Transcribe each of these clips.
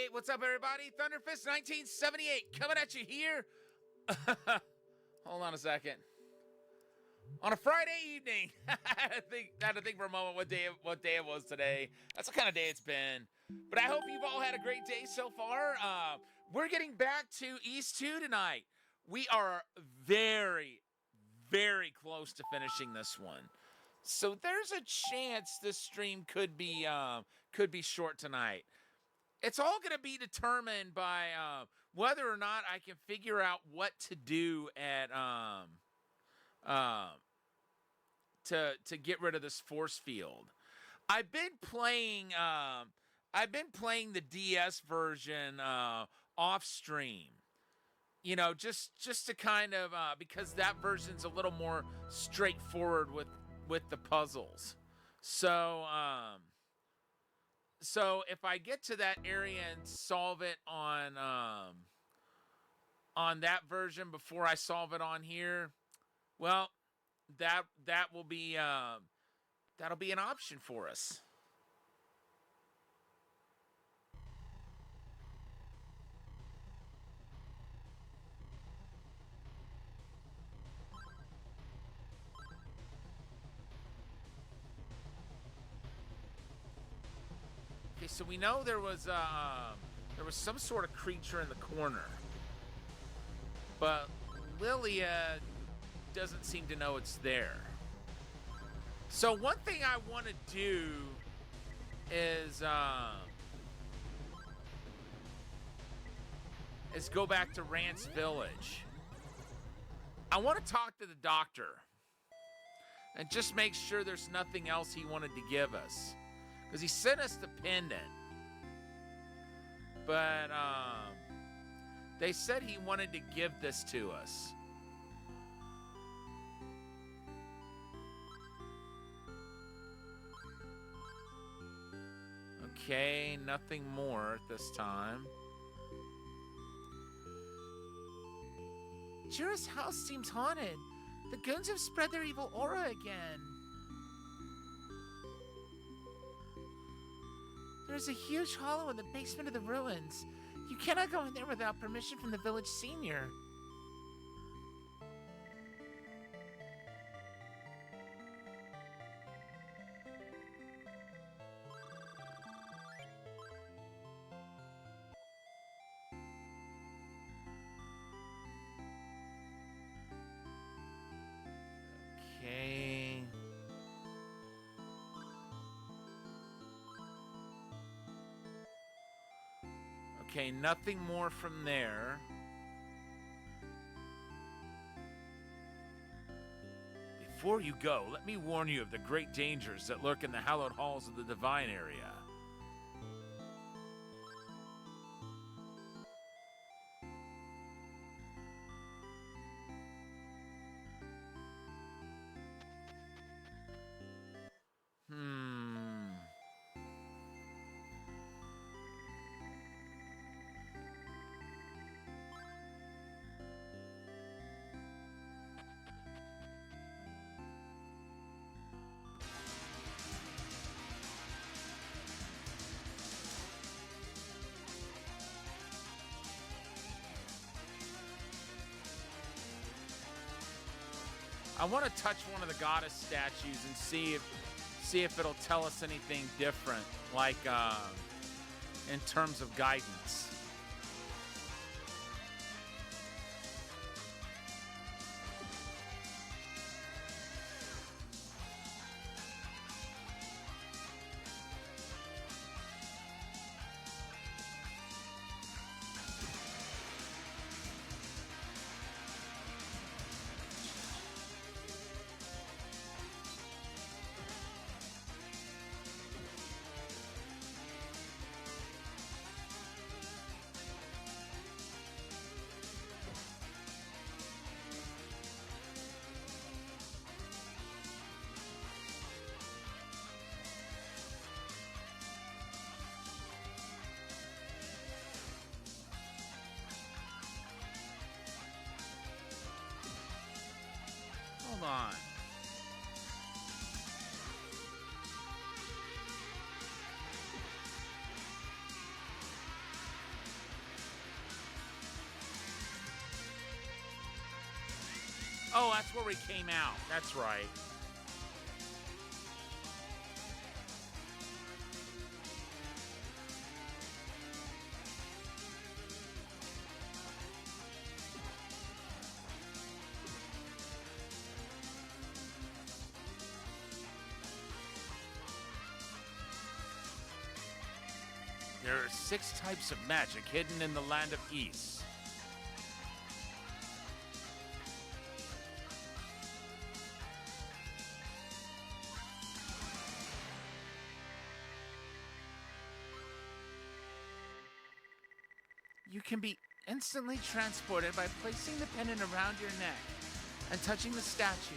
Hey, what's up, everybody? Thunderfist 1978 coming at you here. Hold on a second. On a Friday evening. I had to think for a moment what day it was today. That's the kind of day it's been. But I hope you've all had a great day so far. We're getting back to East 2 tonight. We are very, very close to finishing this one. So there's a chance this stream could be short tonight. It's all going to be determined by whether or not I can figure out what to do at to get rid of this force field. I've been playing the DS version off stream. You know, just to kind of because that version's a little more straightforward with the puzzles. So if I get to that area and solve it on that version before I solve it on here, well, that will be that'll be an option for us. Okay, so we know there was some sort of creature in the corner, but Lilia doesn't seem to know it's there. So one thing I want to do is go back to Rance Village. I want to talk to the doctor and just make sure there's nothing else he wanted to give us. Because he sent us the pendant. But they said he wanted to give this to us. Okay, nothing more at this time. Jura's house seems haunted. The goons have spread their evil aura again. There's a huge hollow in the basement of the ruins. You cannot go in there without permission from the village senior. Okay. Okay, nothing more from there. Before you go, let me warn you of the great dangers that lurk in the hallowed halls of the Divine area. I want to touch one of the goddess statues and see if it'll tell us anything different, like in terms of guidance. Oh, that's where we came out. That's right. There are 6 types of magic hidden in the land of Ys. You can be instantly transported by placing the pendant around your neck and touching the statue.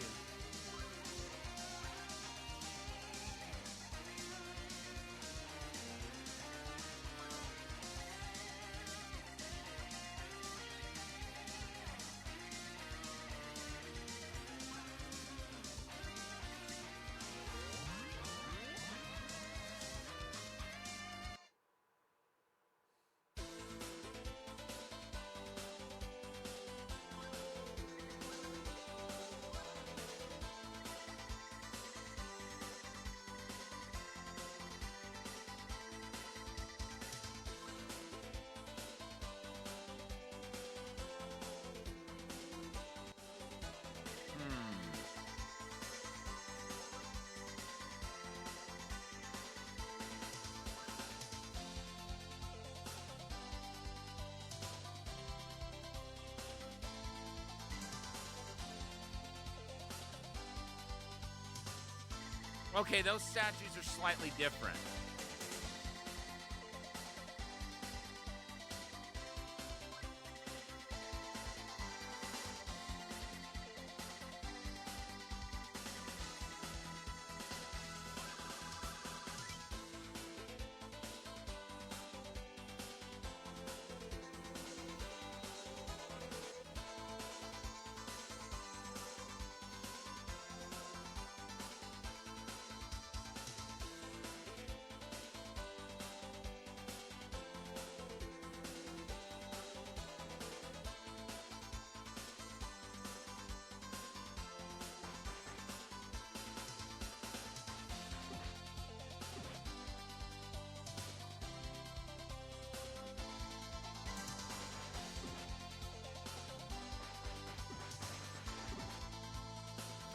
Okay, those statues are slightly different.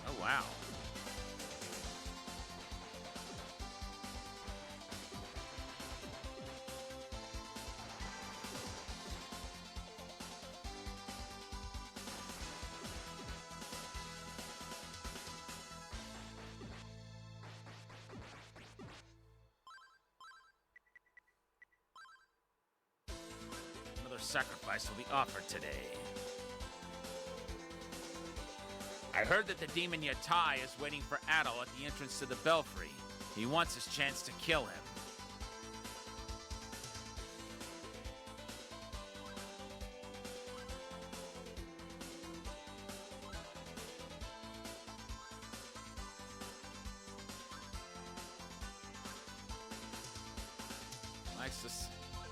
Oh, wow. Another sacrifice will be offered today. I heard that the demon Yatai is waiting for Adel at the entrance to the belfry. He wants his chance to kill him.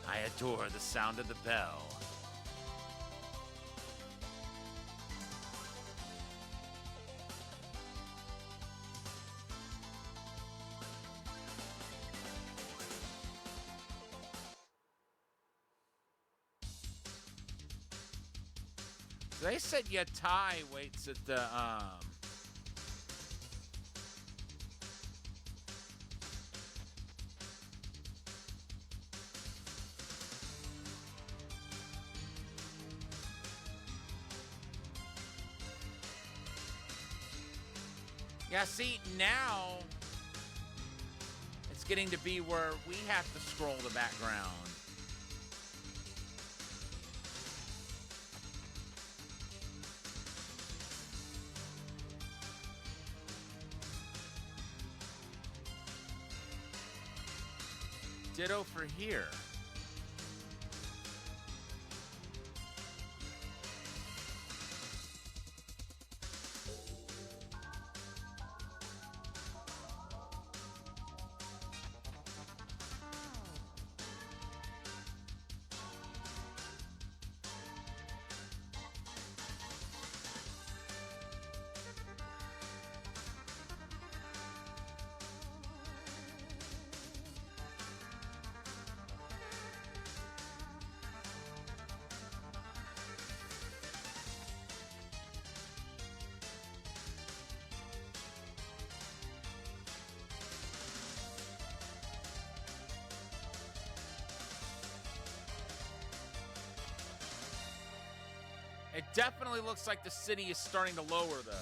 I adore the sound of the bell. They said Yatai waits at the, Yeah, see, now it's getting to be where we have to scroll the background. Ditto for here. It definitely looks like the city is starting to lower, though.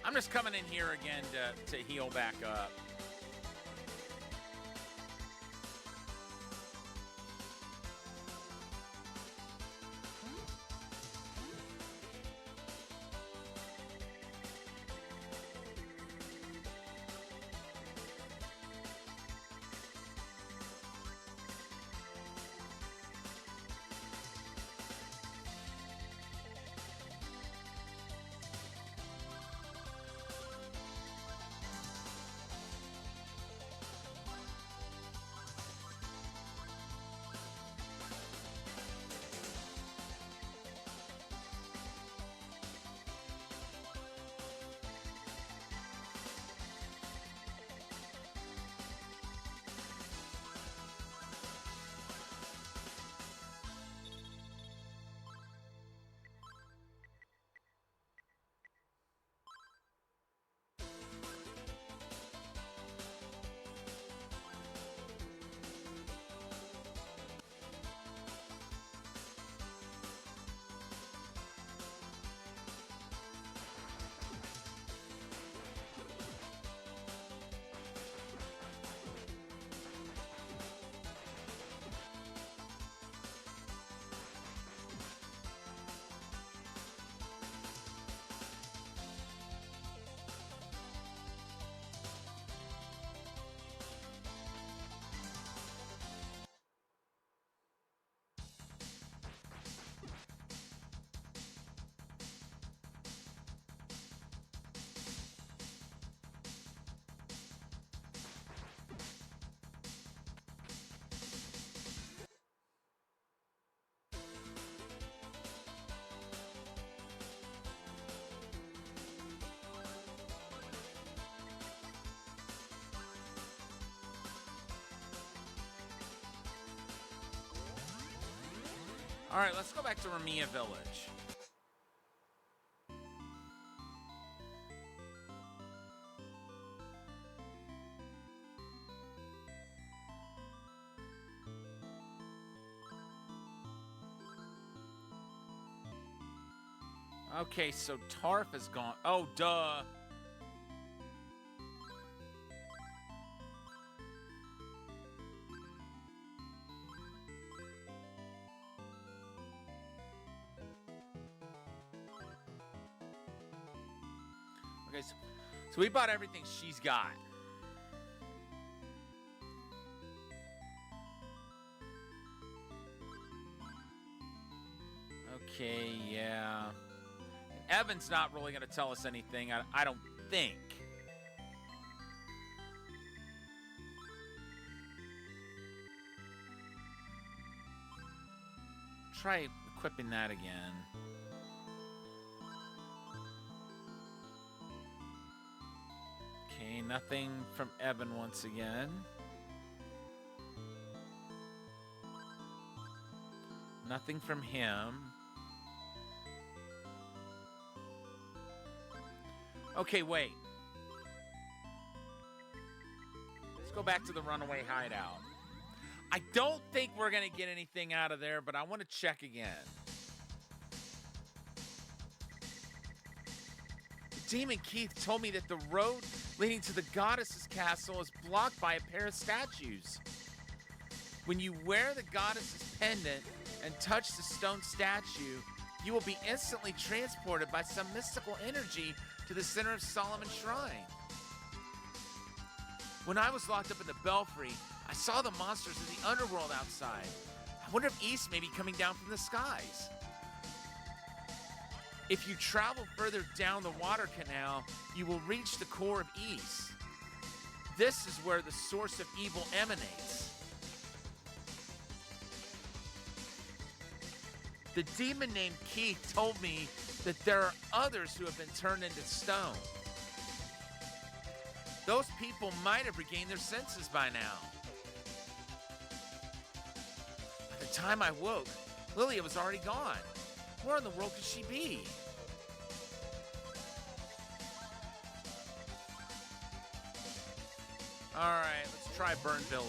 I'm just coming in here again to heal back up. All right, let's go back to Ramia Village. Okay, so Tarf is gone. Oh, duh. Okay, so we bought everything she's got. Okay, yeah. Evan's not really going to tell us anything, I don't think. Try equipping that again. Okay, nothing from Evan once again. Nothing from him. Okay, wait. Let's go back to the runaway hideout. I don't think we're going to get anything out of there, but I want to check again. Demon Keith told me that the road leading to the goddess's castle is blocked by a pair of statues. When you wear the goddess's pendant and touch the stone statue, you will be instantly transported by some mystical energy to the center of Solomon's Shrine. When I was locked up in the Belfry, I saw the monsters in the underworld outside. I wonder if Ys may be coming down from the skies. If you travel further down the water canal, you will reach the core of Ys. This is where the source of evil emanates. The demon named Keith told me that there are others who have been turned into stone. Those people might have regained their senses by now. By the time I woke, Lilia was already gone. Where in the world could she be? All right, let's try Burn Village.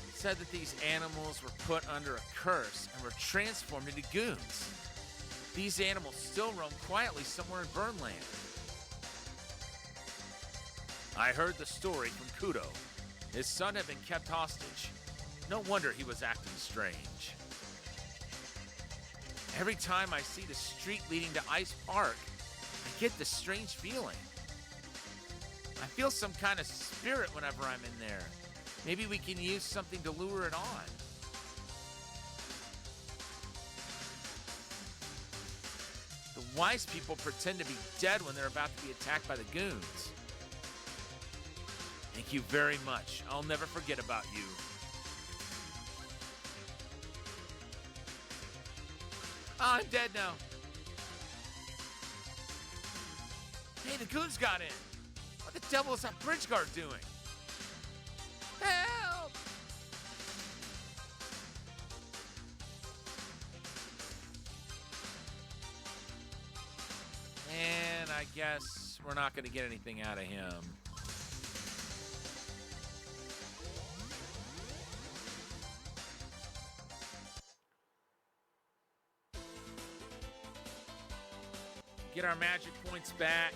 It said that these animals were put under a curse and were transformed into goons. These animals still roam quietly somewhere in Burnland. I heard the story from Kudo. His son had been kept hostage. No wonder he was acting strange. Every time I see the street leading to Ice Park, I get this strange feeling. I feel some kind of spirit whenever I'm in there. Maybe we can use something to lure it on. The wise people pretend to be dead when they're about to be attacked by the goons. Thank you very much. I'll never forget about you. Oh, I'm dead now. Hey, the goons got in. What the devil is that bridge guard doing? Help! And I guess we're not going to get anything out of him. Get our magic points back.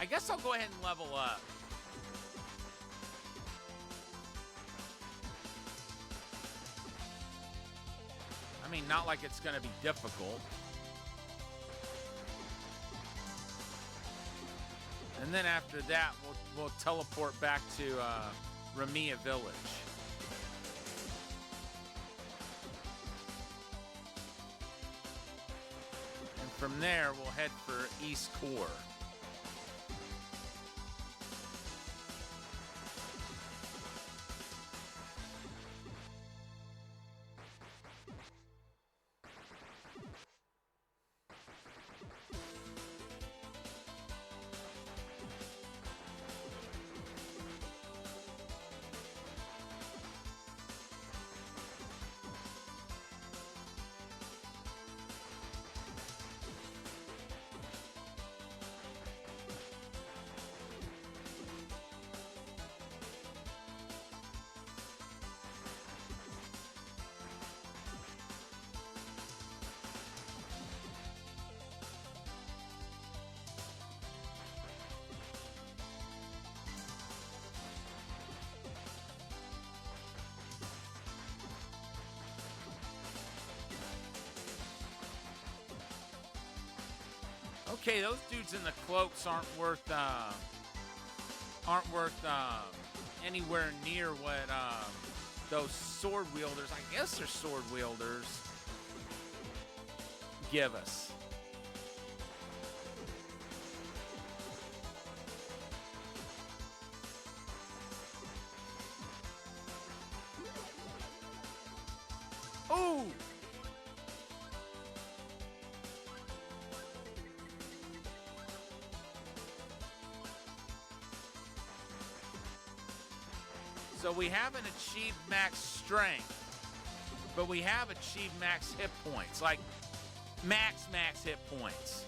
I guess I'll go ahead and level up. mean, not like it's going to be difficult. And then after that, we'll teleport back to Ramia Village. And from there, we'll head for East Core. Okay, those dudes in the cloaks aren't worth anywhere near what those sword wielders, I guess they're sword wielders, give us. Ooh! So we haven't achieved max strength, but we have achieved max hit points, like max hit points.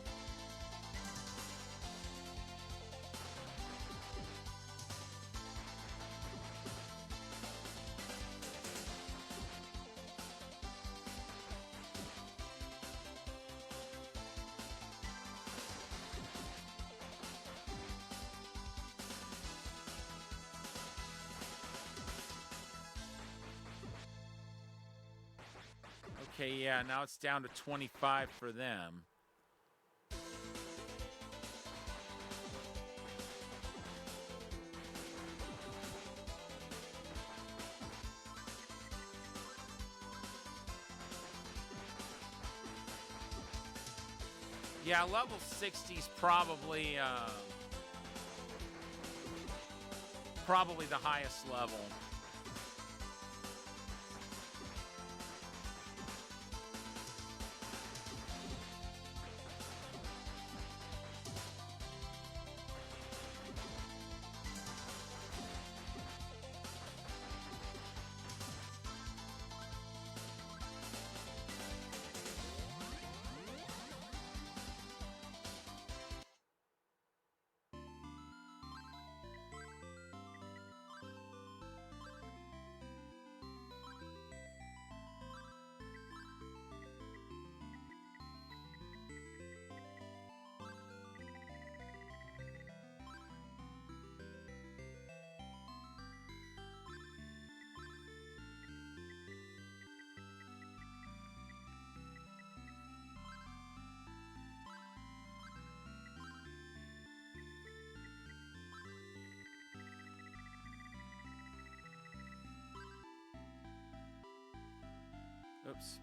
Okay, yeah, now it's down to 25 for them. Yeah, level 60's probably the highest level. Oops.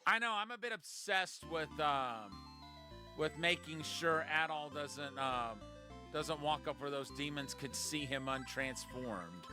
I know, I'm a bit obsessed with making sure Adol doesn't walk up where those demons could see him untransformed.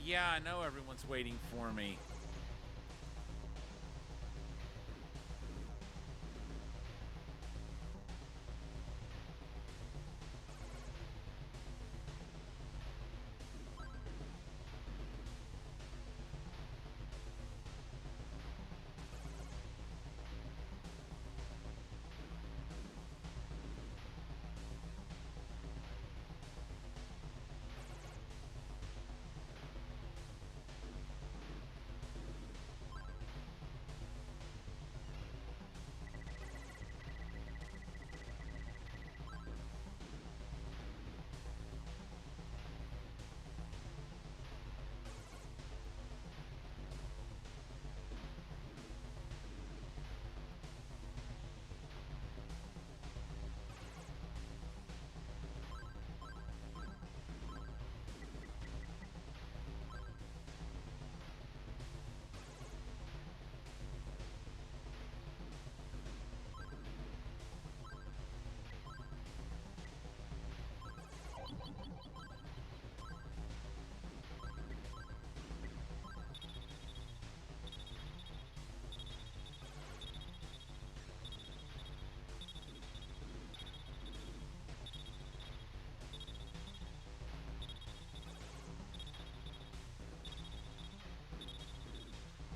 Yeah, I know everyone's waiting for me.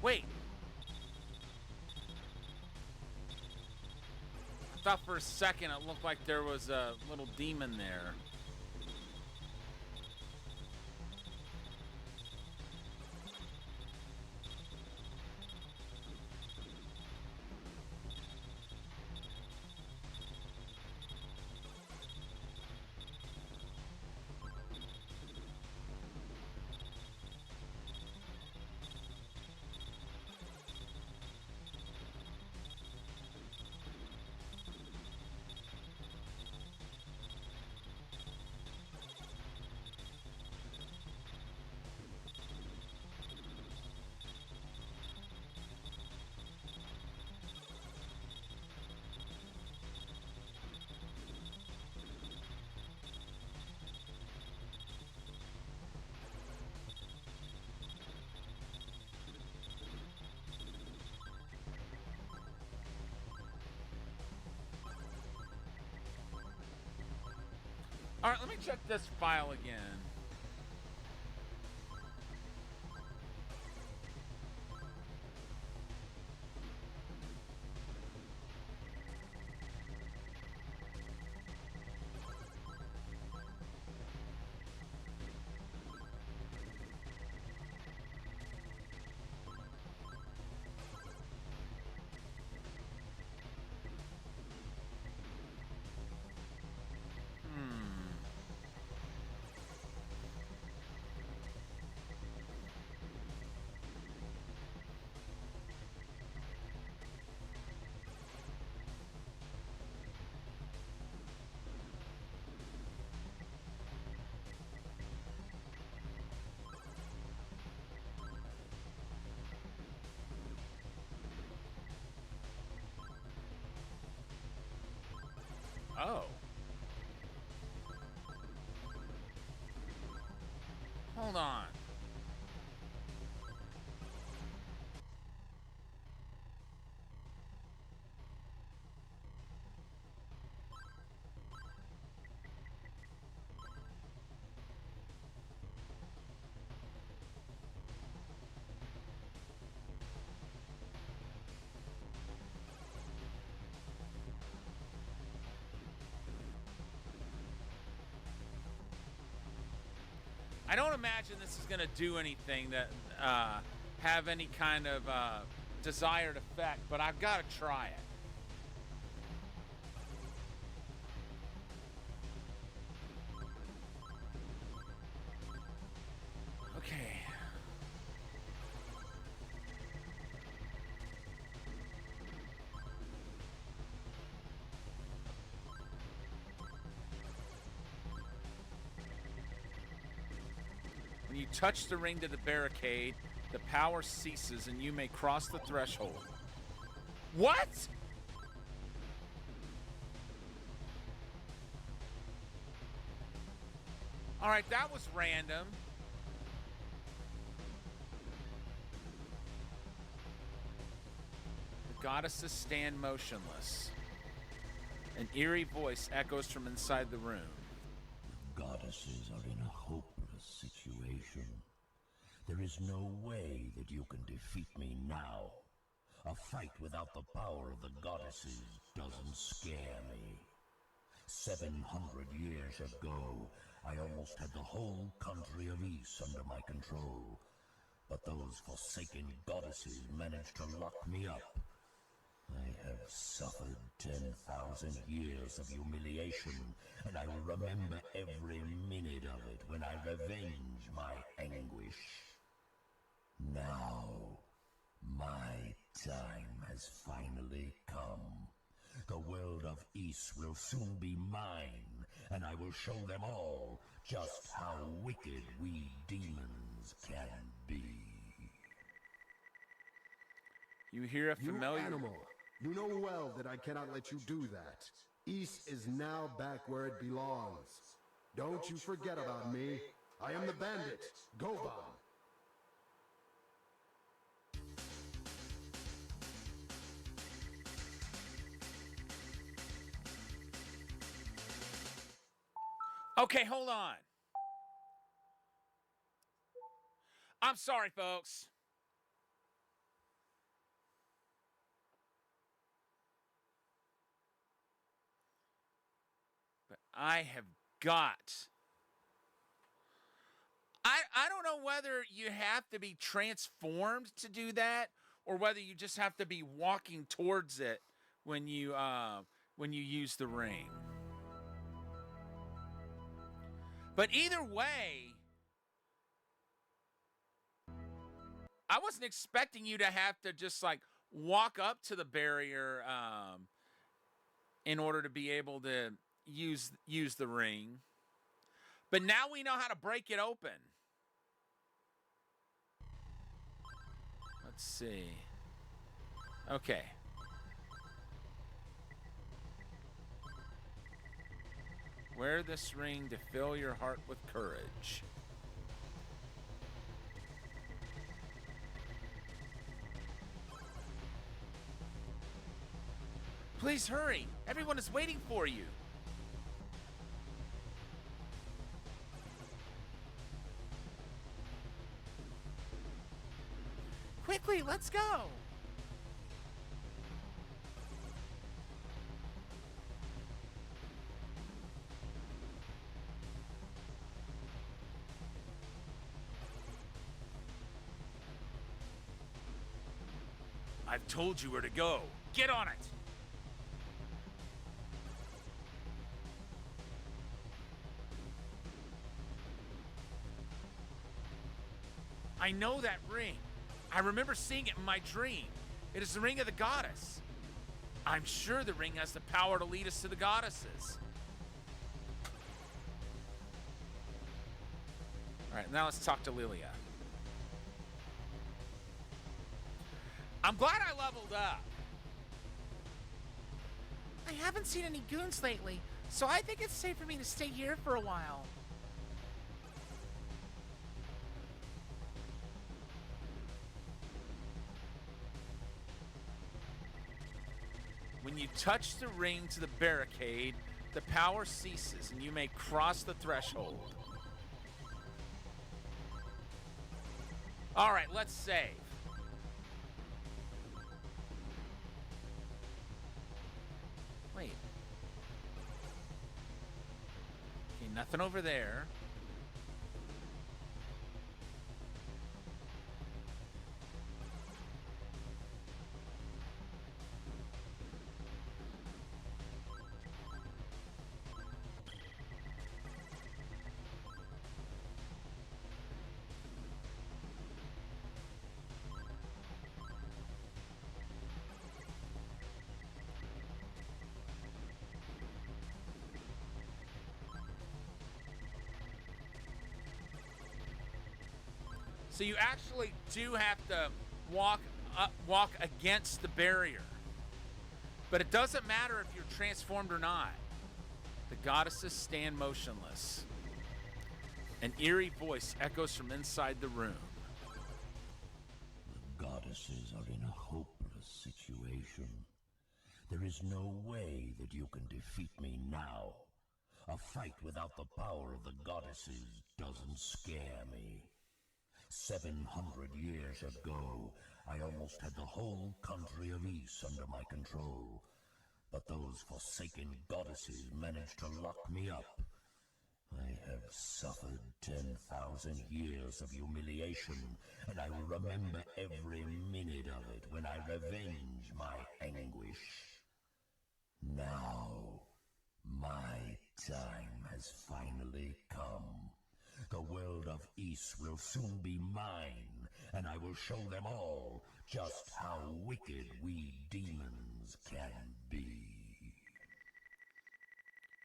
Wait. I thought for a second it looked like there was a little demon there. All right, let me check this file again. Oh. Hold on. I don't imagine this is going to do anything that have any kind of desired effect, but I've got to try it. Okay. When you touch the ring to the barricade, the power ceases and you may cross the threshold. What? All right, that was random. goddesses stand motionless. An eerie voice echoes from inside the room. The goddesses are in a hopeless situation. There is no way that you can defeat me now. A fight without the power of the goddesses doesn't scare me. 700 years ago, I almost had the whole country of Ys under my control. But those forsaken goddesses managed to lock me up. I have suffered 10,000 years of humiliation, and I will remember every minute of it when I revenge my anguish. Now, my time has finally come. The world of Ys will soon be mine, and I will show them all just how wicked we demons can be. You hear a familiar... You animal, you know well that I cannot let you do that. Ys is now back where it belongs. Don't you forget about me. I am the bandit, Goban. Okay, hold on. I'm sorry, folks. But I have got... I don't know whether you have to be transformed to do that, or whether you just have to be walking towards it when you use the ring. But either way, I wasn't expecting you to have to just like walk up to the barrier in order to be able to use the ring. But now we know how to break it open. Let's see. Okay. Wear this ring to fill your heart with courage. Please hurry. Everyone is waiting for you. Quickly, let's go. I've told you where to go. Get on it. I know that ring. I remember seeing it in my dream. It is the ring of the goddess. I'm sure the ring has the power to lead us to the goddesses. All right, now let's talk to Lilia. I'm glad I leveled up. I haven't seen any goons lately, so I think it's safe for me to stay here for a while. When you touch the ring to the barricade, the power ceases and you may cross the threshold. All right, let's save. Wait. Okay, nothing over there. So you actually do have to walk against the barrier. But it doesn't matter if you're transformed or not. The goddesses stand motionless. An eerie voice echoes from inside the room. The goddesses are in a hopeless situation. There is no way that you can defeat me now. A fight without the power of the goddesses doesn't scare me. 700 years ago, I almost had the whole country of Ys under my control. But those forsaken goddesses managed to lock me up. I have suffered 10,000 years of humiliation, and I will remember every minute of it when I revenge my anguish. Now, my time has finally come. The world of Ys will soon be mine, and I will show them all just how wicked we demons can be.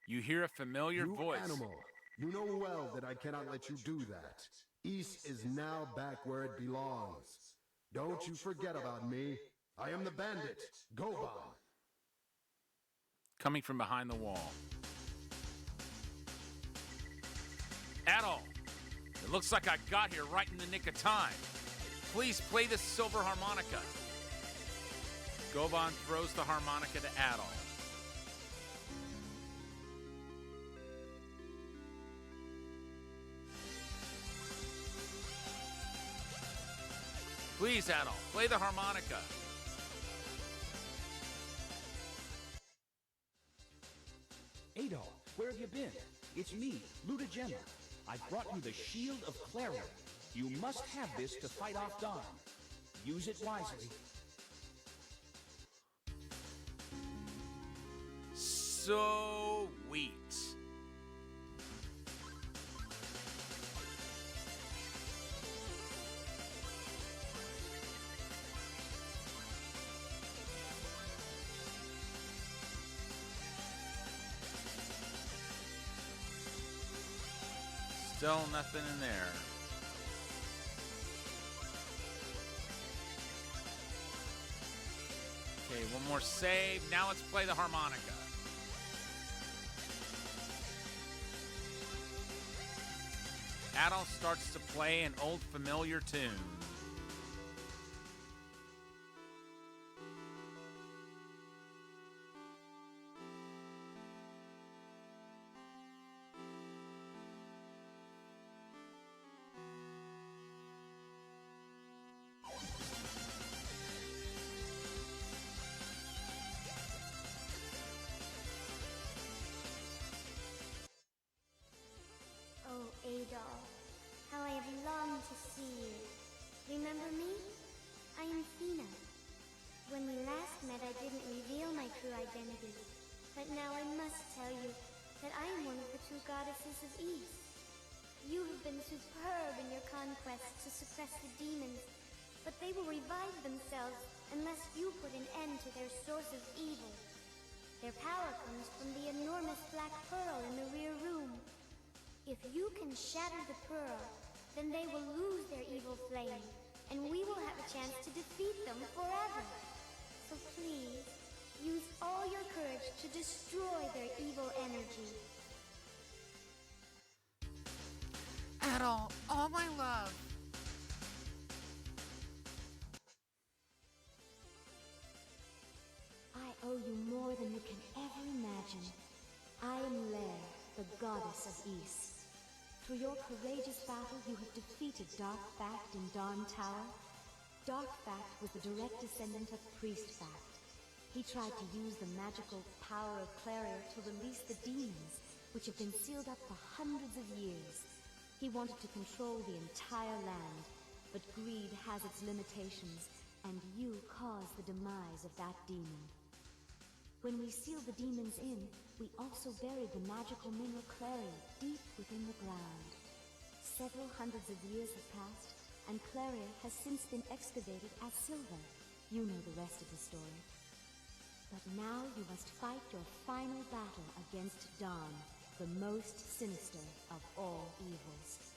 You hear a familiar You voice. animal, you know well that I cannot let you do that. Ys is now back where it belongs. Don't you forget about me. I am the bandit, Goban. Coming from behind the wall. Adol, it looks like I got here right in the nick of time. Please play this silver harmonica. Goban throws the harmonica to Adol. Please, Adol, play the harmonica. Adol, where have you been? It's me, Ludogema. I've brought you the Shield of Clarion. You must have this to fight off Dawn. Use it wisely. Sweet. Still nothing in there. Okay, one more save. Now let's play the harmonica. Adol starts to play an old familiar tune. Oh, Adol, how I have longed to see you. Remember me? I am Fina. When we last met, I didn't reveal my true identity. But now I must tell you that I am one of the true goddesses of Ys. You have been superb in your conquest to suppress the demons, but they will revive themselves unless you put an end to their source of evil. Their power comes from the enormous black pearl in the rear room. If you can shatter the pearl, then they will lose their evil flame, and we will have a chance to defeat them forever. So please, use all your courage to destroy their evil energy. Adol, all my love. I owe you more than you can ever imagine. I am Lair, the goddess of Ys. Through your courageous battle, you have defeated Darkfact in Dawn Tower. Darkfact was the direct descendant of Priestfact. He tried to use the magical power of Clarion to release the demons, which have been sealed up for hundreds of years. He wanted to control the entire land, but greed has its limitations, and you caused the demise of that demon. When we sealed the demons in, we also buried the magical mineral Clarion deep within the ground. Several hundreds of years have passed, and Clarion has since been excavated as silver. You know the rest of the story. But now you must fight your final battle against Dawn, the most sinister of all evils.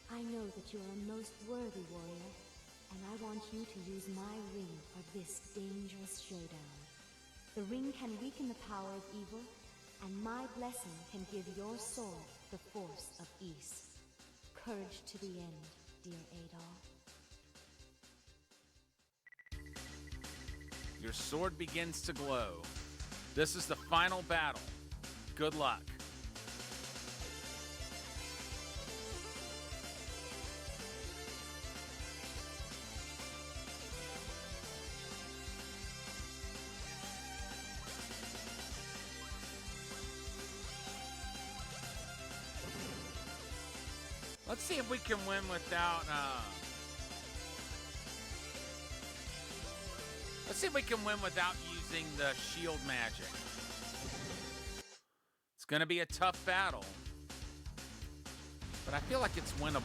I know that you are a most worthy warrior, and I want you to use my ring for this dangerous showdown. The ring can weaken the power of evil, and my blessing can give your soul the force of Ys. Courage to the end, dear Adol. Your sword begins to glow. This is the final battle. Good luck. Let's see if we can win without, let's see if we can win without using the shield magic. It's gonna be a tough battle, but I feel like it's winnable.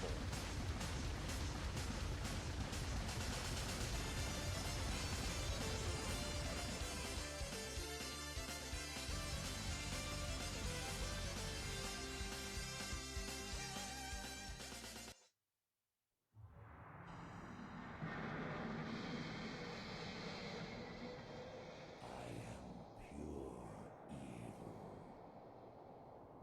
I am pure evil.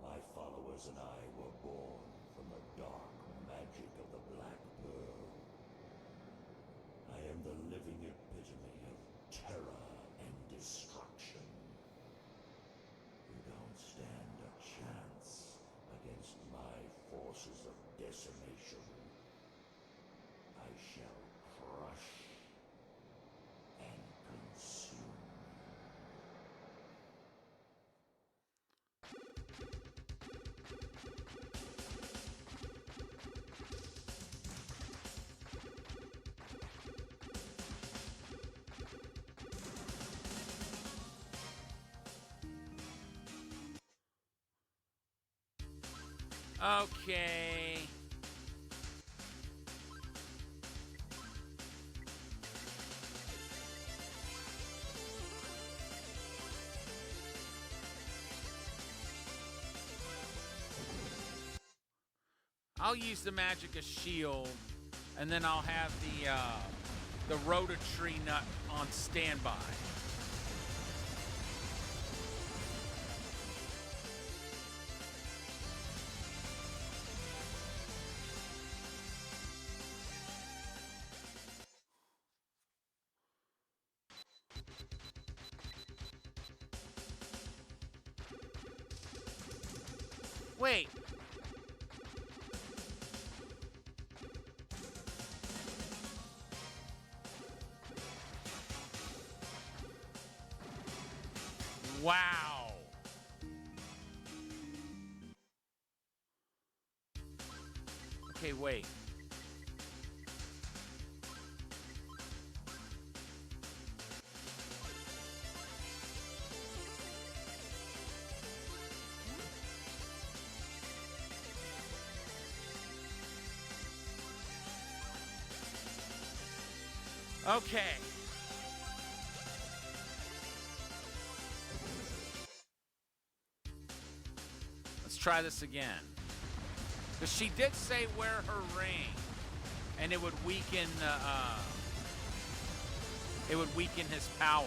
My followers and I were born from the dark magic of the Black Pearl. I am the living epitome of terror and destruction. You don't stand a chance against my forces of decimation. I shall crush and consume. Okay. I'll use the magic of shield, and then I'll have the Rota Tree Nut on standby. Wait. Wow. Okay, wait. Okay. Let's try this again. Because she did say wear her ring, and it would weaken his power.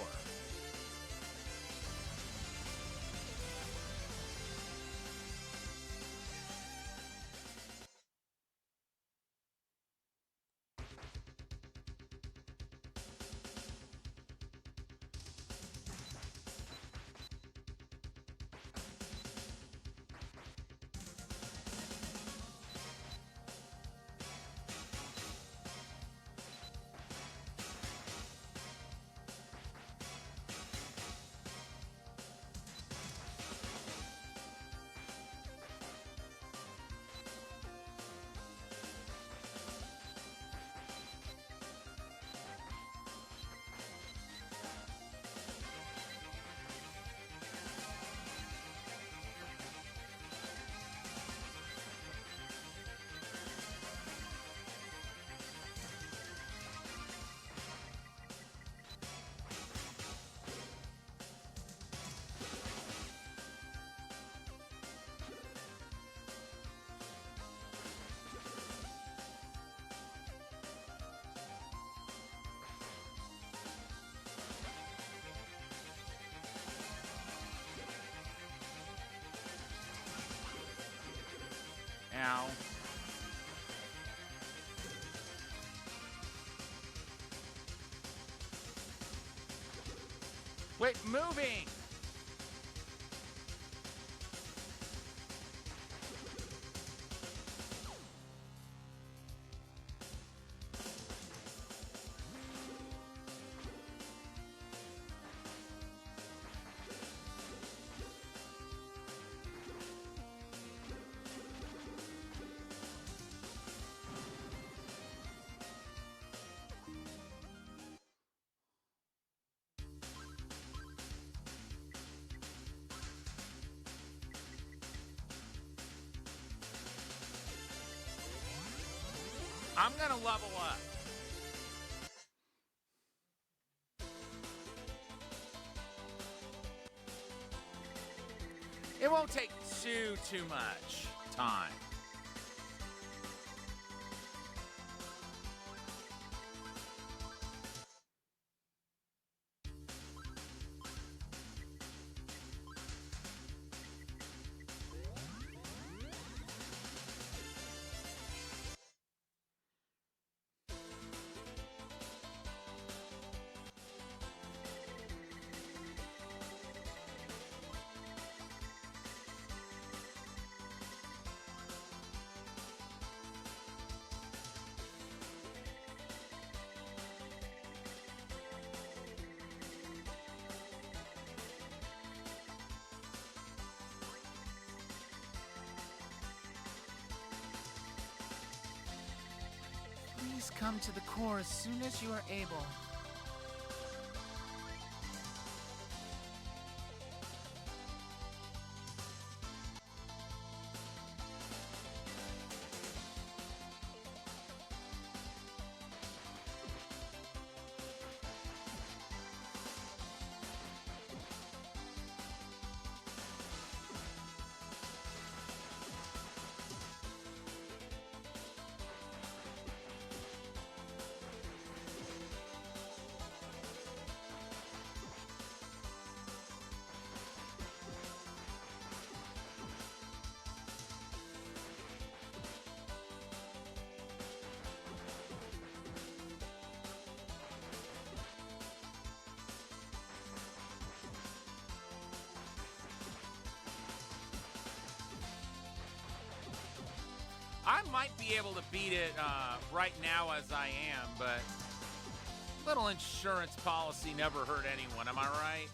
Ow. Wait, moving! I'm gonna level up. It won't take too much time. Please come to the core as soon as you are able. I might be able to beat it right now as I am, but little insurance policy never hurt anyone, am I right?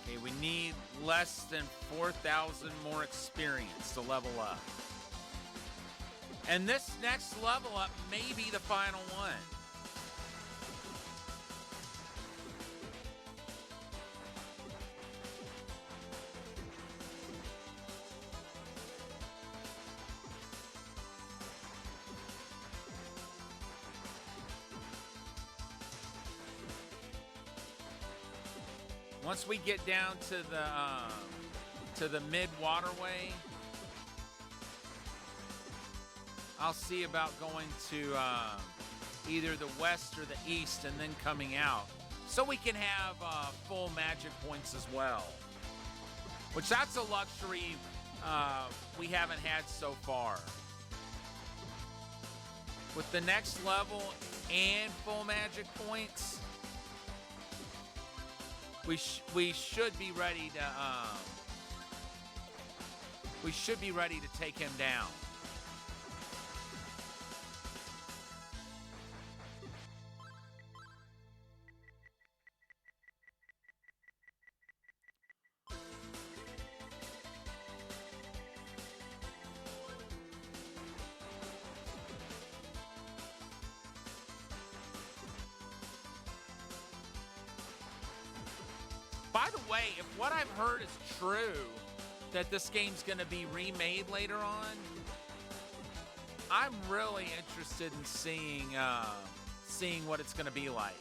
Okay, we need less than 4,000 more experience to level up. And this next level up may be the final one. Once we get down to the mid waterway, I'll see about going to either the west or the east and then coming out, so we can have full magic points as well. Which that's a luxury we haven't had so far. With the next level and full magic points, we should be ready to take him down. By the way, if what I've heard is true, that this game's going to be remade later on, I'm really interested in seeing what it's going to be like.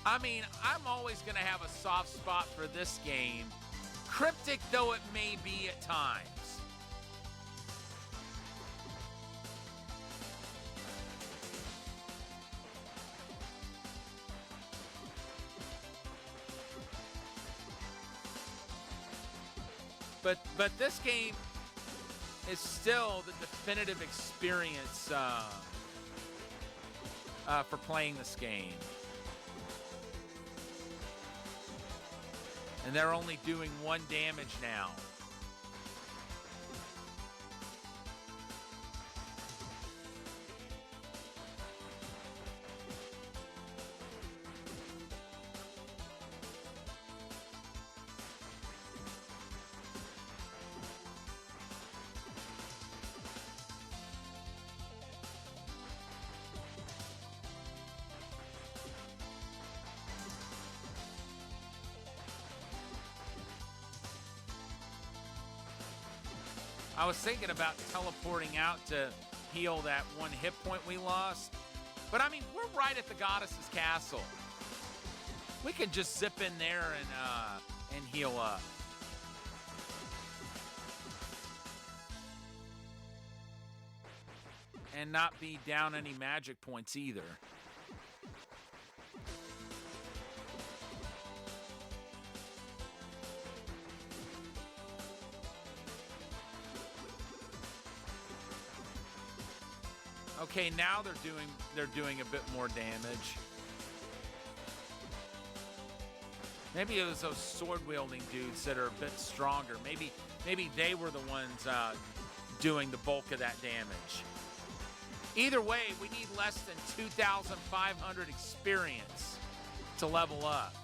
I mean, I'm always going to have a soft spot for this game, cryptic though it may be at times. But this game is still the definitive experience for playing this game. And they're only doing 1 damage now. I was thinking about teleporting out to heal that 1 hit point we lost. But I mean, we're right at the goddess's castle. We can just zip in there and heal up. And not be down any magic points either. Okay, now they're doing a bit more damage. Maybe it was those sword-wielding dudes that are a bit stronger. Maybe they were the ones doing the bulk of that damage. Either way, we need less than 2,500 experience to level up.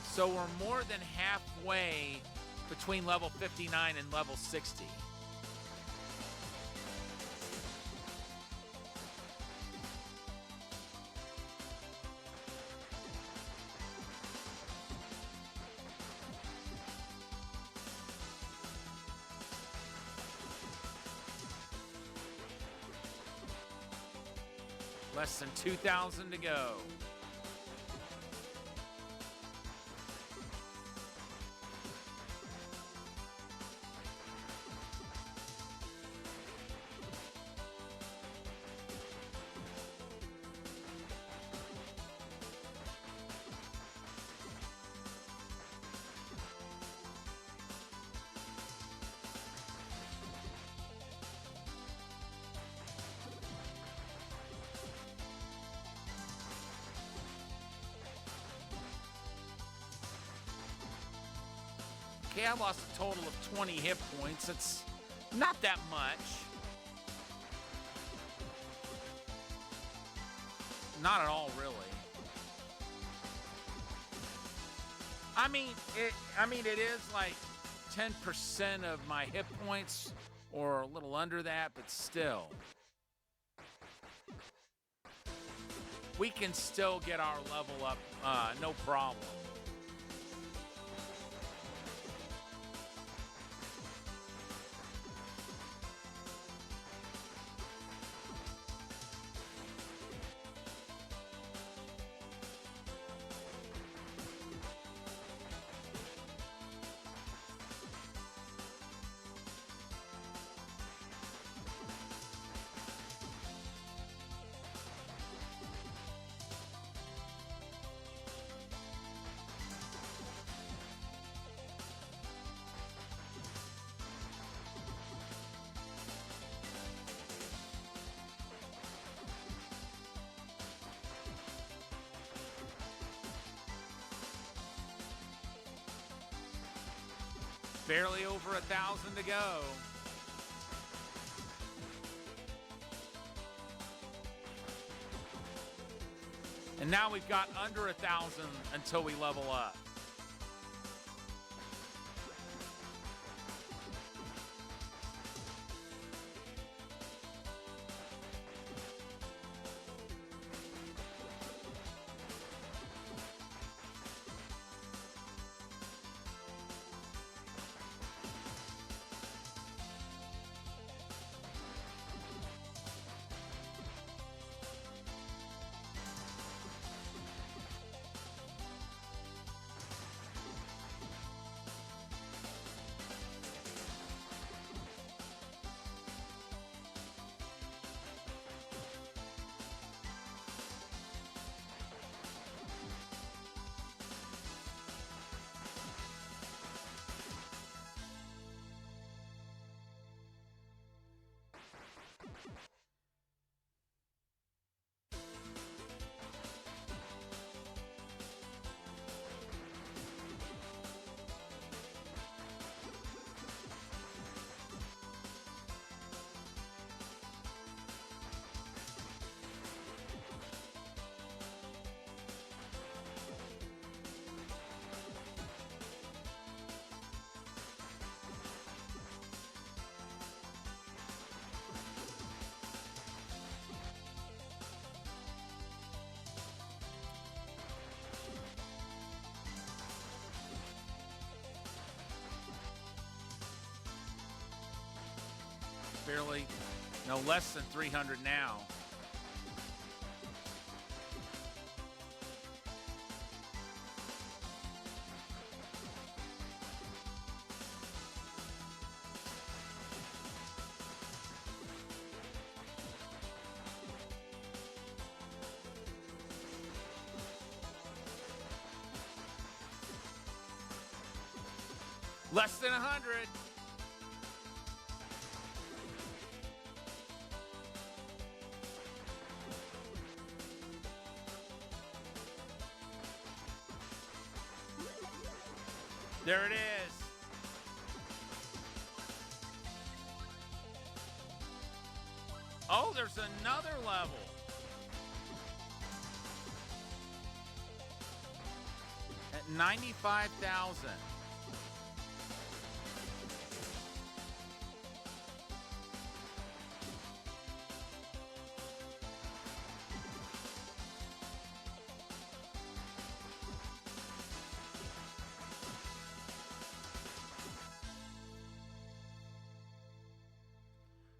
So we're more than halfway between level 59 and level 60. Less than 2,000 to go. Okay, I lost a total of 20 hit points. It's not that much. Not at all, really. I mean, it is like 10% of my hit points, or a little under that, but still. We can still get our level up, no problem. Barely over 1,000 to go. And now we've got under 1,000 until we level up. barely, no, less than 300 now. Less than 100. There it is. Oh, there's another level. At 95,000.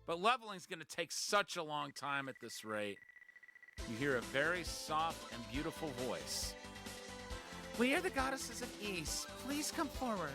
But leveling's going to take such a long time at this rate. You hear a very soft and beautiful voice. We are the goddesses of East. Please come forward.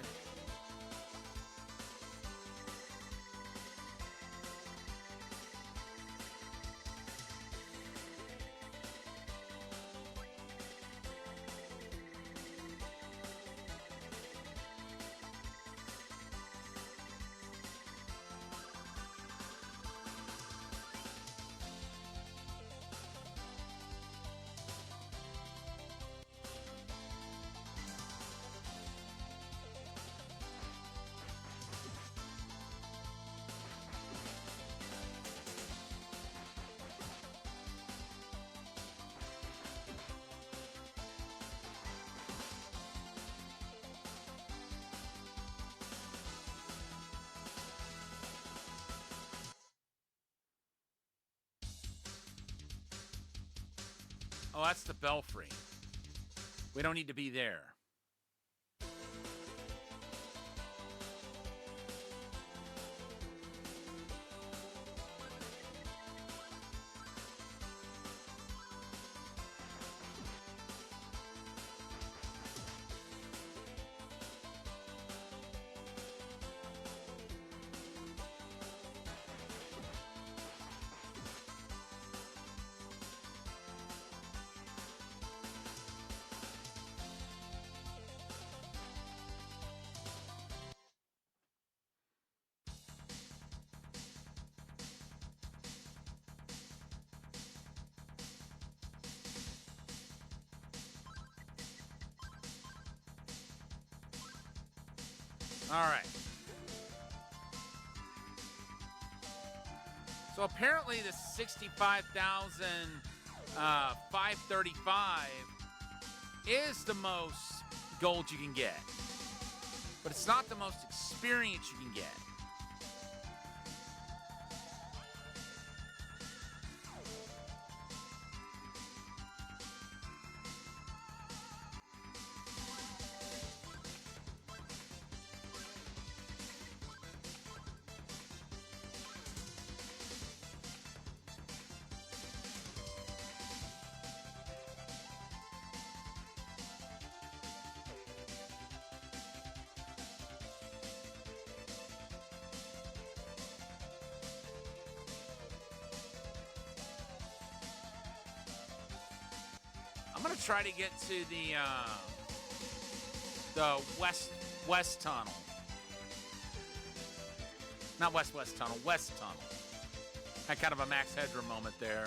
Oh, that's the belfry. We don't need to be there. All right. So apparently the 65,535 is the most gold you can get. But it's not the most experience you can get. I'm gonna try to get to the west tunnel. Not west tunnel, west tunnel. Had kind of a Max Headroom moment there.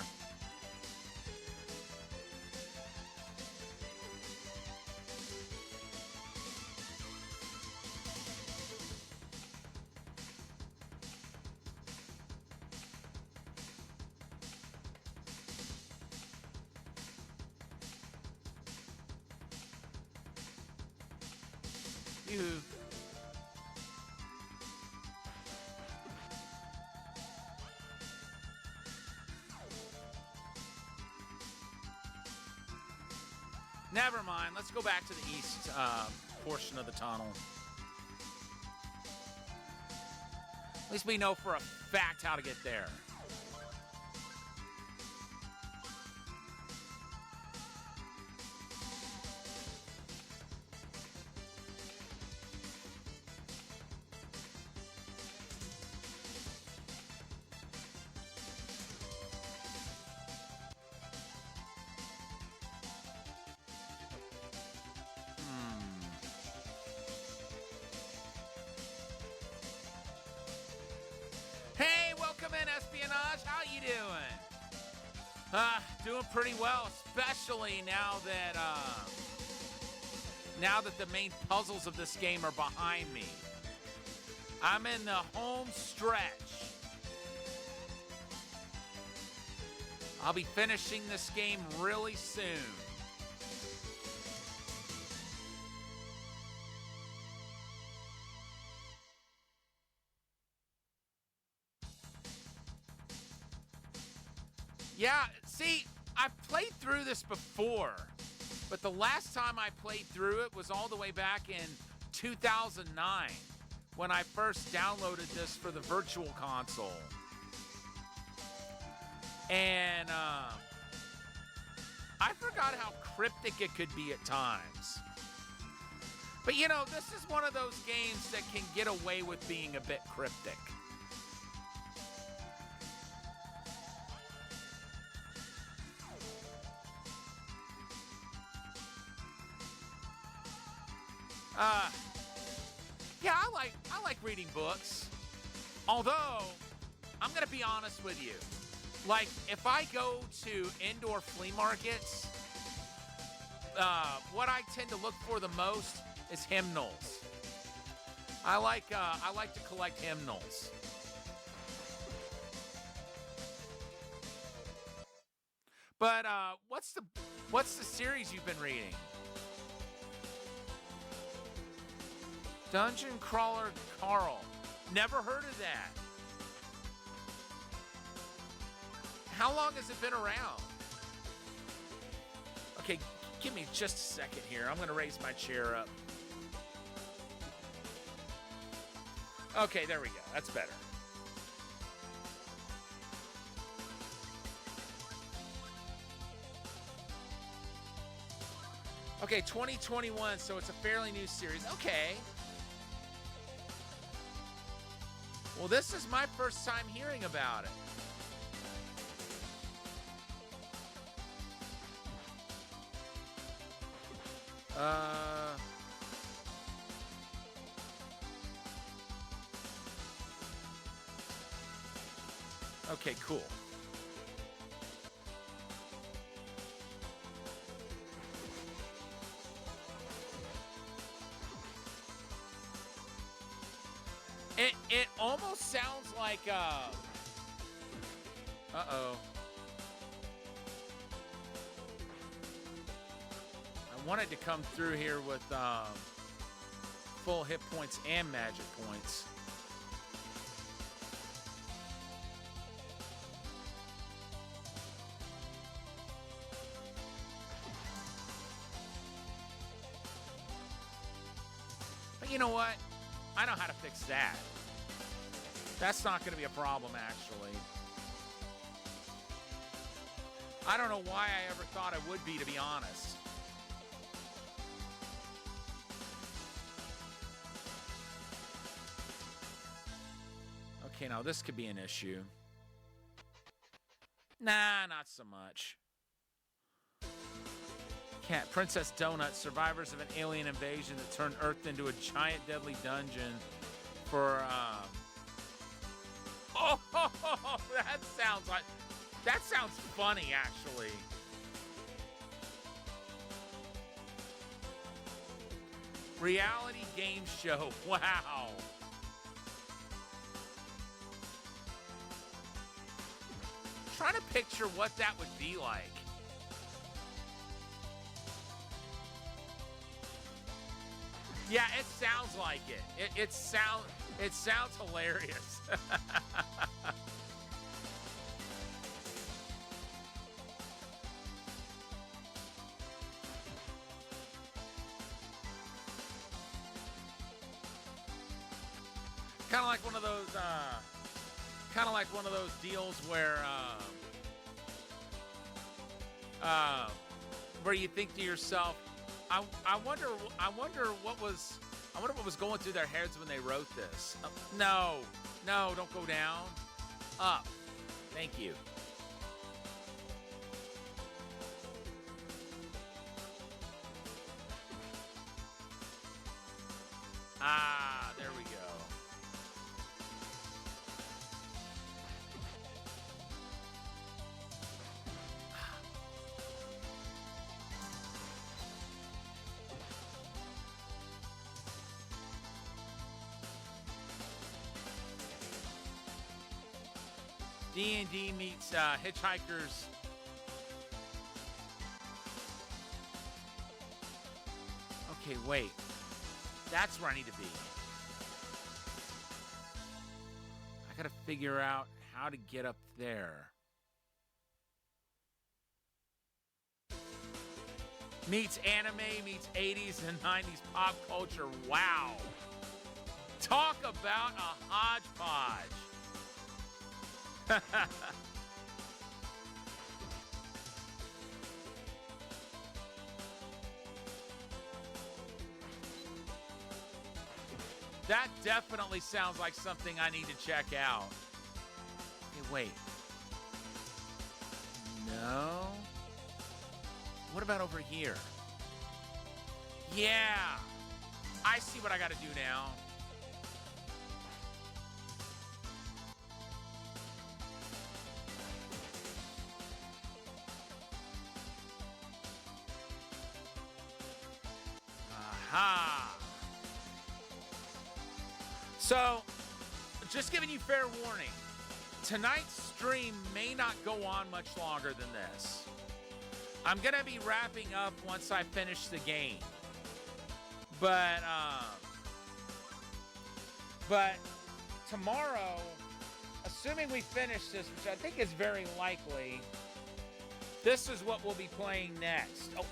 Never mind. Let's go back to the east portion of the tunnel. least we know for a fact how to get there. Hey, welcome in, Espionage. How you doing? Doing pretty well, especially now that the main puzzles of this game are behind me. I'm in the home stretch. I'll be finishing this game really soon. Yeah, see, I've played through this before, but the last time I played through it was all the way back in 2009 when I first downloaded this for the Virtual Console. And I forgot how cryptic it could be at times. But you know, this is one of those games that can get away with being a bit cryptic. Yeah, I like reading books. Although, I'm gonna be honest with you. Like, if I go to indoor flea markets, what I tend to look for the most is hymnals. I like to collect hymnals. But what's the series you've been reading? Dungeon Crawler Carl. Never heard of that. How long has it been around? Okay, give me just a second here. I'm going to raise my chair up. Okay, there we go. That's better. Okay, 2021, so it's a fairly new series. Okay. Well, this is my first time hearing about it. Okay, cool. It almost sounds like uh-oh. I wanted to come through here with full hit points and magic points. But you know what? I know how to fix that. That's not going to be a problem, actually. I don't know why I ever thought I would be, to be honest. Okay, now this could be an issue. Nah, not so much. Cat Princess Donut, survivors of an alien invasion that turned Earth into a giant deadly dungeon for oh, that sounds funny, actually. Reality game show. Wow. Trying to picture what that would be like. Yeah, it sounds like it. It sounds hilarious. Kind of like one of those kind of like one of those deals where you think to yourself, I wonder what was going through their heads when they wrote this. No, don't go down. Up. Thank you. Ah, there we go. D&D meets Hitchhikers. Okay, wait. That's where I need to be. I gotta figure out how to get up there. Meets anime, meets 80s and 90s pop culture. Wow. Talk about a hodgepodge. That definitely sounds like something I need to check out. Hey, wait. No. What about over here? Yeah. I see what I got to do now. Aha. So, just giving you fair warning. Tonight's stream may not go on much longer than this. I'm going to be wrapping up once I finish the game. But tomorrow, assuming we finish this, which I think is very likely, this is what we'll be playing next. Oh,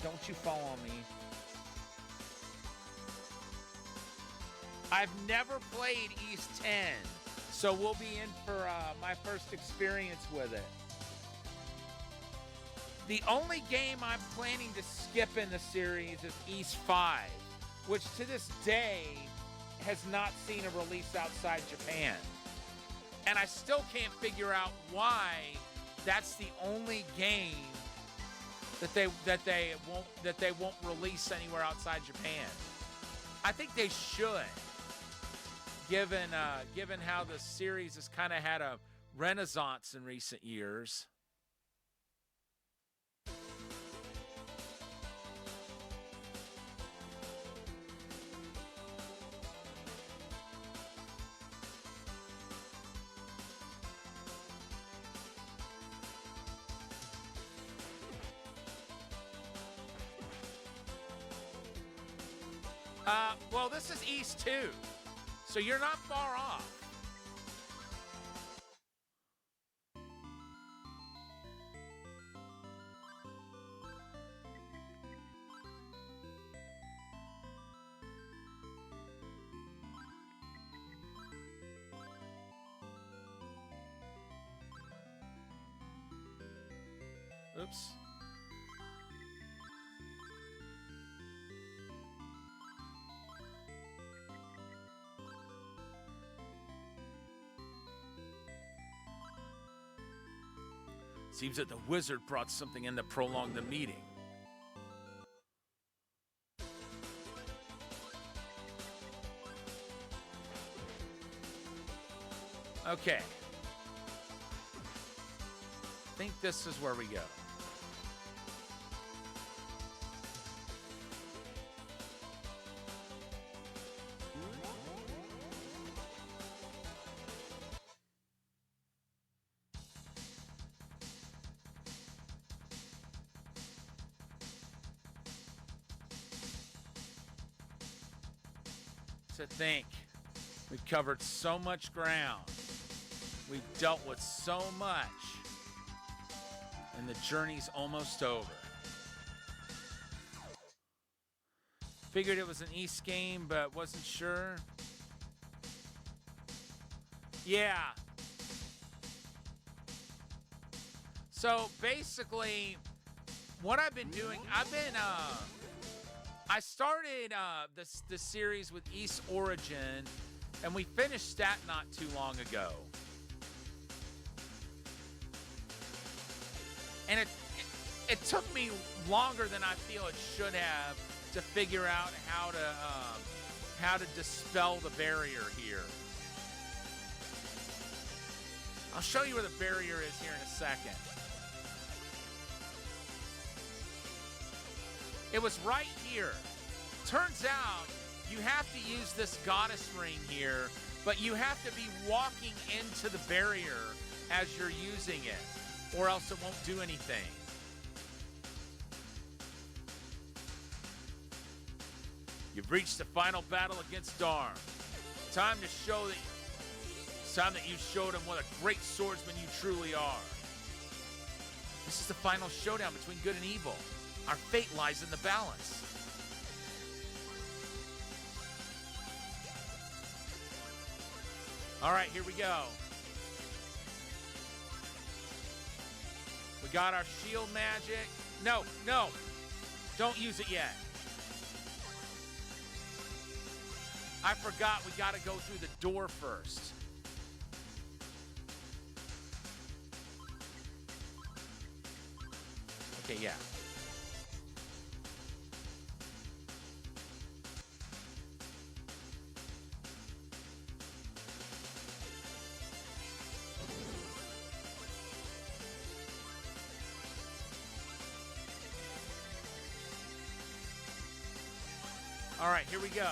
don't you fall on me. I've never played East 10, so we'll be in for my first experience with it. The only game I'm planning to skip in the series is East 5, which to this day has not seen a release outside Japan. And I still can't figure out why that's the only game that they won't release anywhere outside Japan. I think they should. Given how the series has kind of had a renaissance in recent years. Well, this is East 2. So you're not far off. Oops. Seems that the wizard brought something in to prolong the meeting. Okay. I think this is where we go. To think we've covered so much ground, we've dealt with so much, and the journey's almost over. Figured it was an East game, but wasn't sure. Yeah, So basically, what I've been doing, I started the series with Ys Origin, and we finished that not too long ago. And it took me longer than I feel it should have to figure out how to dispel the barrier here. I'll show you where the barrier is here in a second. It was right here. Turns out you have to use this goddess ring here, but you have to be walking into the barrier as you're using it, or else it won't do anything. You've reached the final battle against Darm. Time that you showed him what a great swordsman you truly are. This is the final showdown between good and evil. Our fate lies in the balance. All right, here we go. We got our shield magic. No, don't use it yet. I forgot we got to go through the door first. Okay, yeah. All right, here we go.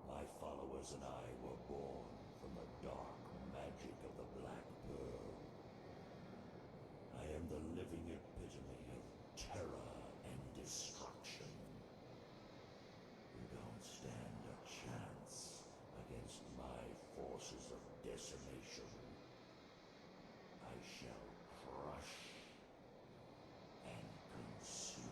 My followers and I were born from the dark magic of the Black Pearl. I am the living epitome of terror and destruction. You don't stand a chance against my forces of decimation. I shall crush and consume.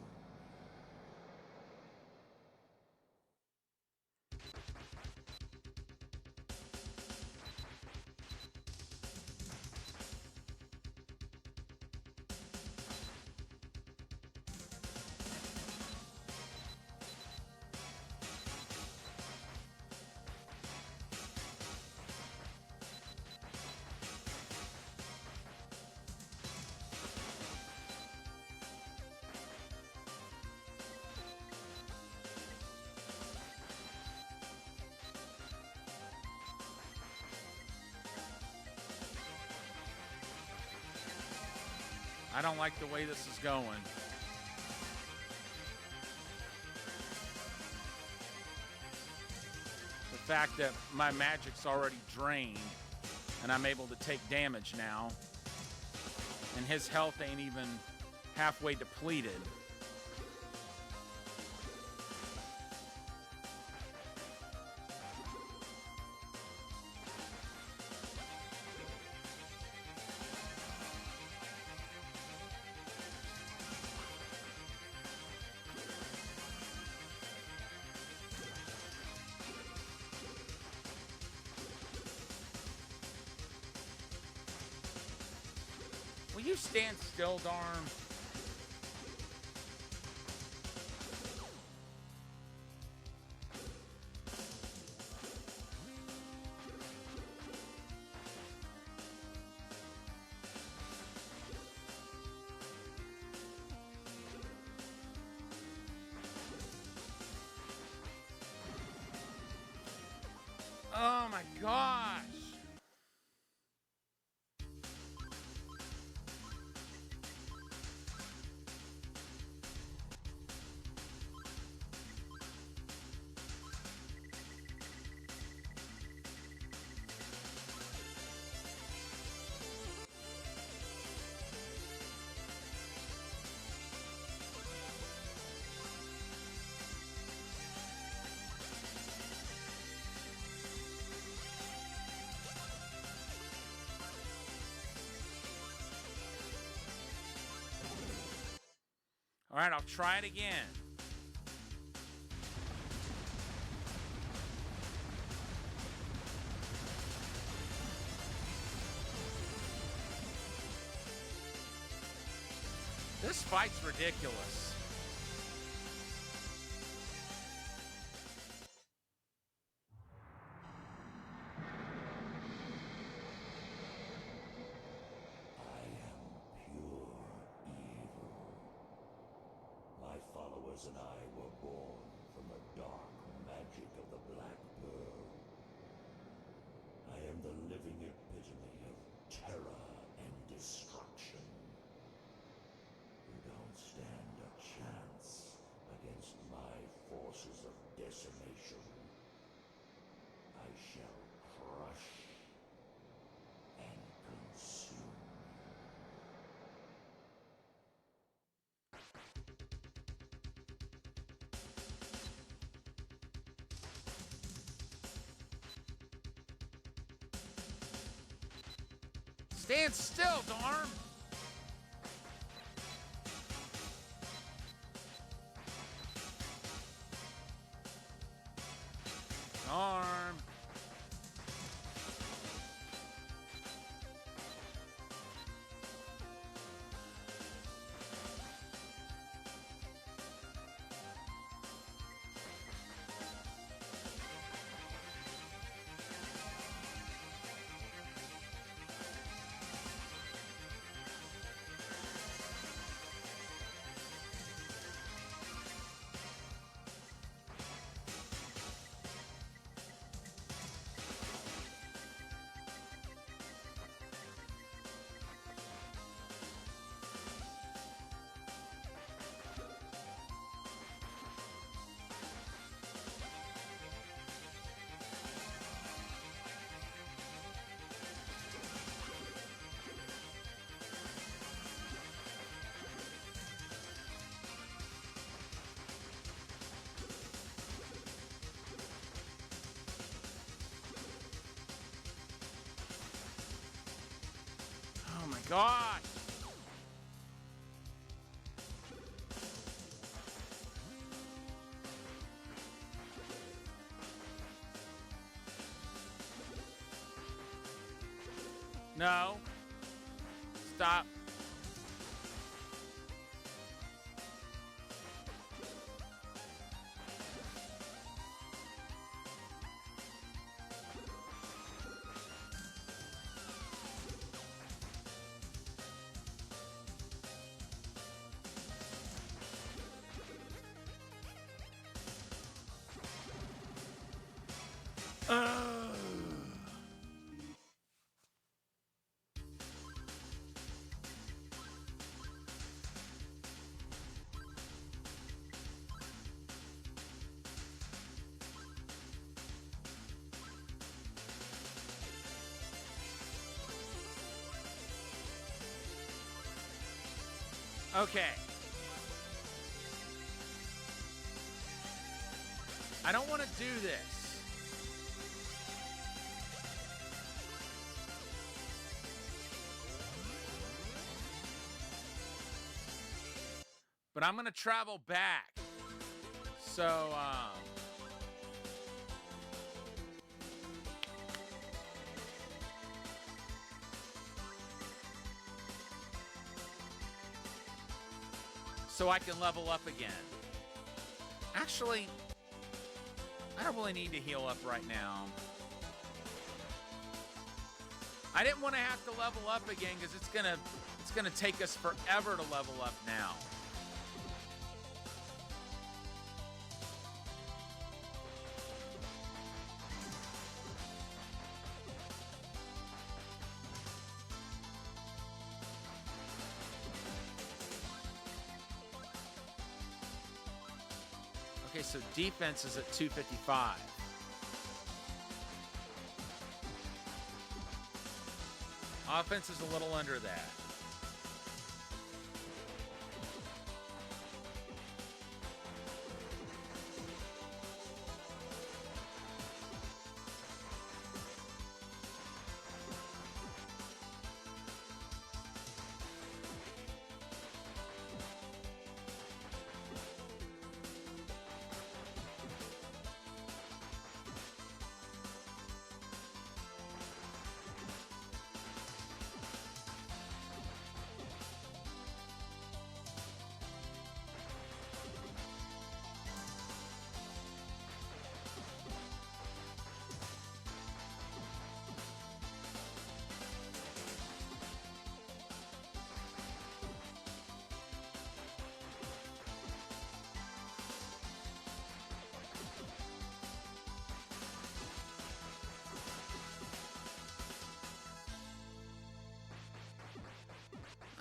I don't like the way this is going. The fact that my magic's already drained and I'm able to take damage now, and his health ain't even halfway depleted. Will you stand still, Darm? Oh my gosh. All right, I'll try it again. This fight's ridiculous. I am pure evil. My followers and I were born from the dark magic of the Black Pearl. I am the living epitome of terror and destruction. You don't stand a chance against my forces of decimation. I shall crush and consume. Stand still, Darn! Darn! Oh my God! No. Stop. Okay. I don't want to do this. But I'm going to travel back. So, so I can level up again. Actually, I don't really need to heal up right now. I didn't want to have to level up again because it's gonna take us forever to level up now. Okay, so defense is at 255. Offense is a little under that.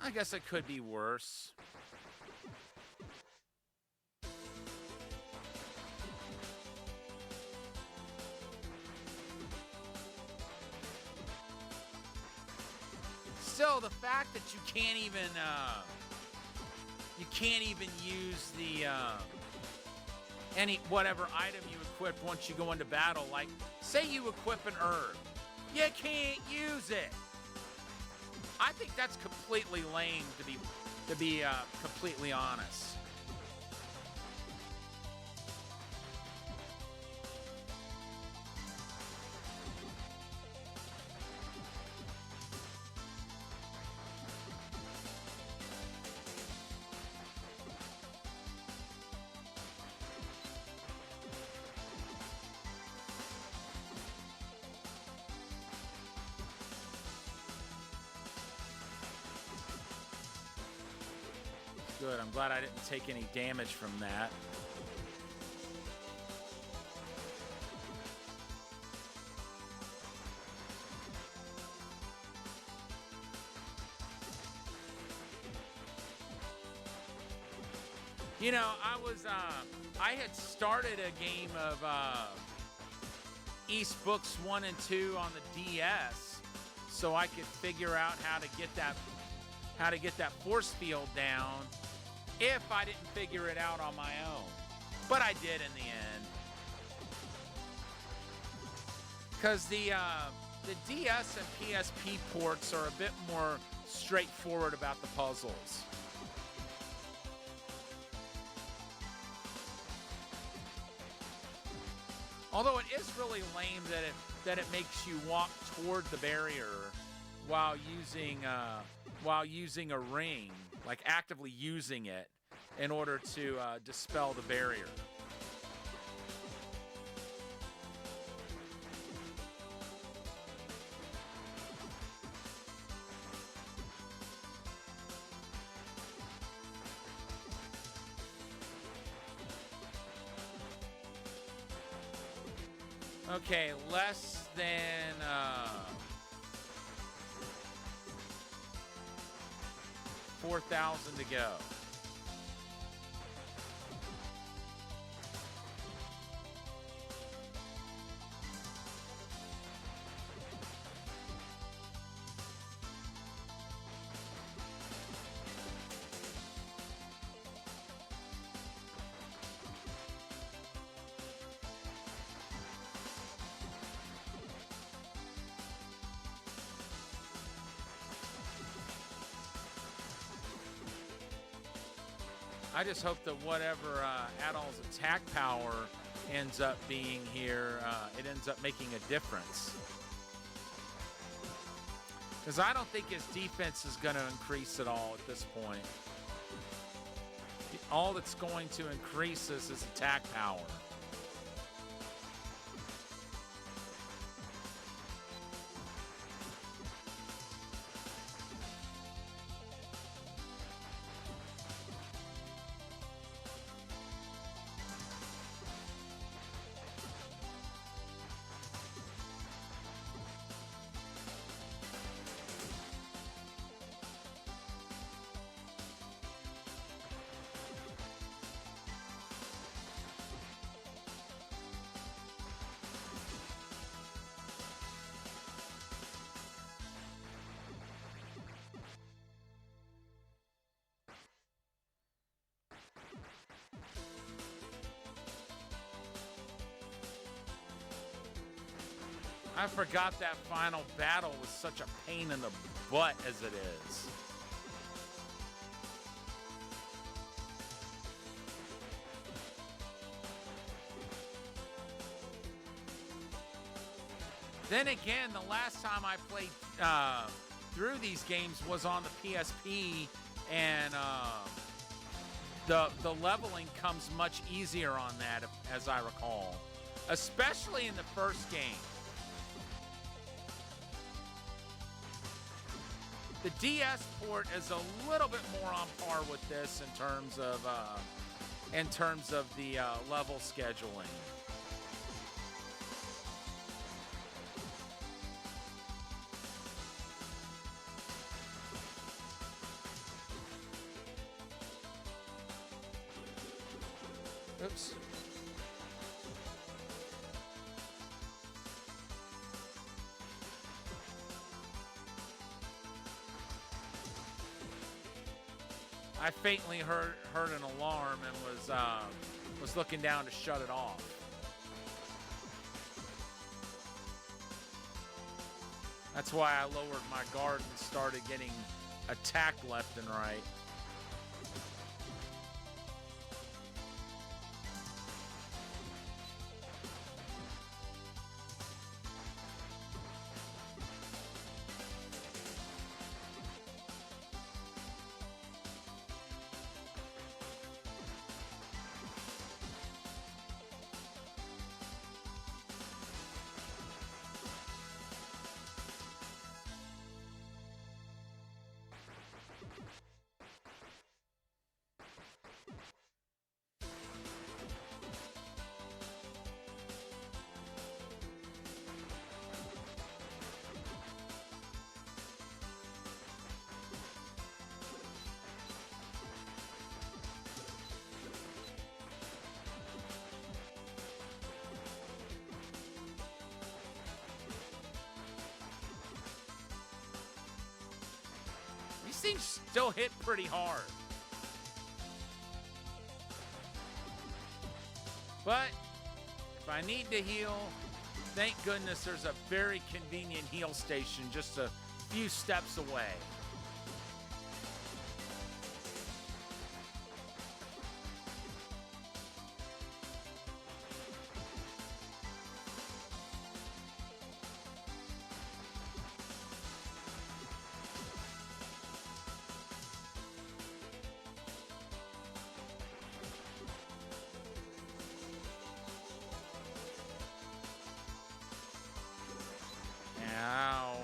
I guess it could be worse. Still, the fact that you can't even use the any whatever item you equip once you go into battle. Like, say you equip an herb, you can't use it. I think that's completely lame, to be completely honest. Good, I'm glad I didn't take any damage from that. You know, I had started a game of East Books 1 and 2 on the DS so I could figure out how to get that force field down if I didn't figure it out on my own. But I did in the end. Because the DS and PSP ports are a bit more straightforward about the puzzles. Although it is really lame that it makes you walk toward the barrier while using a ring, like actively using it in order to dispel the barrier. Okay, less than 4,000 to go. I just hope that whatever Adol's attack power ends up being here, it ends up making a difference. Because I don't think his defense is going to increase at all at this point. All that's going to increase is his attack power. I forgot that final battle was such a pain in the butt as it is. Then again, the last time I played through these games was on the PSP, and the leveling comes much easier on that, as I recall, especially in the first game. The DS port is a little bit more on par with this in terms of the level scheduling. out. I faintly heard an alarm and was looking down to shut it off. That's why I lowered my guard and started getting attacked left and right. These things still hit pretty hard. But if I need to heal, thank goodness there's a very convenient heal station just a few steps away. Ow.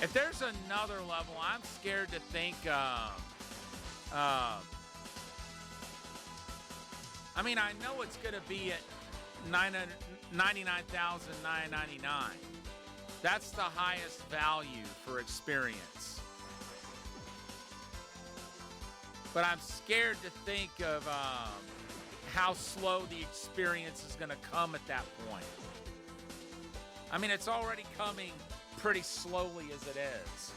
If there's another level, I'm scared to think. I mean, I know it's going to be at $99,999. That's the highest value for experience. But I'm scared to think of how slow the experience is going to come at that point. I mean, it's already coming pretty slowly as it is.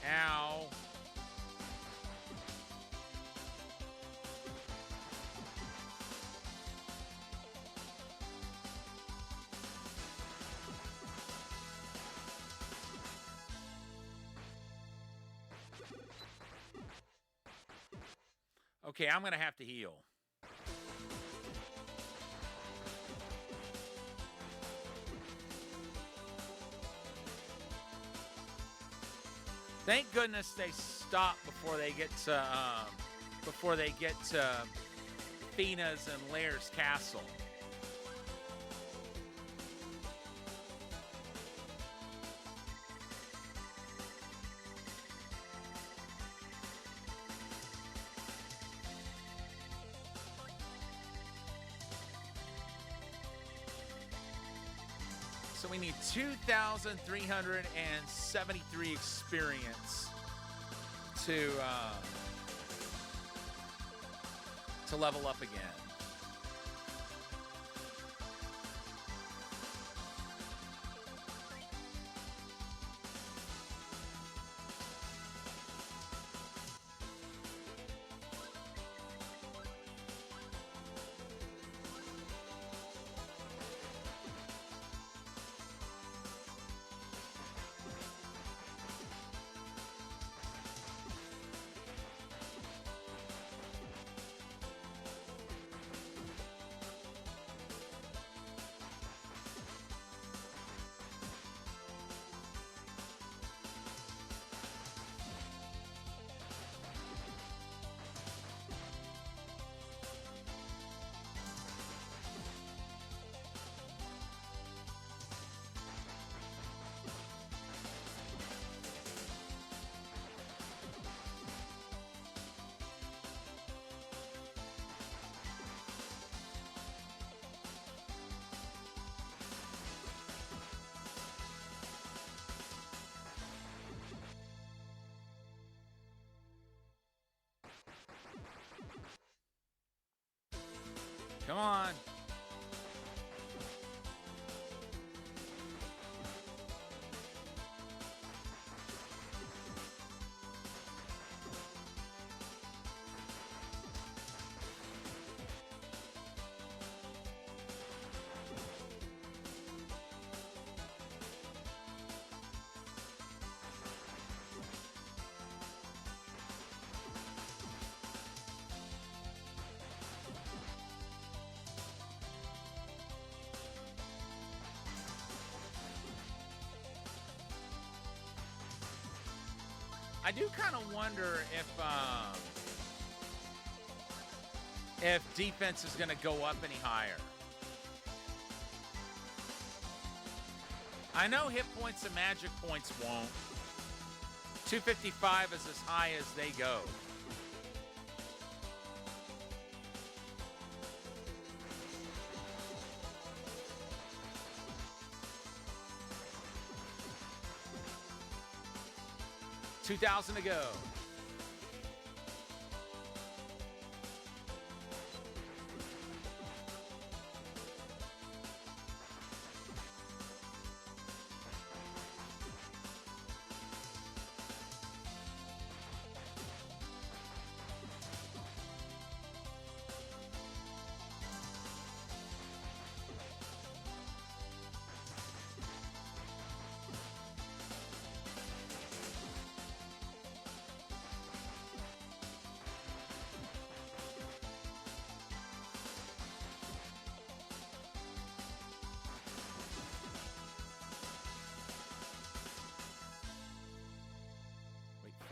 Ow. Okay, I'm going to have to heal. Thank goodness they stop before they get to Fina's and Lair's castle. So we need 2,373 experience to level up again. Come on. I do kind of wonder if defense is going to go up any higher. I know hit points and magic points won't. 255 is as high as they go. $2,000 to go.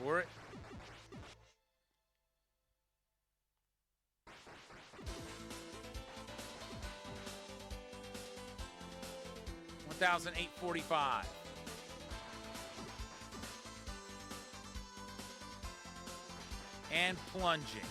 For it. $1,845. And plunging.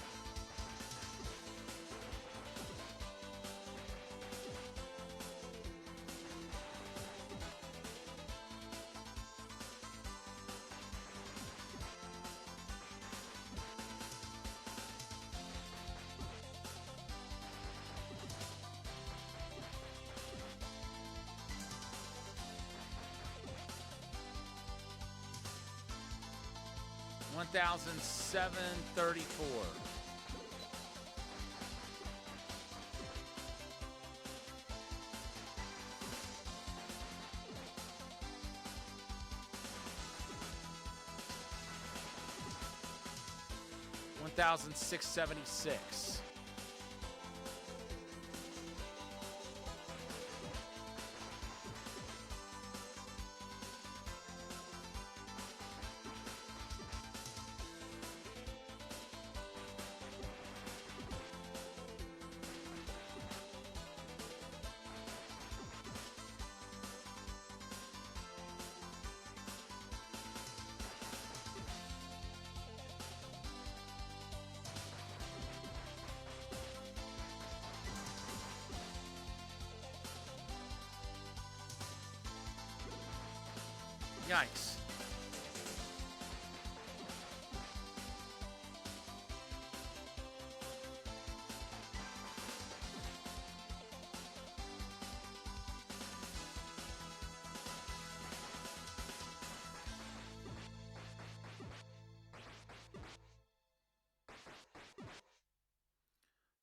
$1,734. $1,676. Yikes.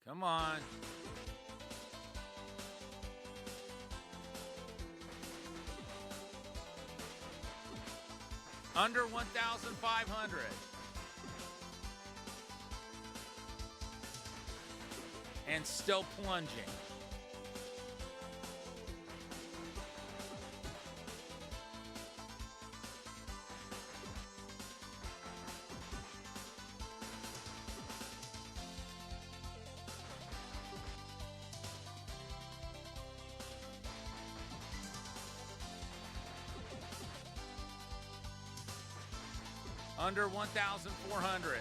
Come on. Under 1,500. And still plunging. Under 1,400.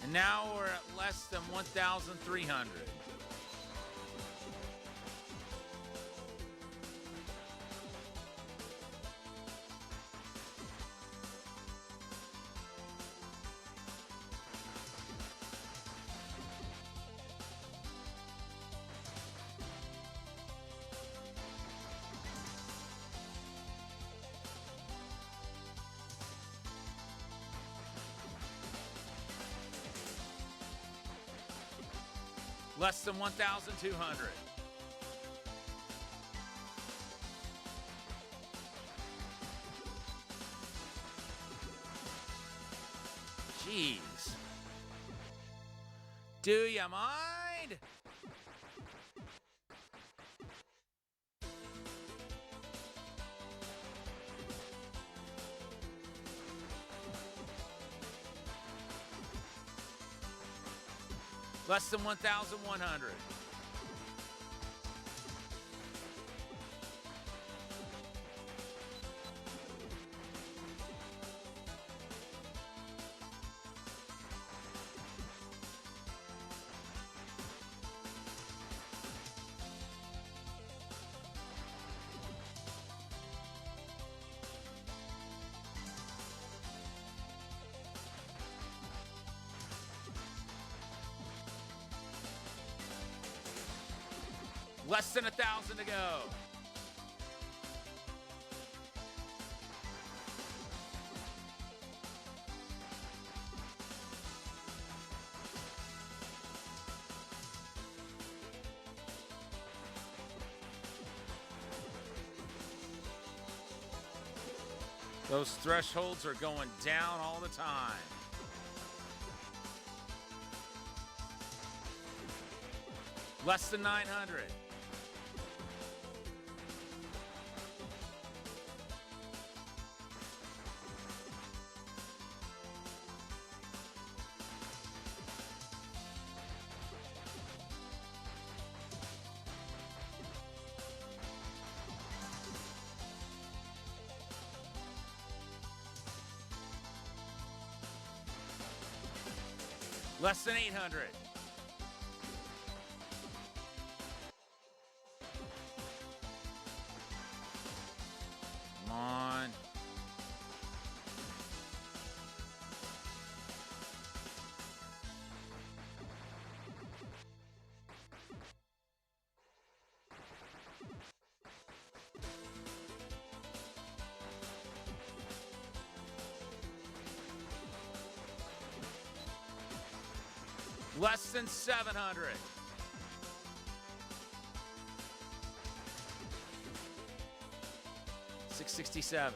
And now we're at less than 1,300. Less than 1,200. Jeez. Do you mind? Less than 1,100. Less than 1,000 to go. Those thresholds are going down all the time. Less than 900. Less than 800. Come on. Less than 700. $667.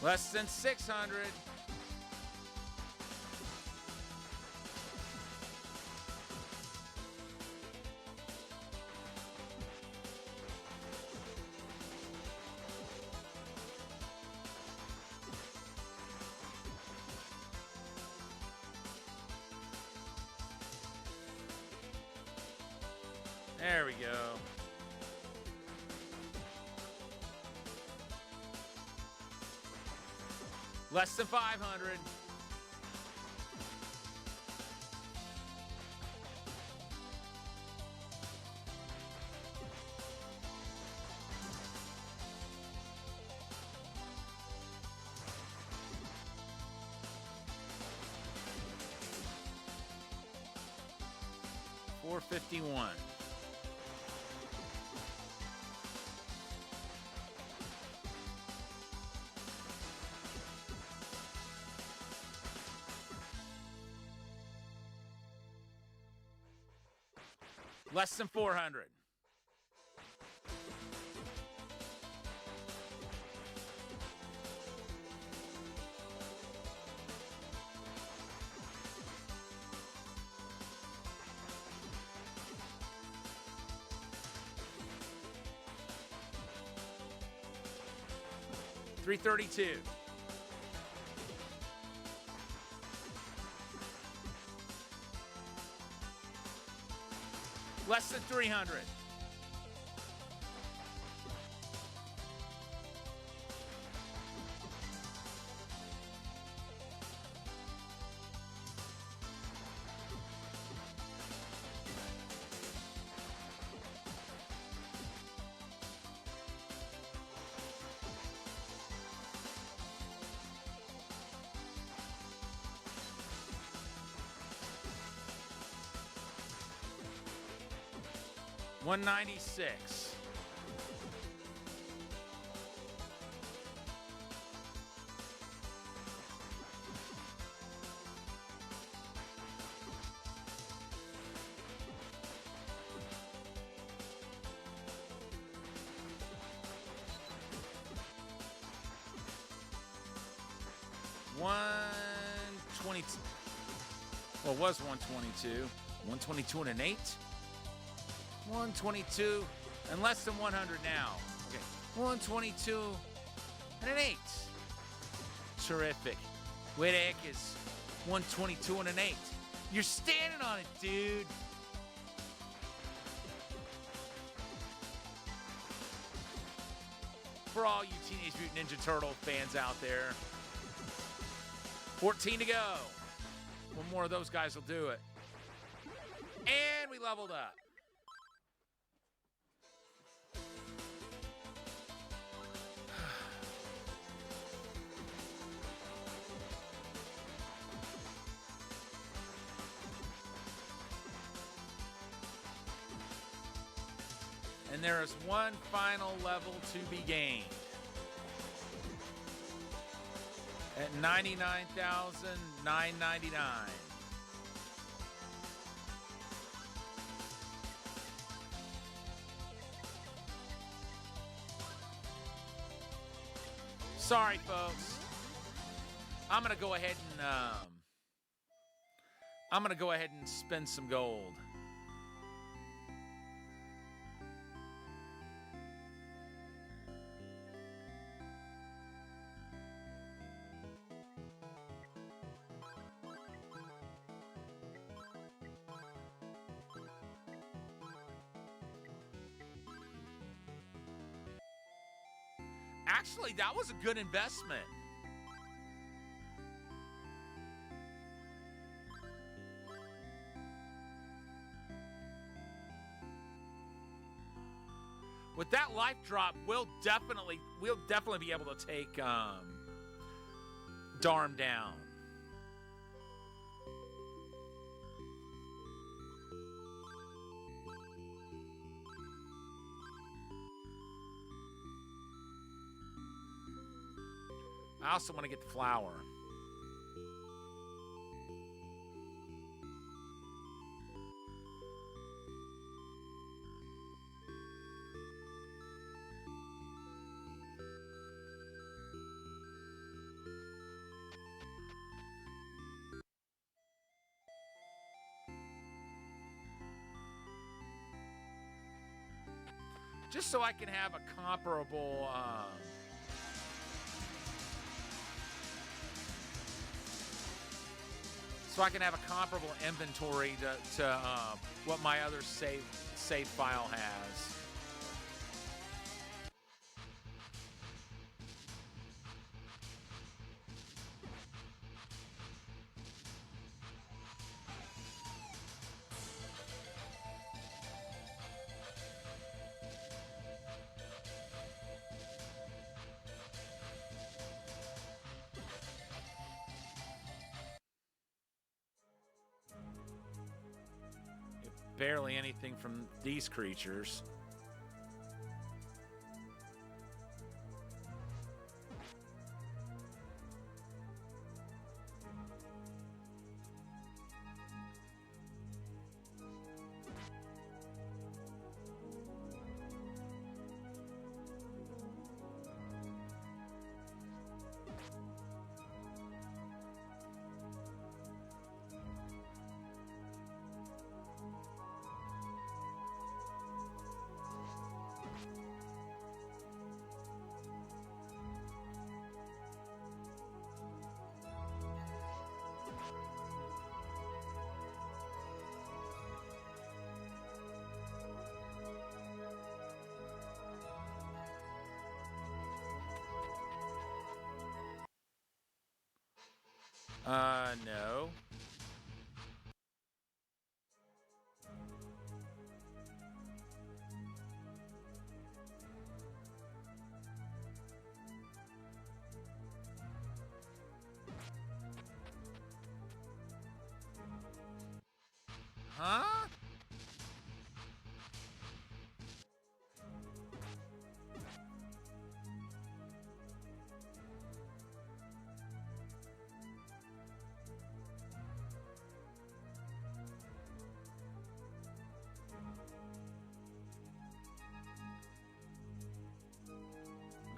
Less than 600. There we go. Less than 500. $451. Less than 400. $332. Less than 300. $196. $122. Well, it was 122. 122 and an 8. 122 and less than 100 now. Okay, 122 and an 8. Terrific. Where the heck is 122 and an 8? You're standing on it, dude. For all you Teenage Mutant Ninja Turtle fans out there. 14 to go. One more of those guys will do it. And we leveled up. And there is one final level to be gained. At $99,999. Sorry, folks. I'm gonna go ahead and spend some gold. Actually, that was a good investment. With that life drop, we'll definitely be able to take Darm down. I also want to get the flower. just so I can have a comparable. So I can have a comparable inventory to what my other save file has. Barely anything from these creatures. No. Huh?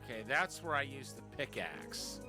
Okay, that's where I use the pickaxe.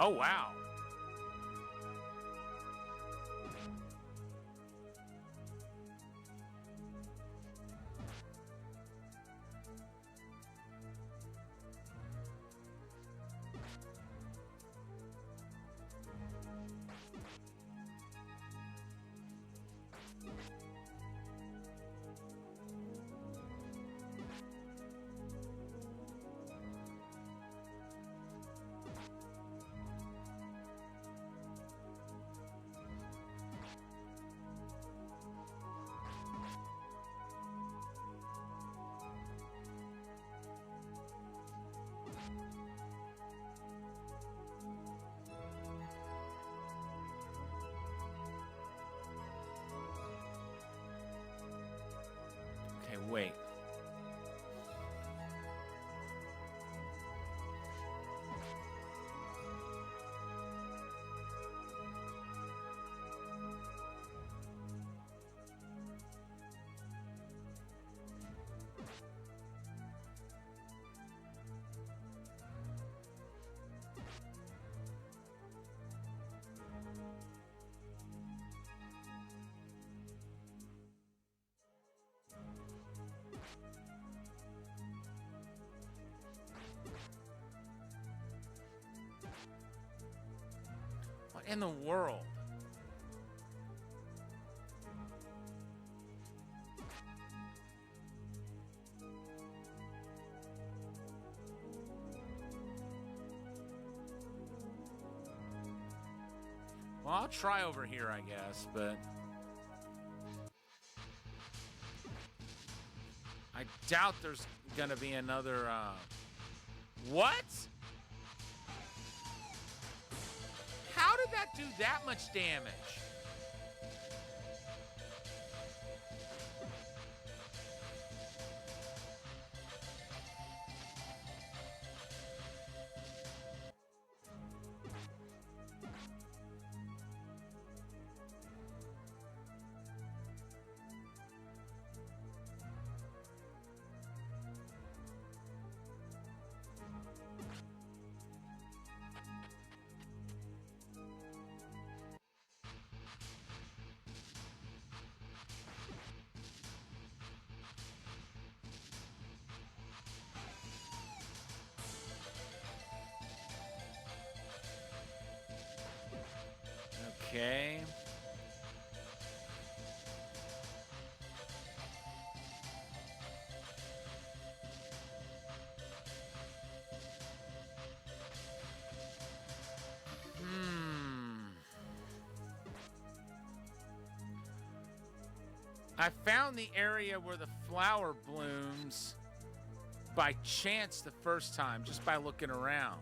Oh, wow. Okay, wait. What in the world? Well, I'll try over here, I guess, but I doubt there's gonna be another, what? How did that do that much damage? Okay. I found the area where the flower blooms by chance the first time, just by looking around.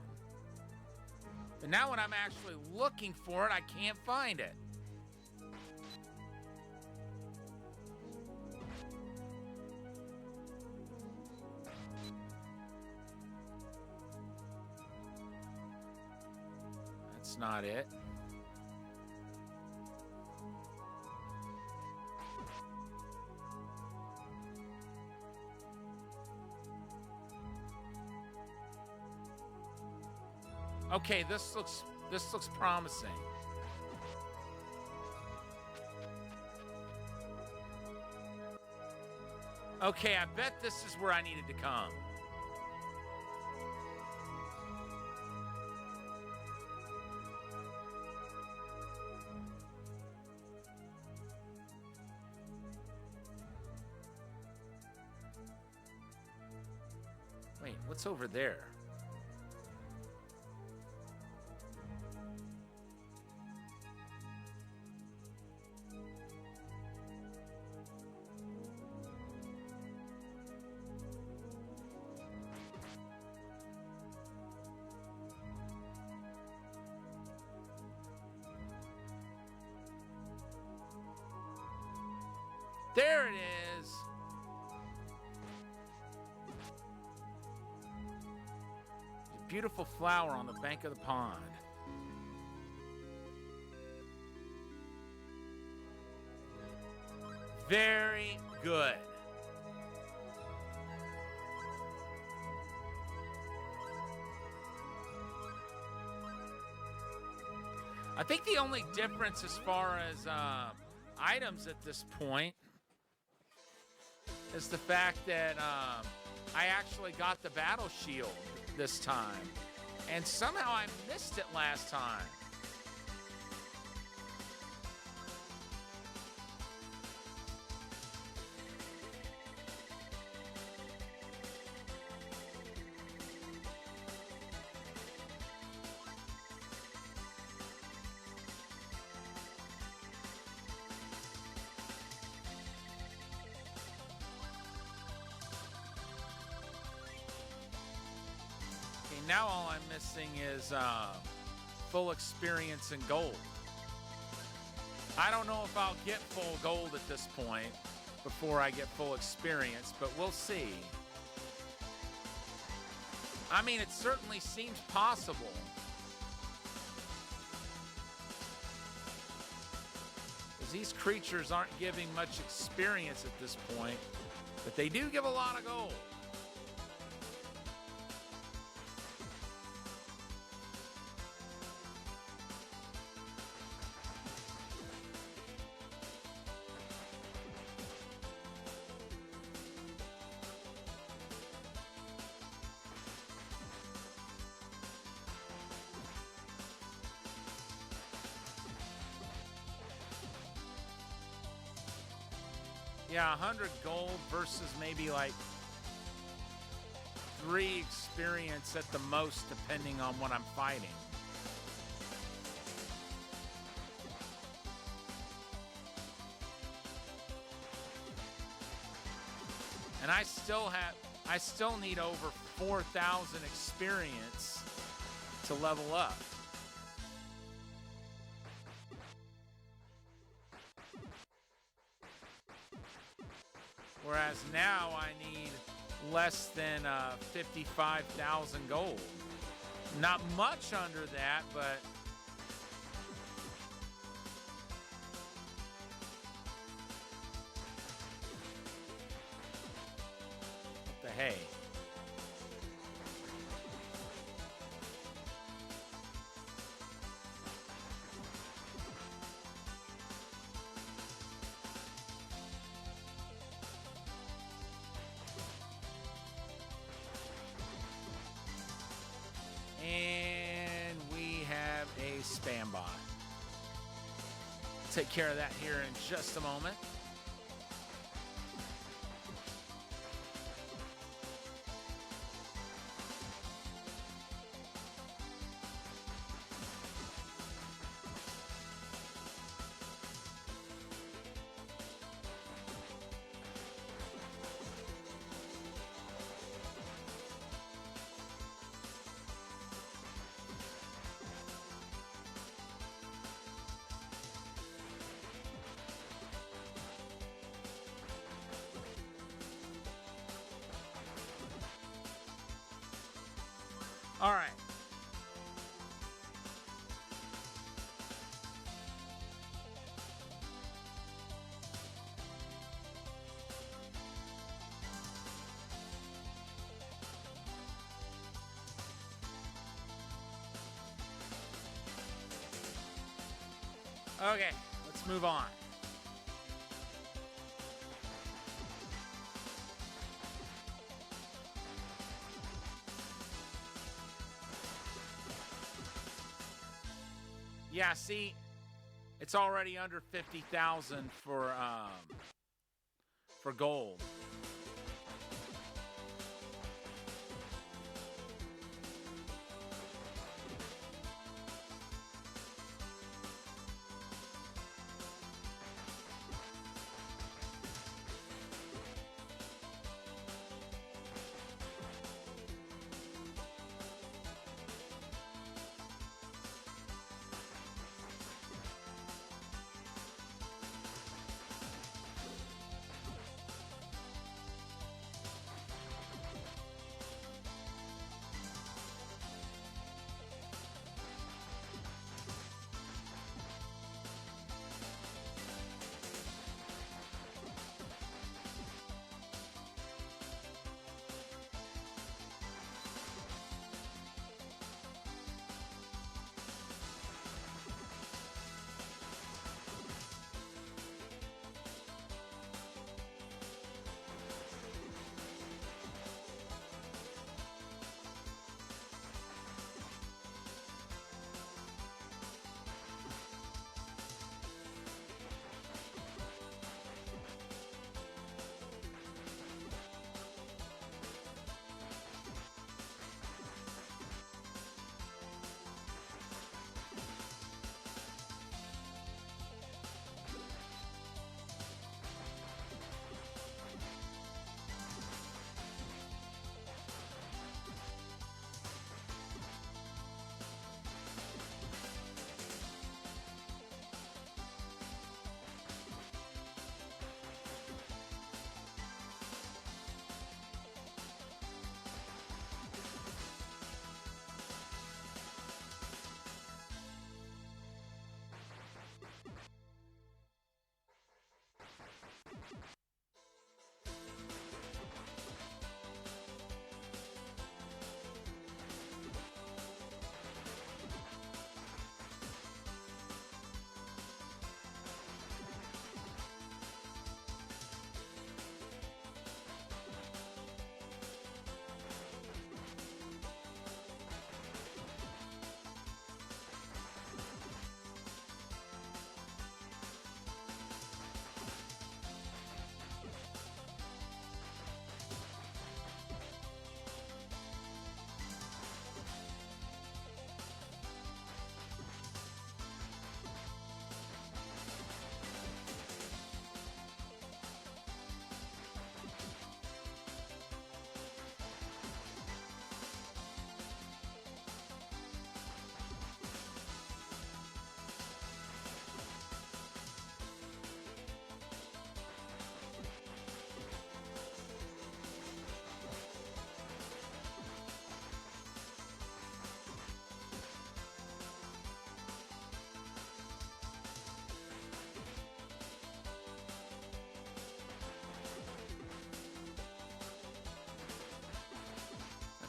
But now when I'm actually looking for it, I can't find it. That's not it. Okay, this looks promising. Okay, I bet this is where I needed to come. Wait, what's over there? There it is. A beautiful flower on the bank of the pond. Very good. I think the only difference as far as items at this point is the fact that I actually got the battle shield this time. And somehow I missed it last time. Now all I'm missing is full experience in gold. I don't know if I'll get full gold at this point before I get full experience, but we'll see. I mean, it certainly seems possible. Because these creatures aren't giving much experience at this point, but they do give a lot of gold. Yeah, 100 gold versus maybe like 3 experience at the most, depending on what I'm fighting. And I still need over 4,000 experience to level up. Whereas now I need less than 55,000 gold. Not much under that, but what the hey? And we have a spam bot. take care of that here in just a moment. All right. Okay, let's move on. Yeah, see, it's already under 50,000 for gold.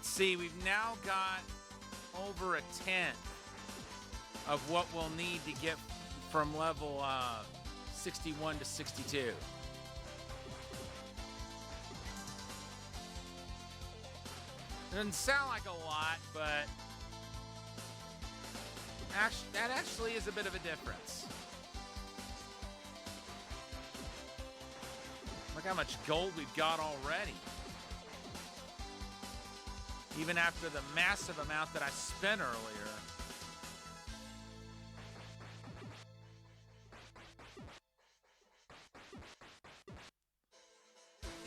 See, we've now got over a tenth of what we'll need to get from level 61 to 62. Doesn't sound like a lot, but that actually is a bit of a difference. Look how much gold we've got already. Even after the massive amount that I spent earlier.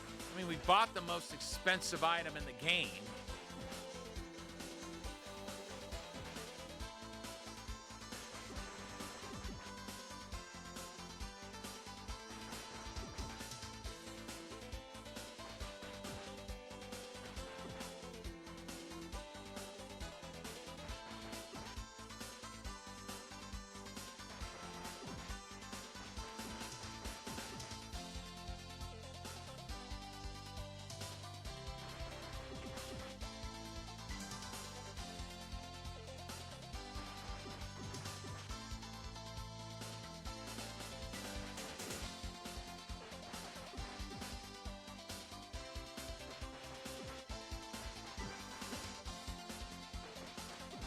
I mean, we bought the most expensive item in the game.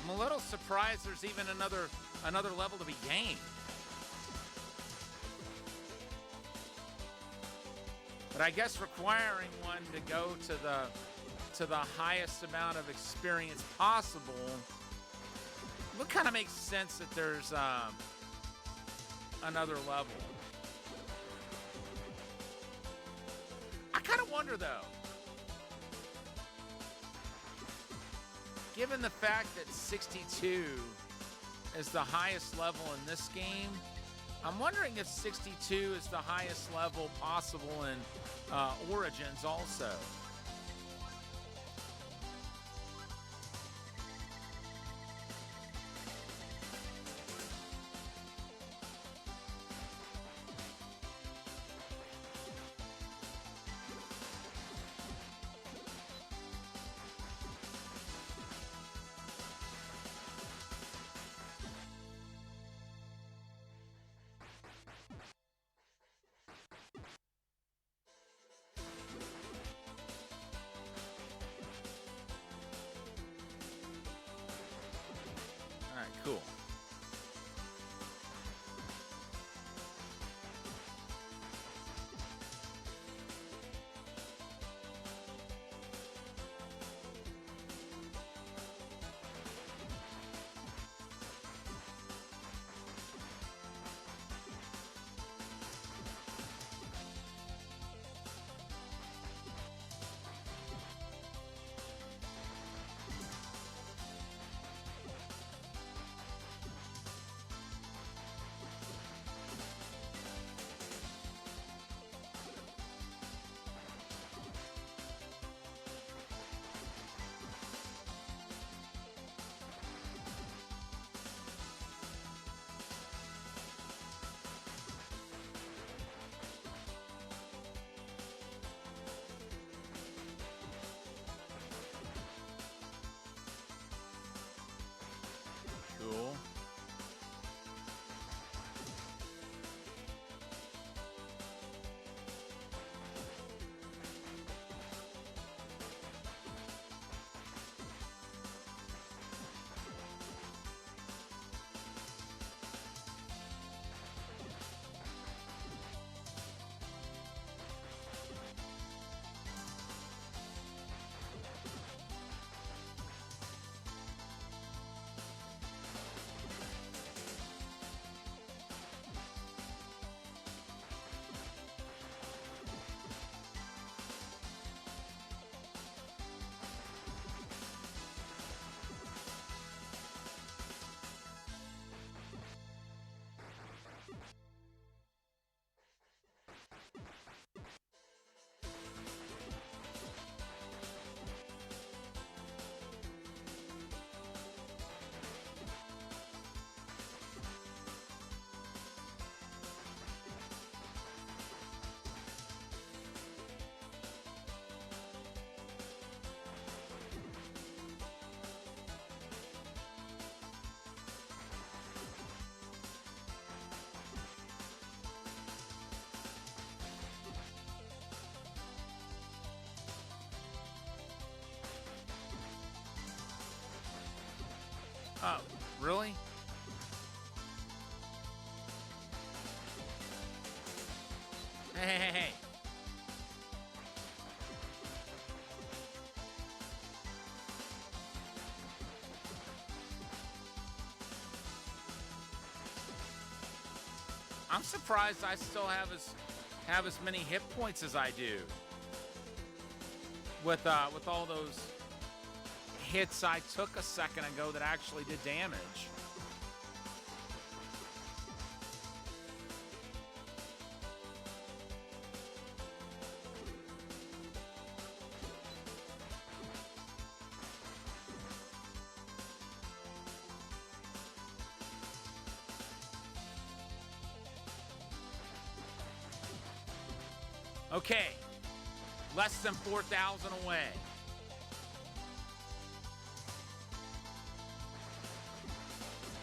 I'm a little surprised there's even another level to be gained. But I guess requiring one to go to the highest amount of experience possible would kind of make sense that there's another level. I kind of wonder though, given the fact that 62 is the highest level in this game, I'm wondering if 62 is the highest level possible in Origins also. All right, cool. Cool. Oh, really? Hey. I'm surprised I still have as many hit points as I do. With all those hits I took a second ago that actually did damage. Okay, less than 4,000 away.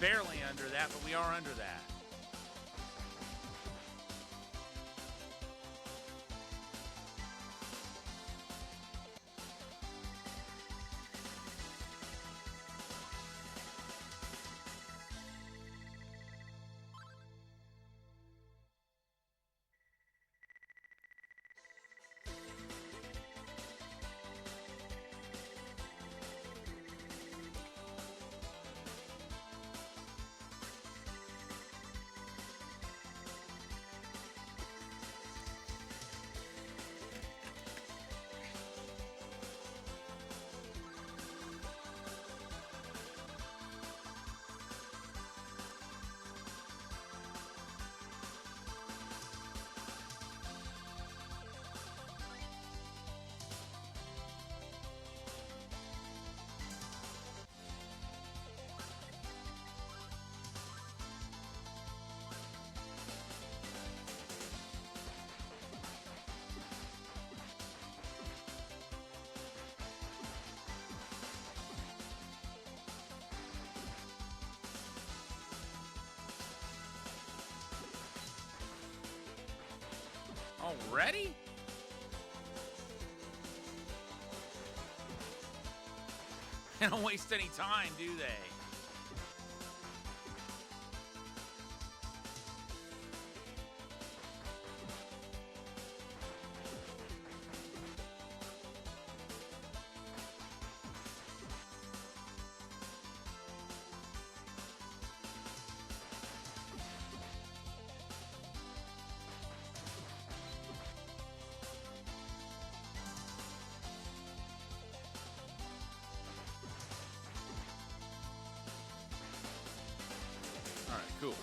Barely under that, but we are under that. Already? They don't waste any time, do they? Cool.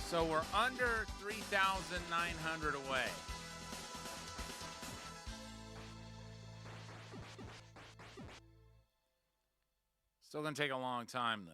So we're under 3,900 away. Still gonna take a long time, though.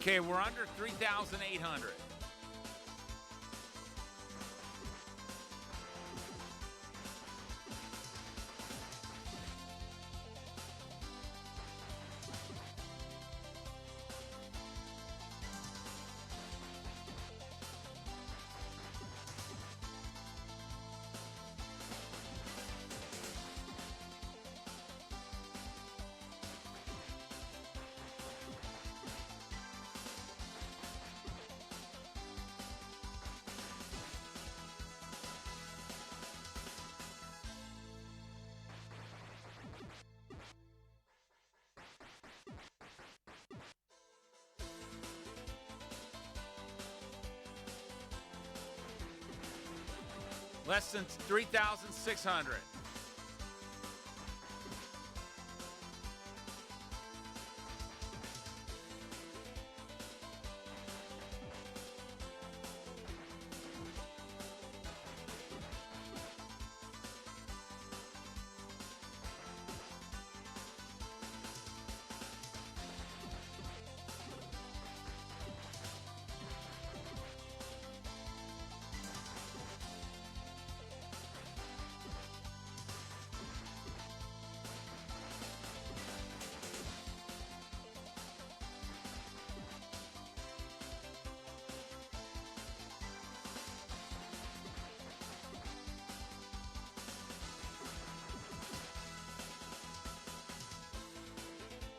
Okay, we're under 3,800. Less than 3,600.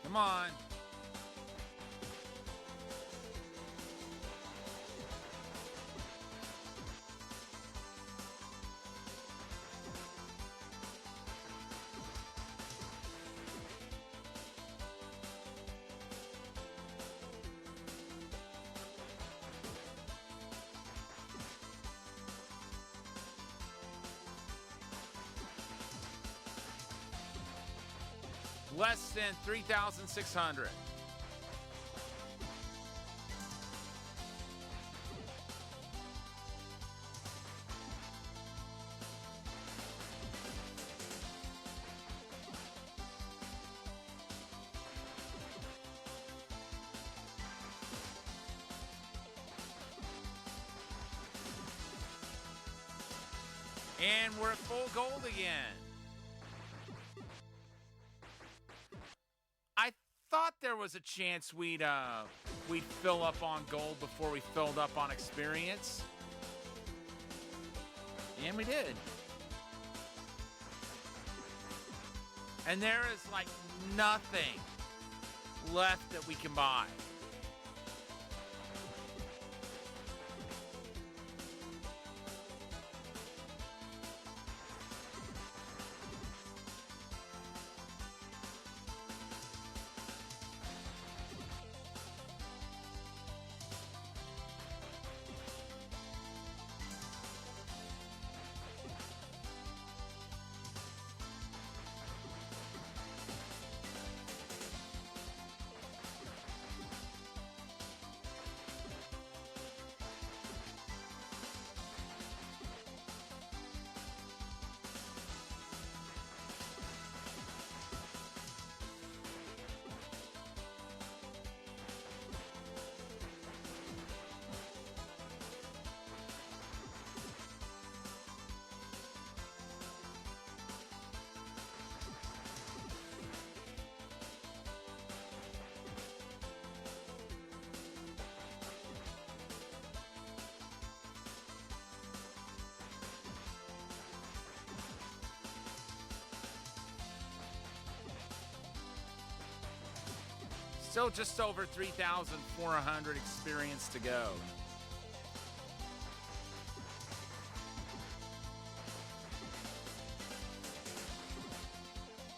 Come on. Less than 3,600. And we're at full gold again. I thought there was a chance we'd fill up on gold before we filled up on experience. And we did. And there is like nothing left that we can buy. Still just over 3,400 experience to go.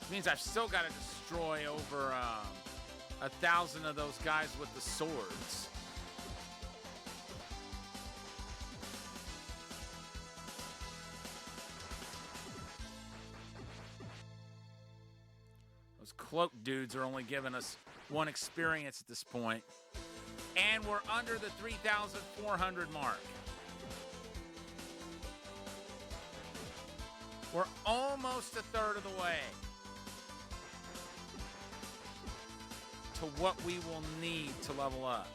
Which means I've still got to destroy over 1,000 of those guys with the swords. Those cloak dudes are only giving us 1 experience at this point. And we're under the 3,400 mark. We're almost a third of the way to what we will need to level up.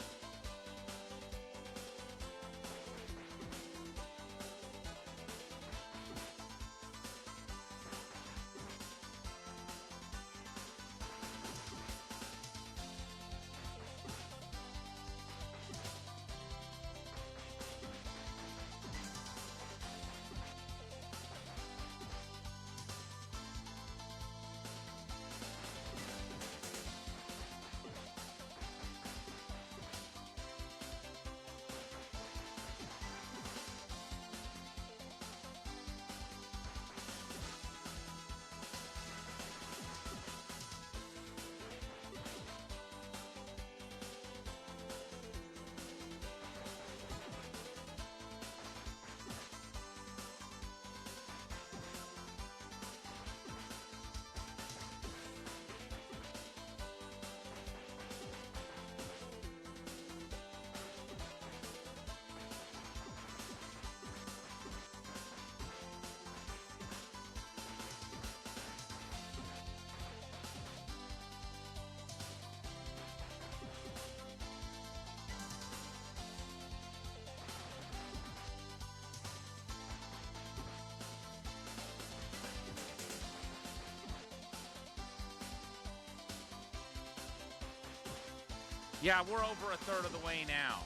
Yeah, we're over a third of the way now.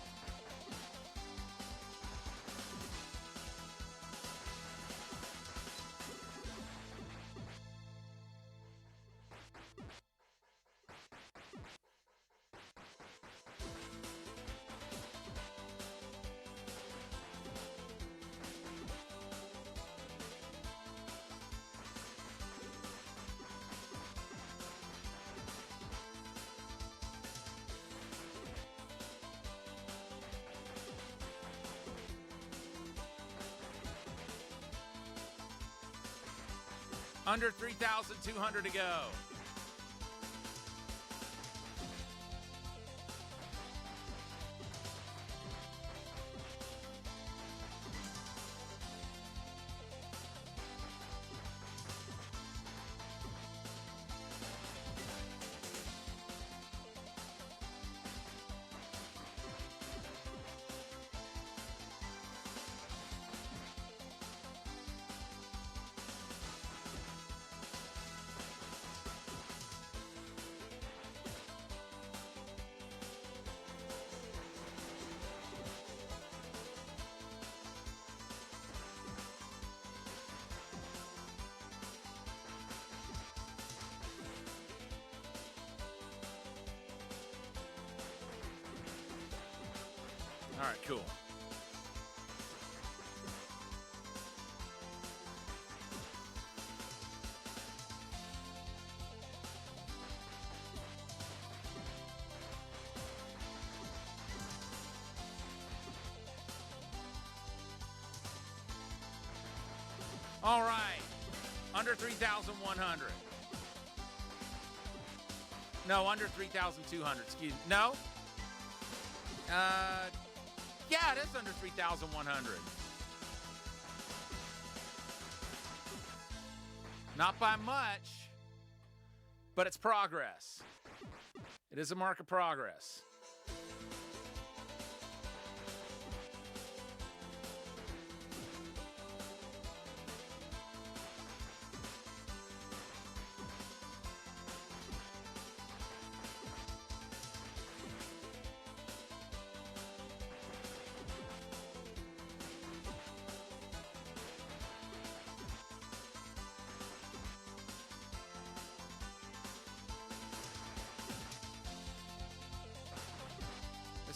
Under 3,200 to go. All right, cool. All right, under 3,100. No, under 3,200. Excuse me. No. Yeah, it is under 3,100. Not by much, but it's progress. It is a mark of progress.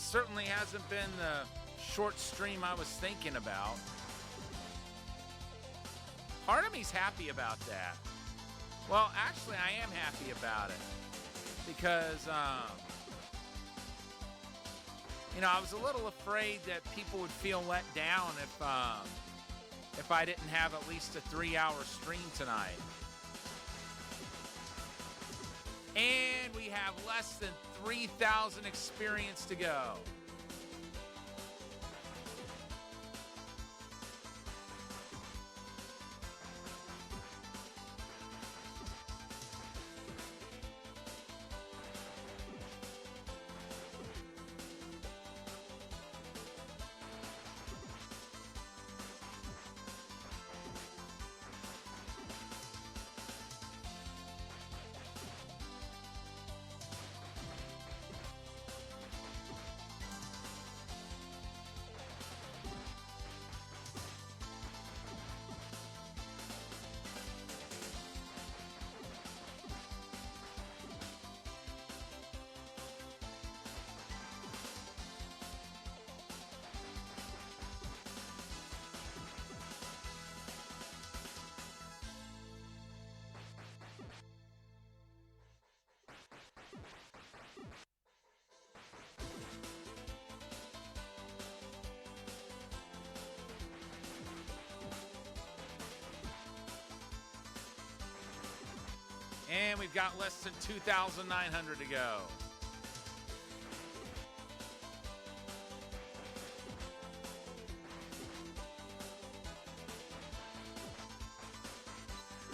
Certainly hasn't been the short stream I was thinking about. Part of me's happy about that. Well, actually, I am happy about it because, you know, I was a little afraid that people would feel let down if I didn't have at least a 3-hour stream tonight. And we have less than 3,000 experience to go. And we've got less than 2,900 to go.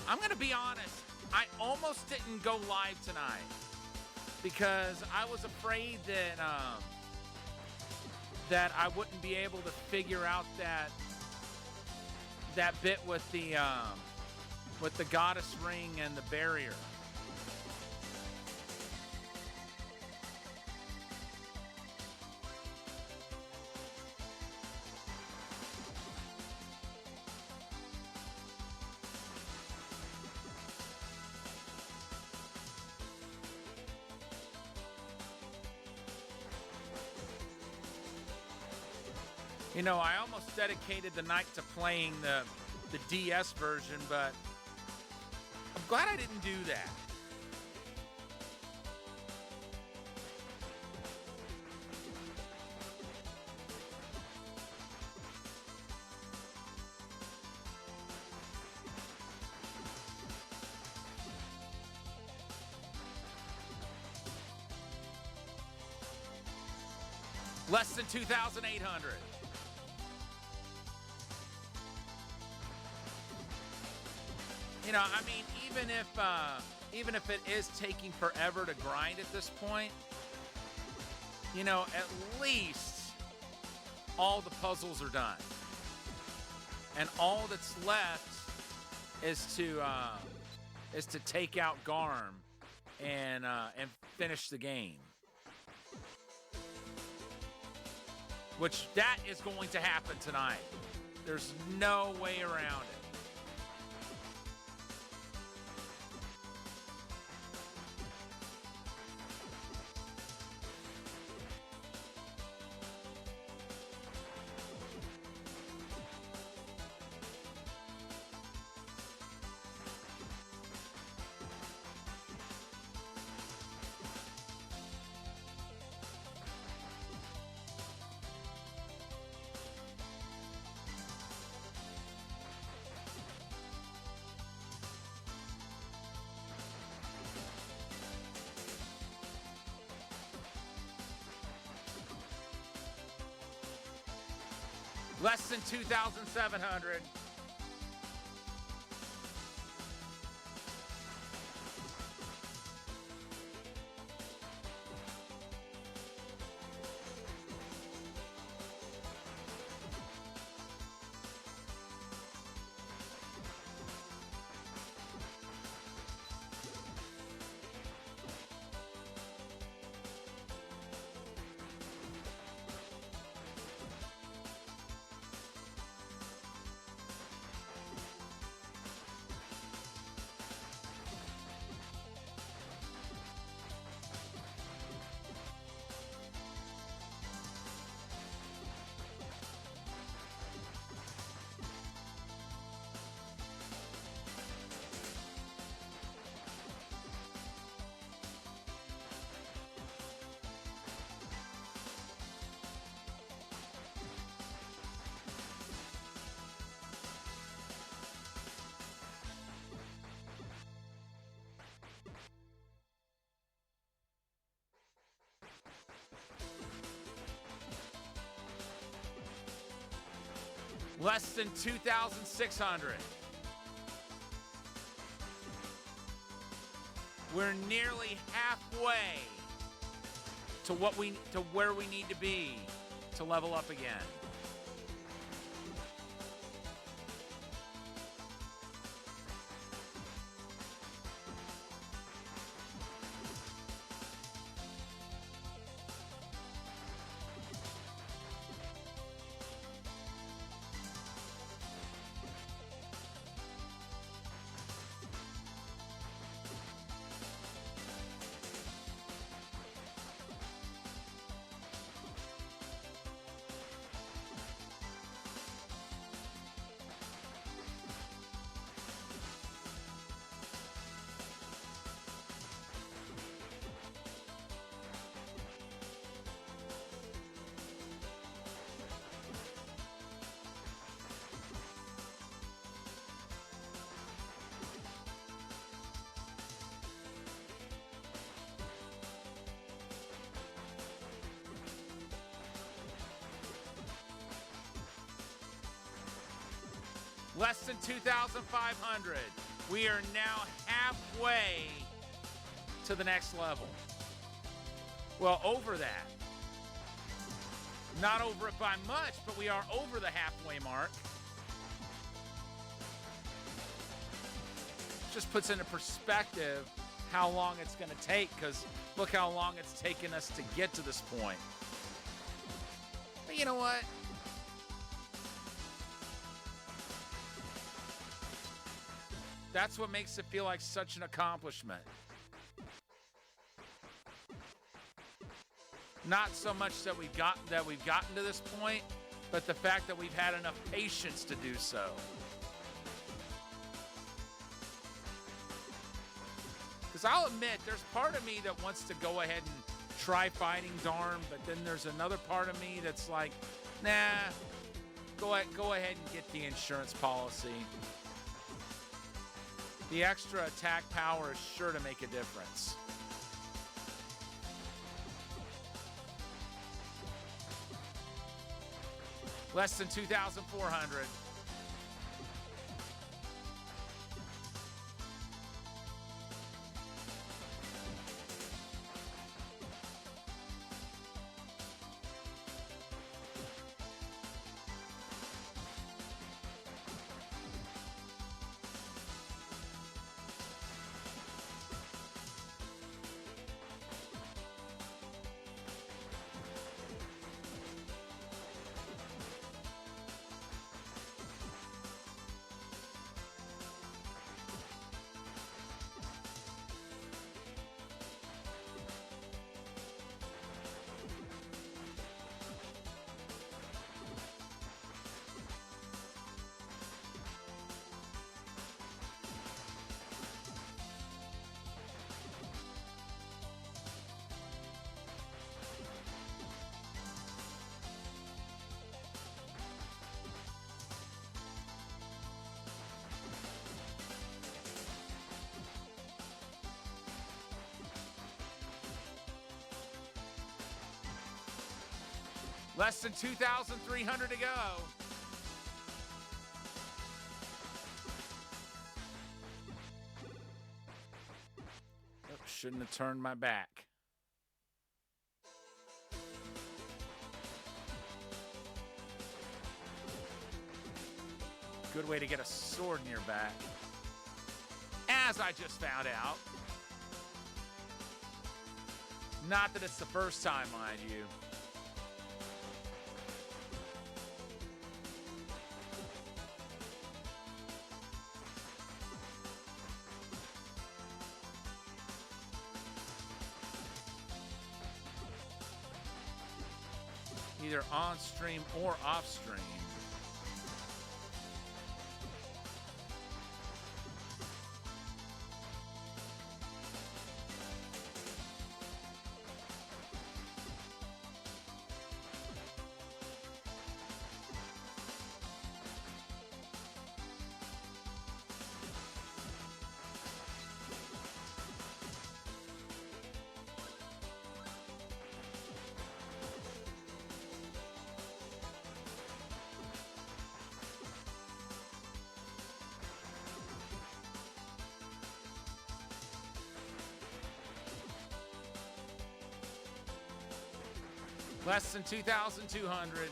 I'm going to be honest, I almost didn't go live tonight because I was afraid that I wouldn't be able to figure out that bit with the goddess ring and the barrier. You know, I almost dedicated the night to playing the DS version, but I'm glad I didn't do that. Less than 2,800. You know, I mean, even if it is taking forever to grind at this point, you know, at least all the puzzles are done, and all that's left is to take out Garm and finish the game. Which that is going to happen tonight. There's no way around it. Less than 2,700. Less than 2,600. We're nearly halfway to where we need to be to level up again. Less than 2,500. We are now halfway to the next level. Well, over that. Not over it by much, but we are over the halfway mark. Just puts into perspective how long it's going to take, because look how long it's taken us to get to this point. But you know what? That's what makes it feel like such an accomplishment. Not so much that we've gotten to this point, but the fact that we've had enough patience to do so. Because I'll admit, there's part of me that wants to go ahead and try fighting Darn, but then there's another part of me that's like, nah, go ahead and get the insurance policy. The extra attack power is sure to make a difference. Less than 2,400. Less than 2,300 to go. Oh, shouldn't have turned my back. Good way to get a sword in your back. As I just found out. Not that it's the first time, mind you. Either on stream or off stream. Less than 2,200.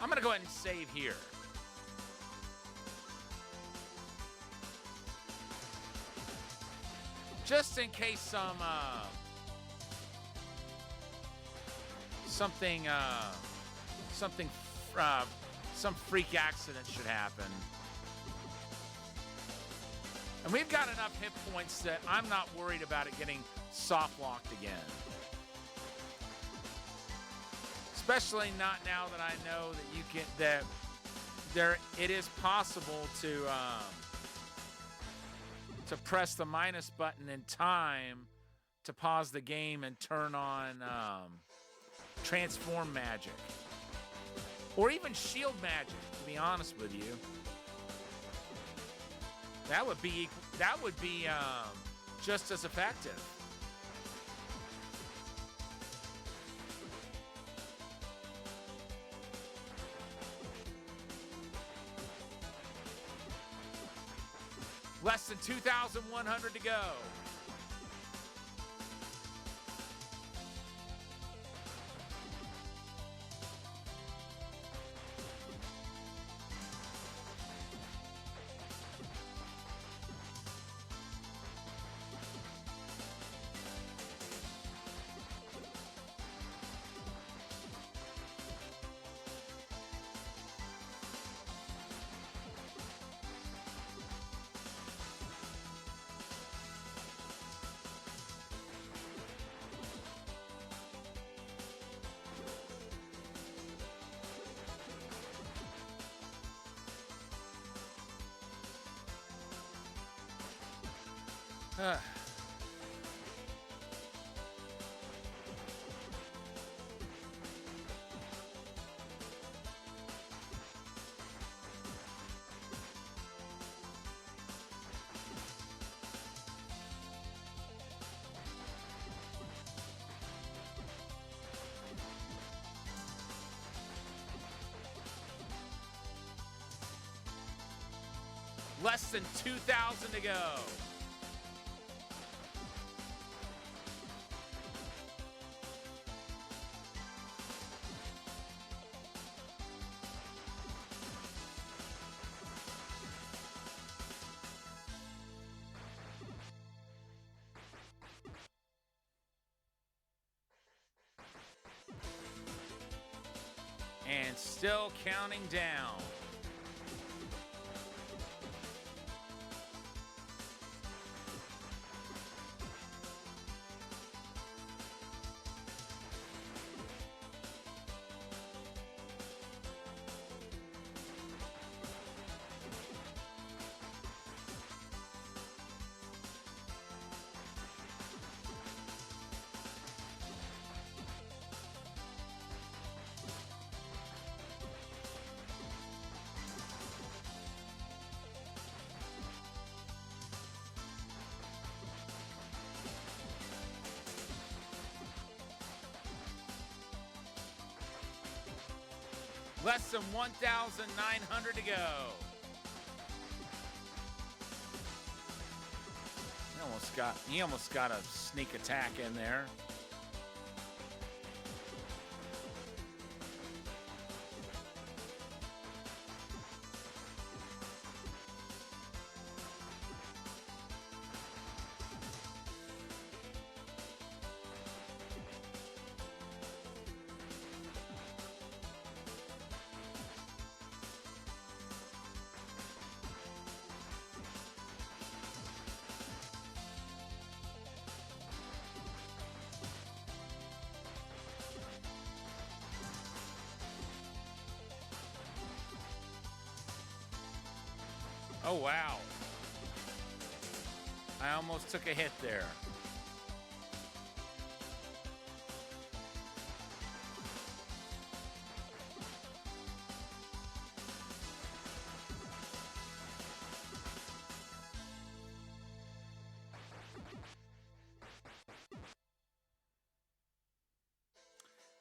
I'm going to go ahead and save here. Just in case some freak accident should happen. And we've got enough hit points that I'm not worried about it getting soft locked again. Especially not now that I know that you can, that there, it is possible to press the minus button in time to pause the game and turn on transform magic. Or even shield magic, to be honest with you. That would be just as effective. Less than 2,100 to go. Less than 2,000 to go. And still counting down. Less than 1,900 to go. He almost got a sneak attack in there. Oh, wow. I almost took a hit there.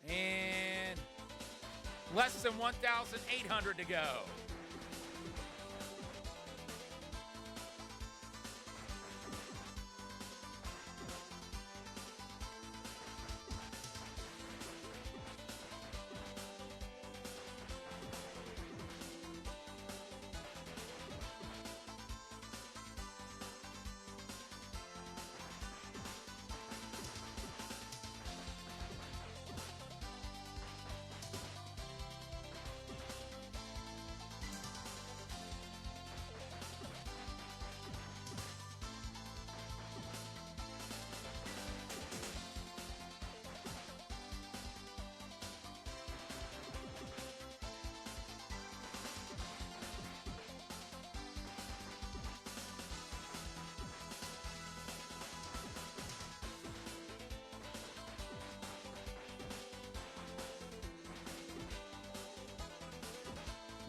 And less than 1,800 to go.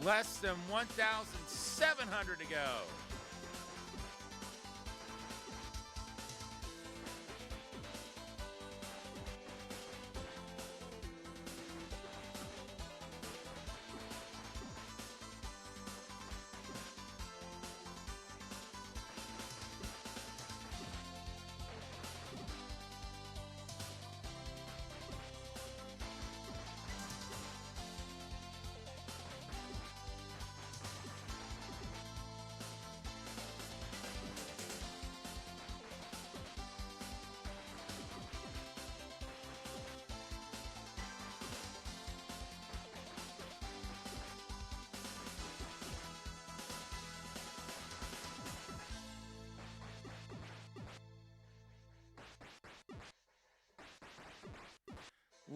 Less than 1,700 to go.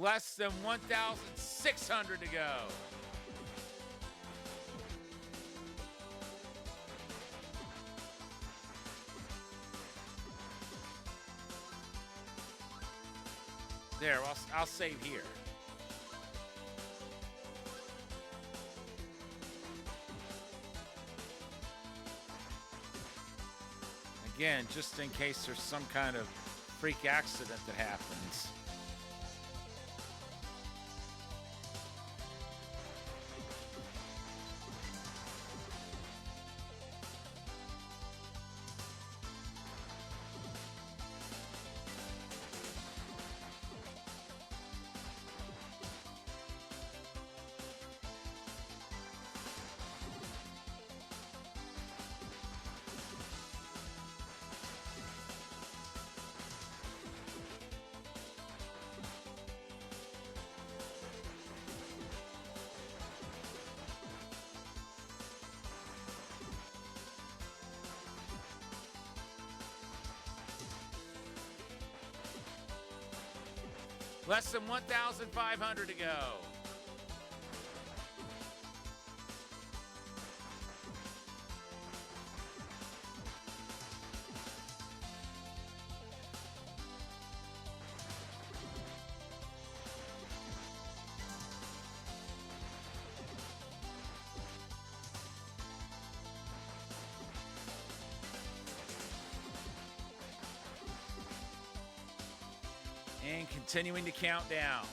Less than 1,600 to go. There, I'll save here. Again, just in case there's some kind of freak accident that happens. Less than 1,500 to go. And continuing to count down.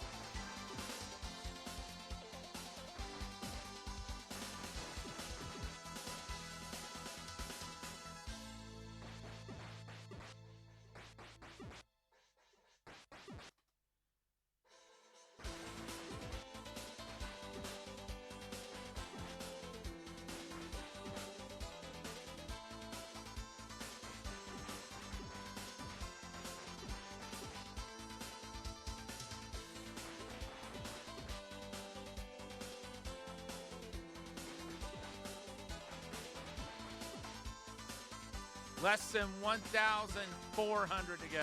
Less than 1,400 to go.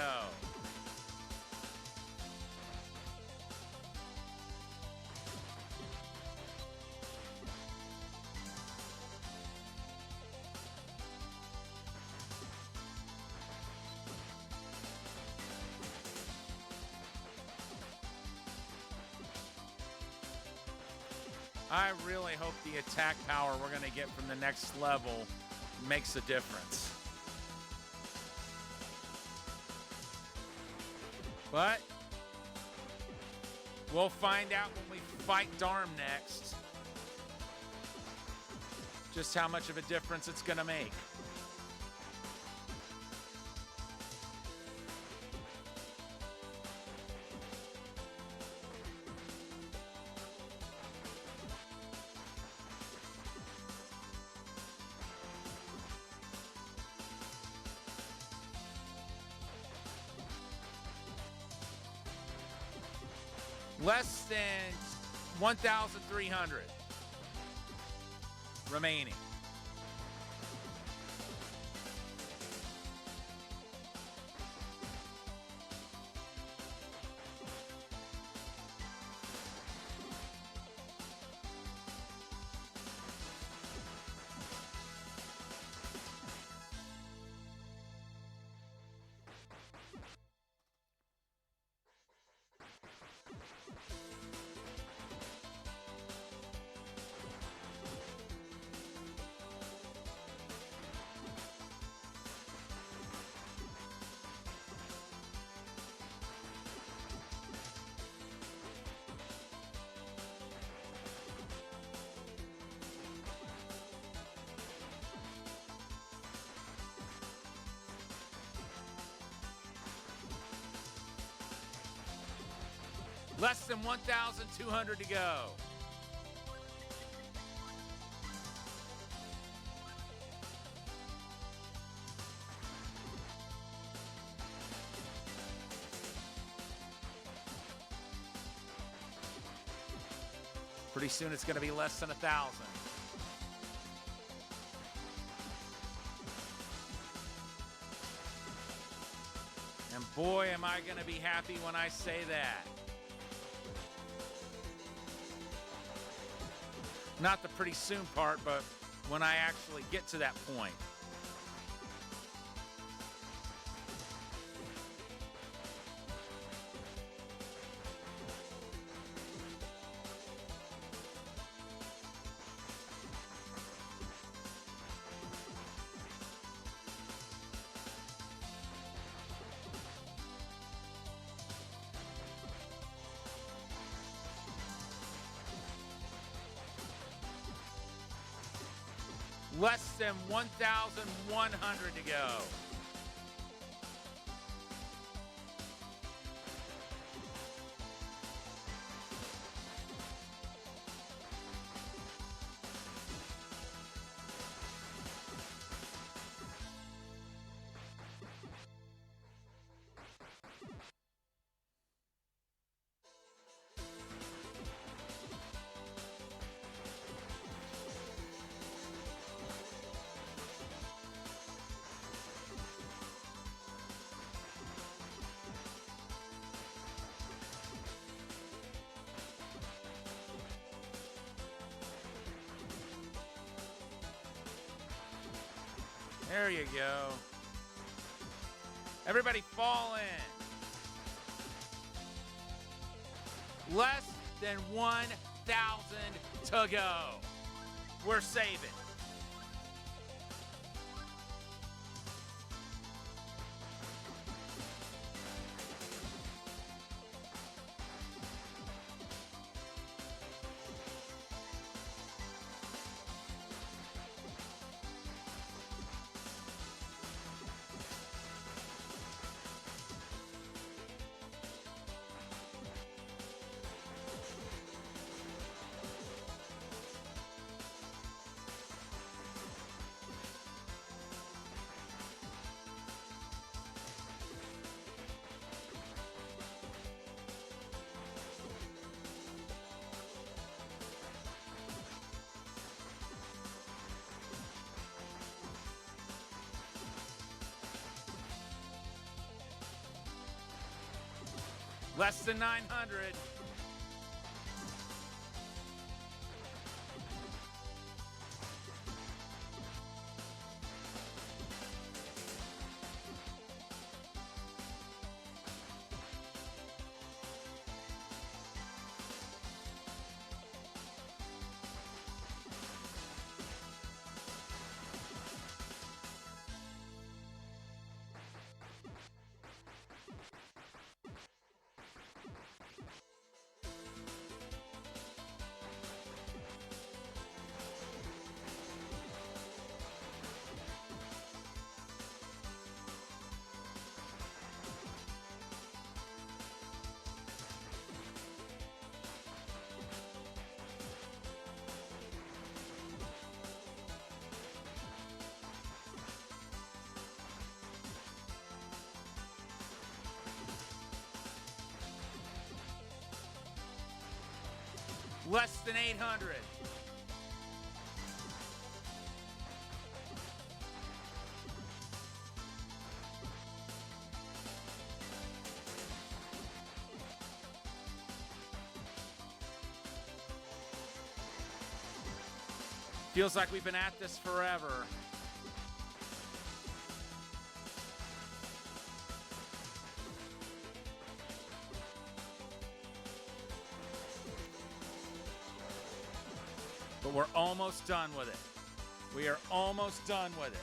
I really hope the attack power we're going to get from the next level makes a difference. But we'll find out when we fight Darm next just how much of a difference it's going to make. Less than 1,300 remaining. Less than 1,200 to go. Pretty soon it's going to be less than 1,000. And boy, am I going to be happy when I say that. Not the pretty soon part, but when I actually get to that point. Less than 1,100 to go. There you go. Everybody fall in. Less than 1,000 to go. We're saving. Less than 900. Less than 800. Feels like we've been at this forever. But we're almost done with it. We are almost done with it.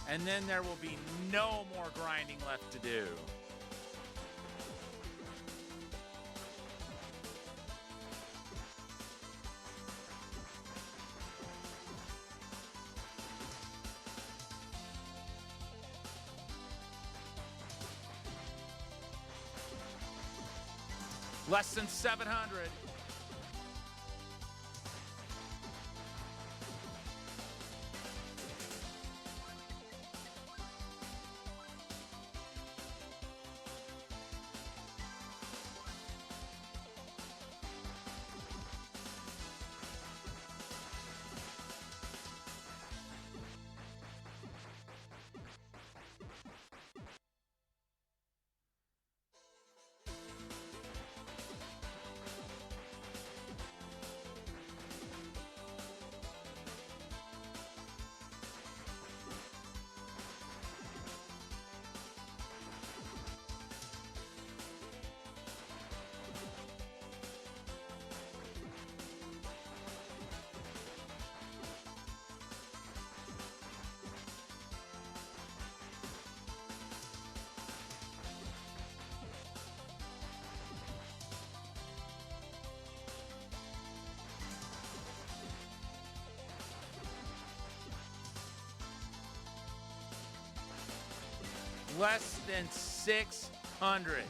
And then there will be no more grinding left to do. Less than 700. Less than 600.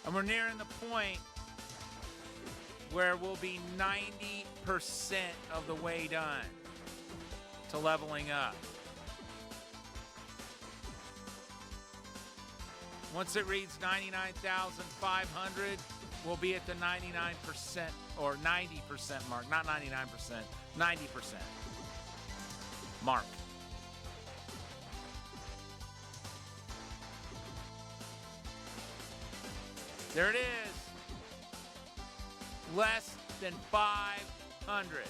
And we're nearing the point where we'll be 90% of the way done to leveling up. Once it reads 99,500, we'll be at the 99% or 90% mark. Not 99%, 90% mark. There it is. Less than 500.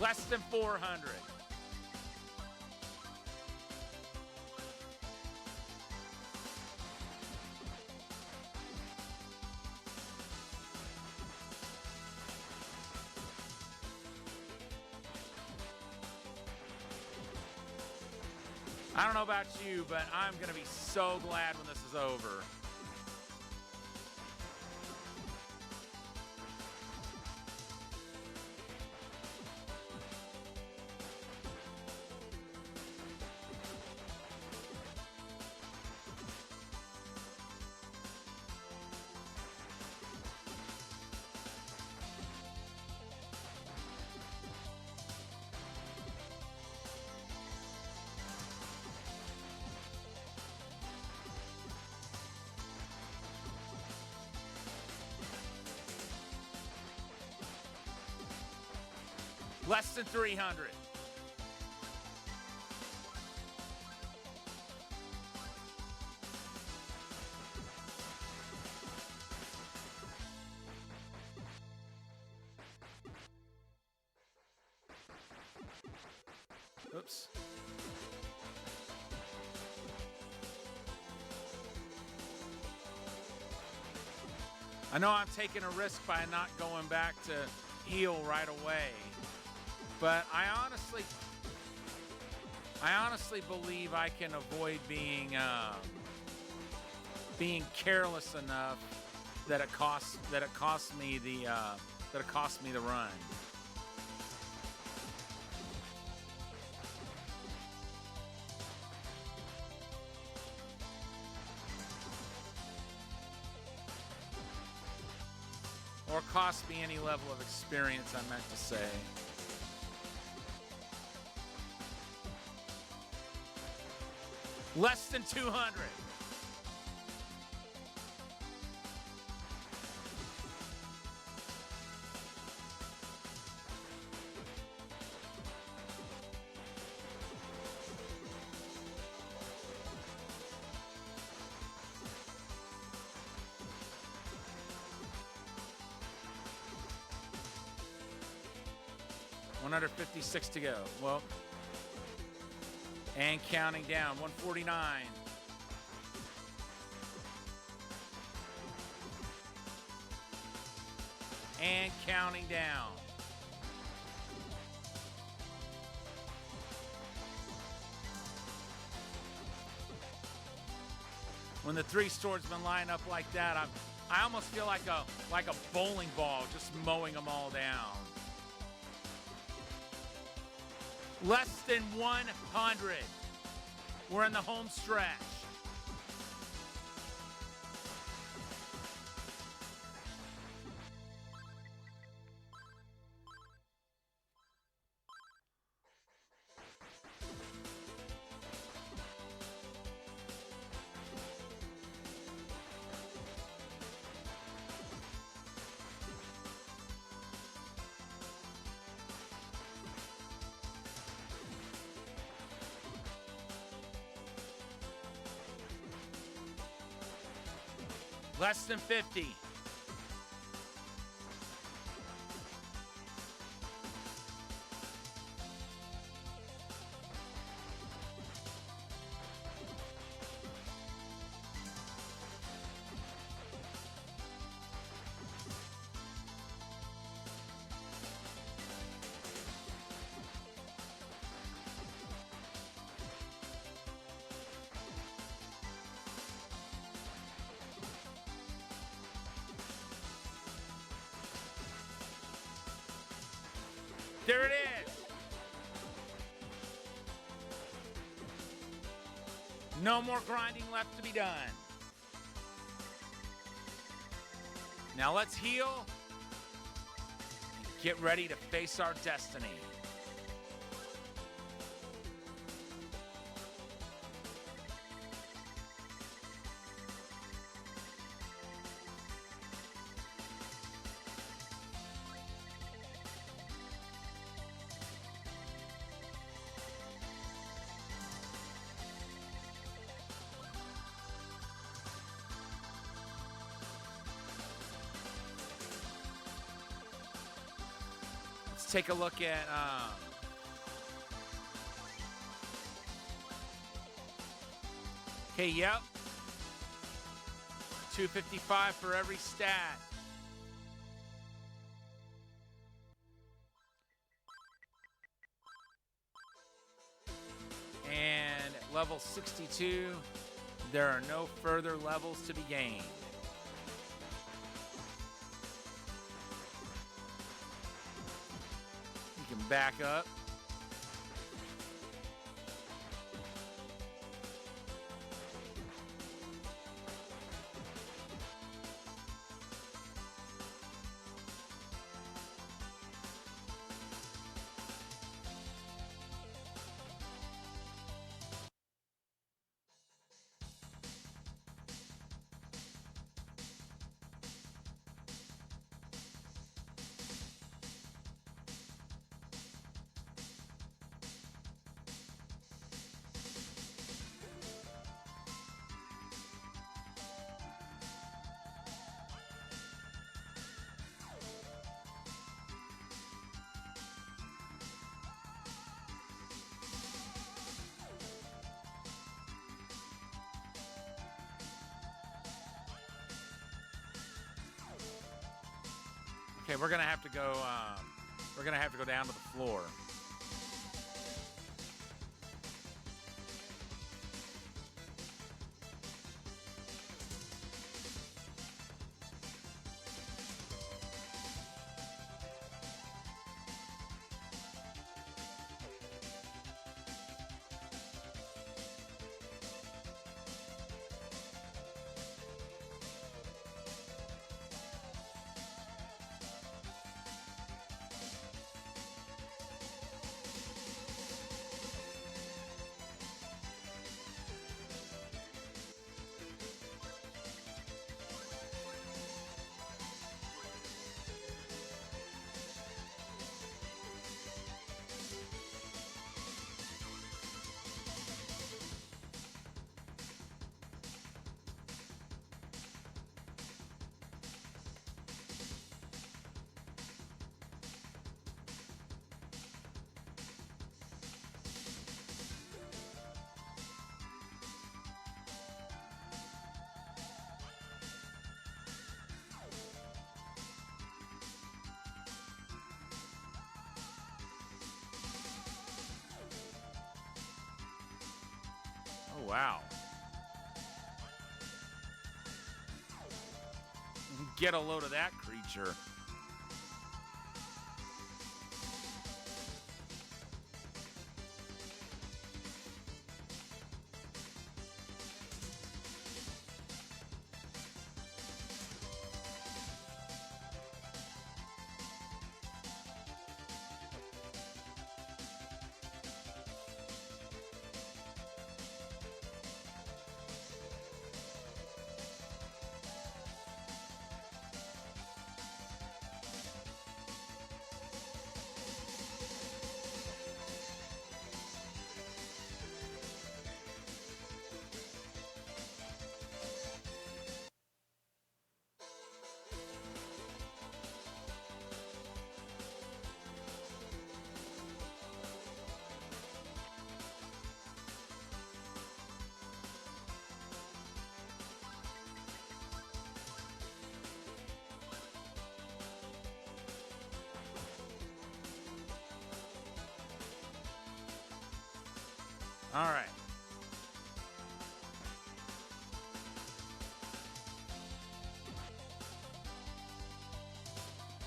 Less than 400. I don't know about you, but I'm going to be so glad when this is over. Less than 300. Oops. I know I'm taking a risk by not going back to heal right away. But I honestly believe I can avoid being careless enough that it costs me the run. Or cost me any level of experience, I meant to say. Less than 200. $156 to go. Well, and counting down. 149. And counting down. When the three swordsmen line up like that, I almost feel like a bowling ball, just mowing them all down. Less than 100. We're in the home stretch. Less than 50. There it is. No more grinding left to be done. Now let's heal and get ready to face our destiny. Let's take a look at okay, yep. 255 for every stat. And at level 62, there are no further levels to be gained. You can back up. Okay, we're gonna have to go. We're gonna have to go down to the floor. Oh, wow. Get a load of that creature. All right.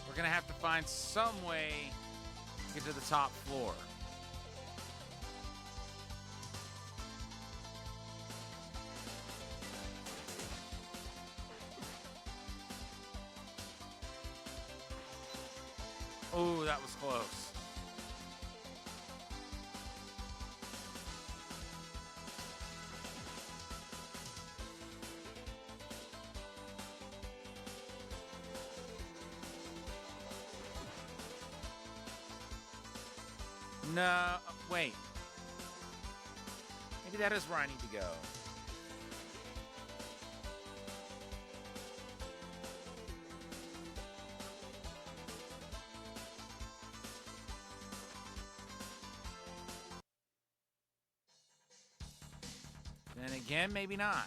We're going to have to find some way to get to the top floor. Oh, that was close. No, wait. Maybe that is where I need to go. Then again, maybe not.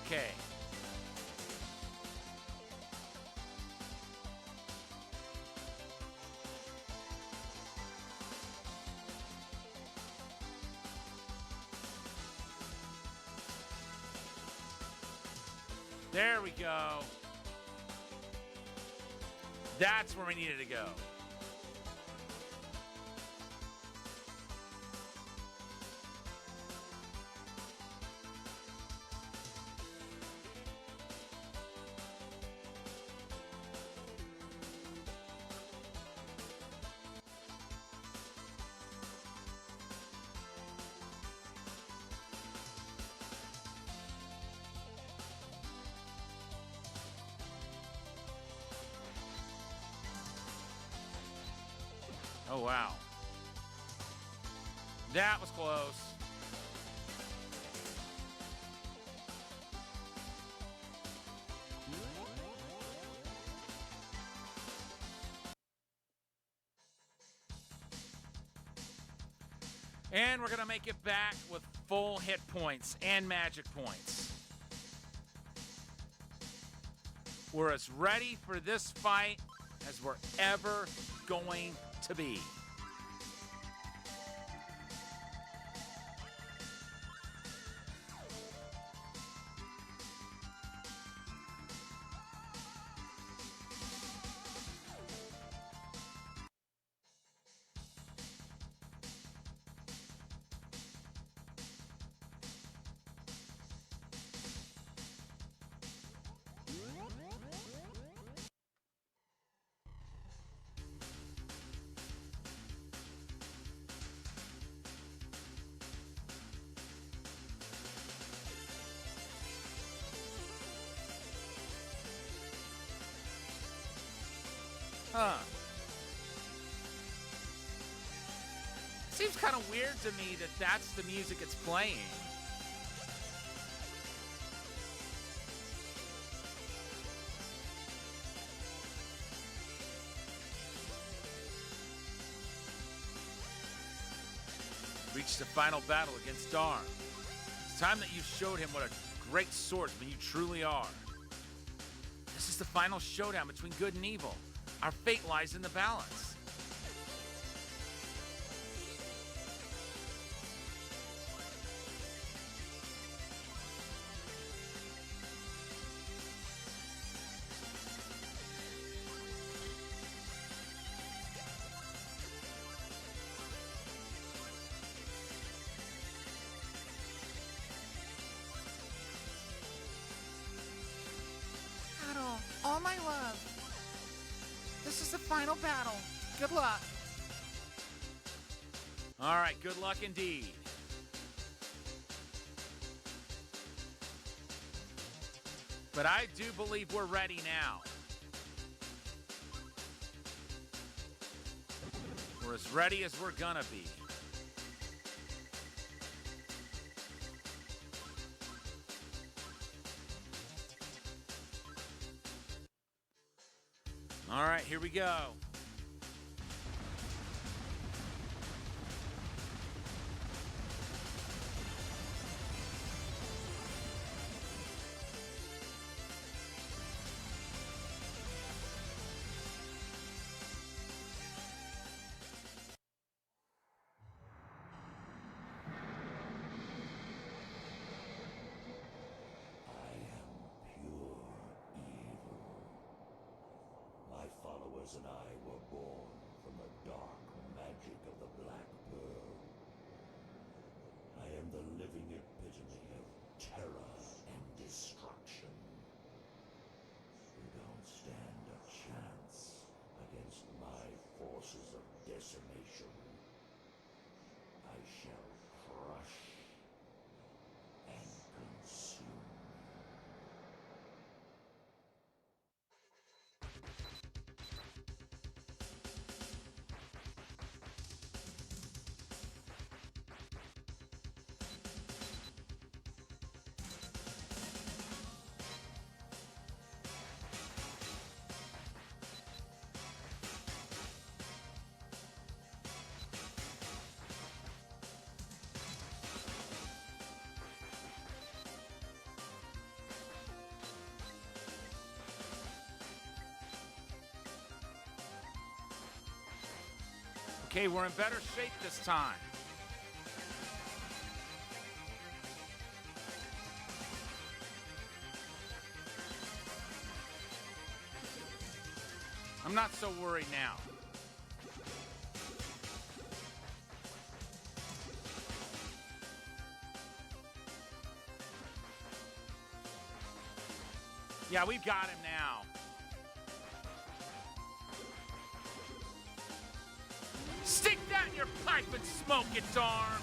Okay. There we go. That's where we needed to go. Oh, wow. That was close. And we're going to make it back with full hit points and magic points. We're as ready for this fight as we're ever going to be. Huh. Seems kind of weird to me that that's the music it's playing. Reached the final battle against Darn. It's time that you showed him what a great swordsman you truly are. This is the final showdown between good and evil. Our fate lies in the balance. Battle, all my love. This is the final battle. Good luck. All right, good luck indeed. But I do believe we're ready now. We're as ready as we're gonna be. All right, here we go. I am pure evil. My followers and I were born from the dark magic of the Black Pearl. I am the living epitome of terror and destruction. You don't stand a chance against my forces of decimation. I shall crush and consume. Okay, we're in better shape this time. I'm not so worried now. Yeah, we've got him now. Stick that in your pipe and smoke it, Darm!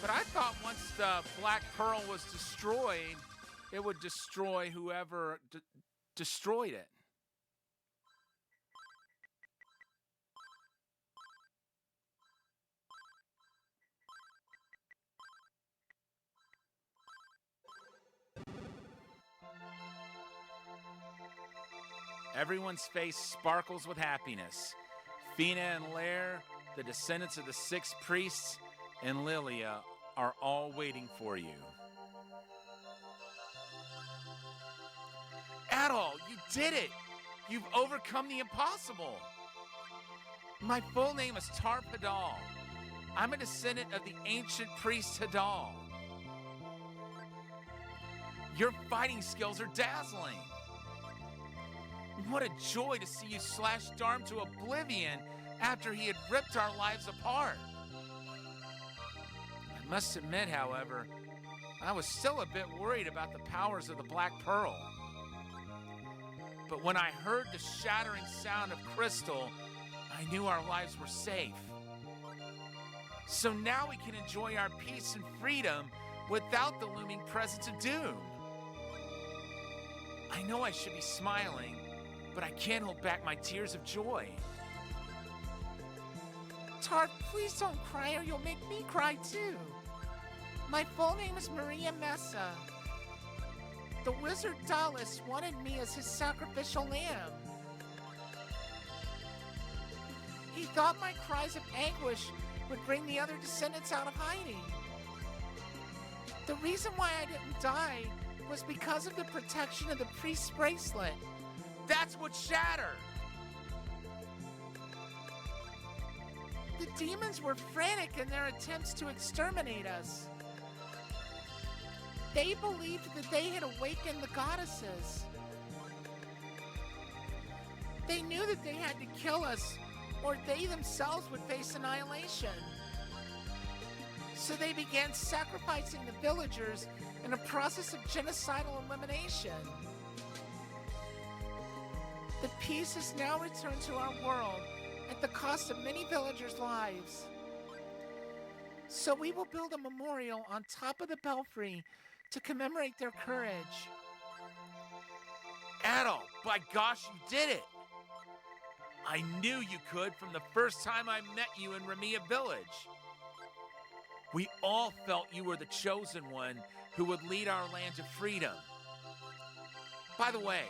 But I thought once the Black Pearl was destroyed, it would destroy whoever destroyed it. Everyone's face sparkles with happiness. Fina and Lair, the descendants of the six priests, and Lilia are all waiting for you. Adol, you did it! You've overcome the impossible! My full name is Tarp Hadal. I'm a descendant of the ancient priest Hadal. Your fighting skills are dazzling. What a joy to see you slash Darm to oblivion after he had ripped our lives apart. I must admit, however, I was still a bit worried about the powers of the Black Pearl. But when I heard the shattering sound of crystal, I knew our lives were safe. So now we can enjoy our peace and freedom without the looming presence of doom. I know I should be smiling, but I can't hold back my tears of joy. Tarp, please don't cry or you'll make me cry too. My full name is Maria Mesa. The wizard Dallas wanted me as his sacrificial lamb. He thought my cries of anguish would bring the other descendants out of hiding. The reason why I didn't die was because of the protection of the priest's bracelet. That's what shattered! The demons were frantic in their attempts to exterminate us. They believed that they had awakened the goddesses. They knew that they had to kill us, or they themselves would face annihilation. So they began sacrificing the villagers in a process of genocidal elimination. The peace has now returned to our world at the cost of many villagers' lives. So we will build a memorial on top of the belfry to commemorate their courage. Adol, by gosh, you did it! I knew you could from the first time I met you in Ramia Village. We all felt you were the chosen one who would lead our land to freedom. By the way,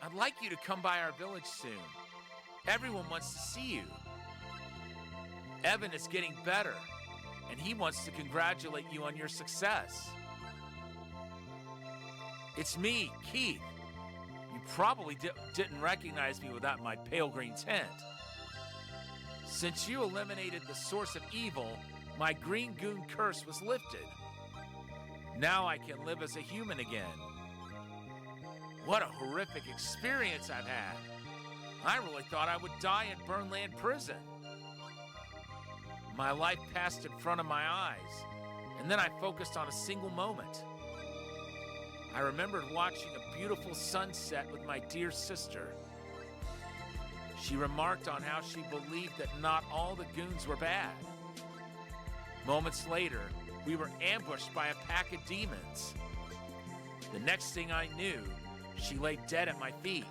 I'd like you to come by our village soon. Everyone wants to see you. Evan is getting better, and he wants to congratulate you on your success. It's me, Keith. You probably didn't recognize me without my pale green tent. Since you eliminated the source of evil, my green goon curse was lifted. Now I can live as a human again. What a horrific experience I've had. I really thought I would die in Burnland Prison. My life passed in front of my eyes, and then I focused on a single moment. I remembered watching a beautiful sunset with my dear sister. She remarked on how she believed that not all the goons were bad. Moments later, we were ambushed by a pack of demons. The next thing I knew, she lay dead at my feet.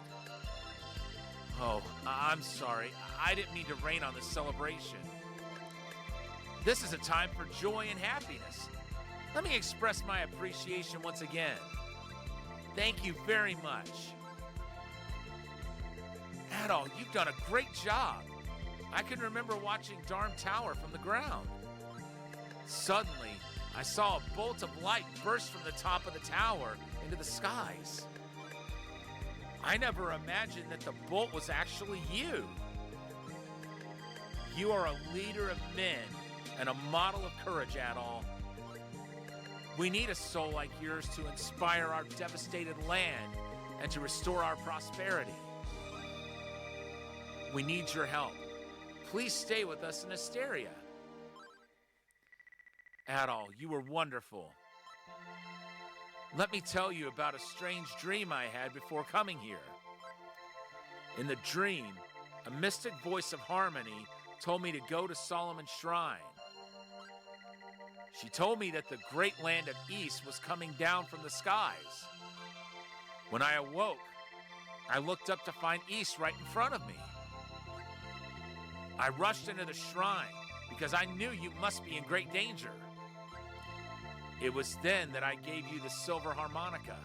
Oh, I'm sorry. I didn't mean to rain on this celebration. This is a time for joy and happiness. Let me express my appreciation once again. Thank you very much. Adol, you've done a great job. I can remember watching Darm Tower from the ground. Suddenly, I saw a bolt of light burst from the top of the tower into the skies. I never imagined that the bolt was actually you. You are a leader of men and a model of courage, Adol. We need a soul like yours to inspire our devastated land and to restore our prosperity. We need your help. Please stay with us in Asteria. Adol, you were wonderful. Let me tell you about a strange dream I had before coming here. In the dream, a mystic voice of harmony told me to go to Solomon's Shrine. She told me that the great land of East was coming down from the skies. When I awoke, I looked up to find East right in front of me. I rushed into the shrine because I knew you must be in great danger. It was then that I gave you the silver harmonica.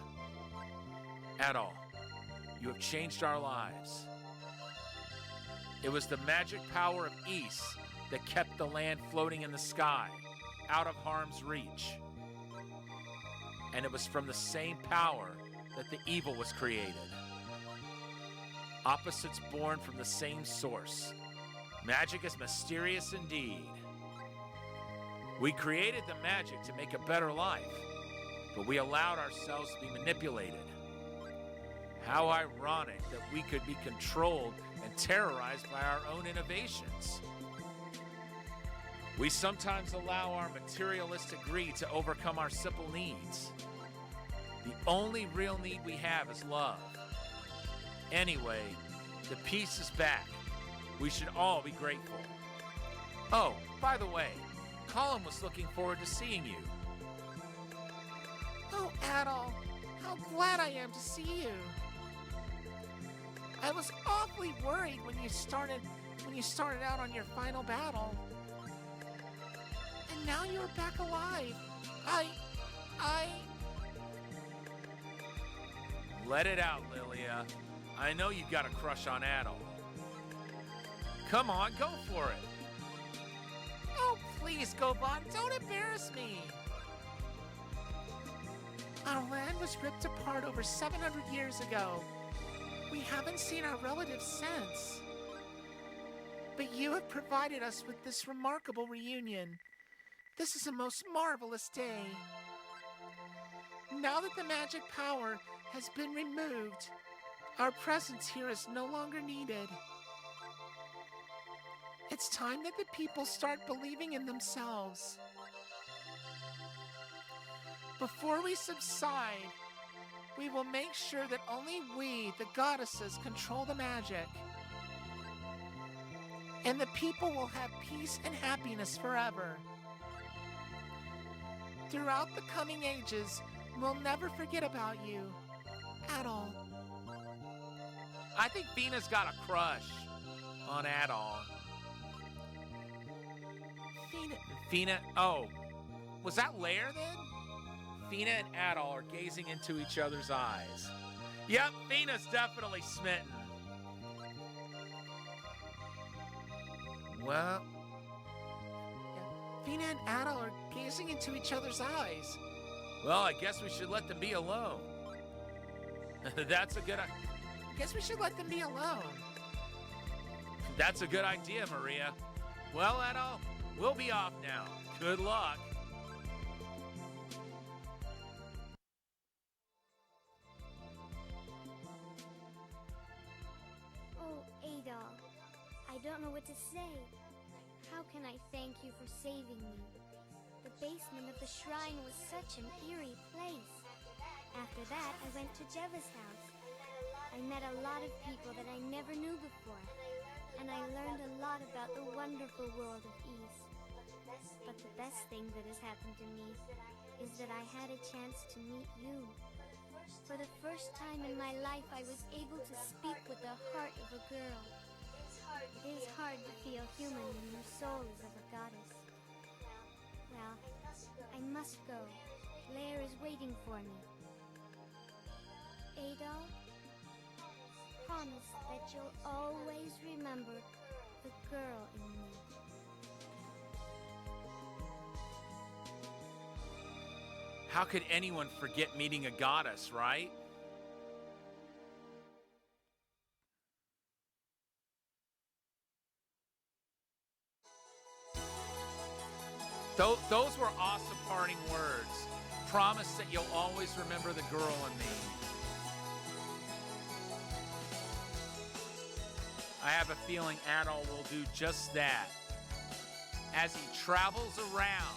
Adol, you have changed our lives. It was the magic power of East that kept the land floating in the sky, out of harm's reach. And it was from the same power that the evil was created. Opposites born from the same source. Magic is mysterious indeed. We created the magic to make a better life, but we allowed ourselves to be manipulated. How ironic that we could be controlled and terrorized by our own innovations. We sometimes allow our materialistic greed to overcome our simple needs. The only real need we have is love. Anyway, the peace is back. We should all be grateful. Oh, by the way, Colin was looking forward to seeing you. Oh, Adol, how glad I am to see you. I was awfully worried when you started out on your final battle. And now you're back alive. Let it out, Lilia. I know you've got a crush on Adol. Come on, go for it. Oh, please, Goban, don't embarrass me. Our land was ripped apart over 700 years ago. We haven't seen our relatives since. But you have provided us with this remarkable reunion. This is a most marvelous day. Now that the magic power has been removed, our presence here is no longer needed. It's time that the people start believing in themselves. Before we subside, we will make sure that only we, the goddesses, control the magic. And the people will have peace and happiness forever. Throughout the coming ages, we'll never forget about you. Adol. I think Fina's got a crush on Adol. Fina, oh, was that Lair then? Fina and Adol are gazing into each other's eyes. Yep, Fina's definitely smitten. Well, Fina and Adol are gazing into each other's eyes. Well, I guess we should let them be alone. That's a good idea. Guess we should let them be alone. That's a good idea, Maria. Well, Adol, we'll be off now. Good luck. Oh, Adol, I don't know what to say. How can I thank you for saving me? The basement of the shrine was such an eerie place. After that, I went to Jeva's house. I met a lot of people that I never knew before, and I learned a lot about the wonderful world of Ys. But the best thing that has happened to me is that I had a chance to meet you. For the first time in my life, I was able to speak with the heart of a girl. It is hard to feel human when your soul is of a goddess. Well, I must go. Lair is waiting for me. Adol, promise that you'll always remember the girl in me. How could anyone forget meeting a goddess, right? Those were awesome parting words. Promise that you'll always remember the girl in me. I have a feeling Adol will do just that. As he travels around,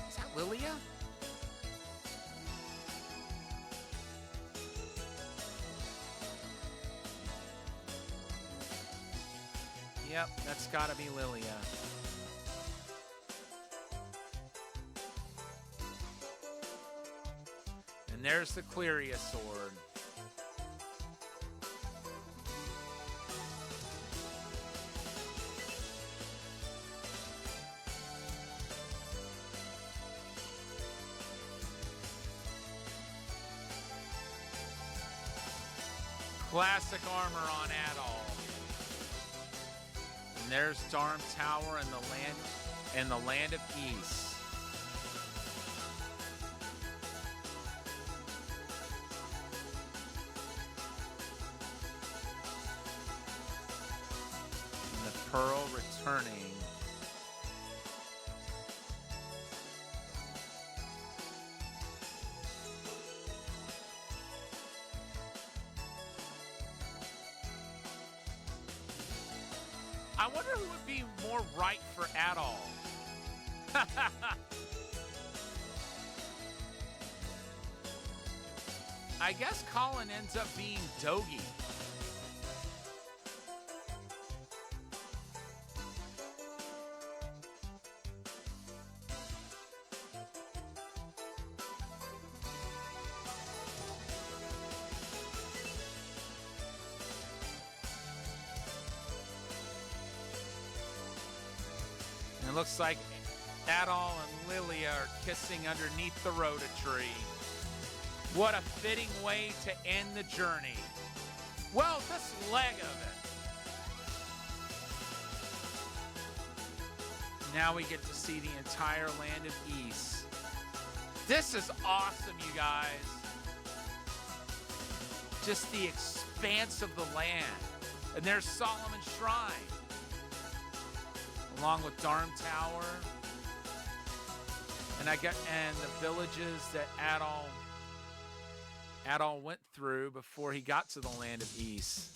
is that Lilia? Yep, that's gotta be Lilia. And there's the Cleria sword. Classic armor on Adol. And there's Darm Tower and the land of Ys. And the pearl returning. I wonder who would be more right for Adol. I guess Colin ends up being Dogi. It looks like Adol and Lilia are kissing underneath the Rhoda tree. What a fitting way to end the journey. Well, this leg of it. Now we get to see the entire land of Ys. This is awesome, you guys. Just the expanse of the land. And there's Solomon's Shrine. Along with Darm Tower, and the villages that Adol went through before he got to the land of Ys.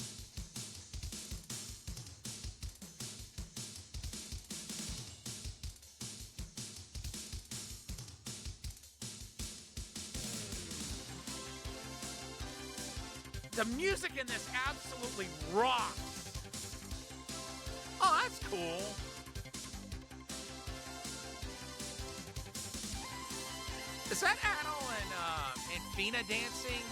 The music in this absolutely rocks. that's cool. Is that Adel and Fina dancing?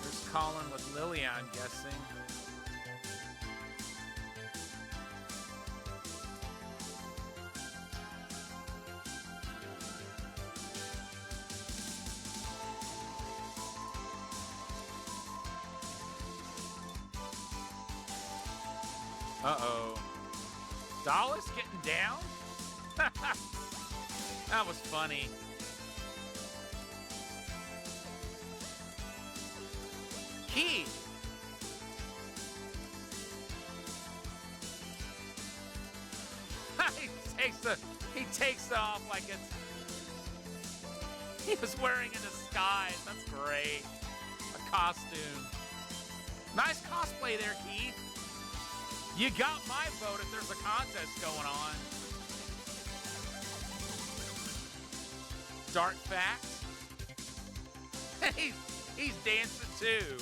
There's Colin with Lily, I'm guessing. Uh-oh. Dallas getting down? That was funny. Key. he takes it off like he was wearing a disguise. That's great. A costume. Nice cosplay there, Keith. You got my vote if there's a contest going on. Dark fact. He's dancing too.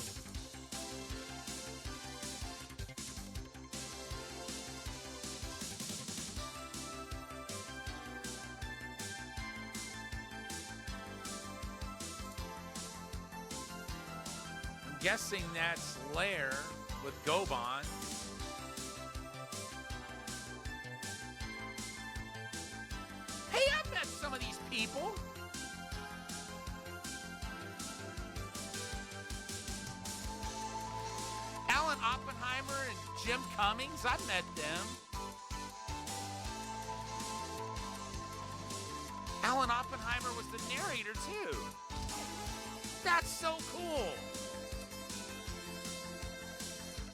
I'm guessing that's Lair with Goban. Hey, I've met some of these people. Alan Oppenheimer and Jim Cummings, I've met them. Alan Oppenheimer was the narrator too. That's so cool.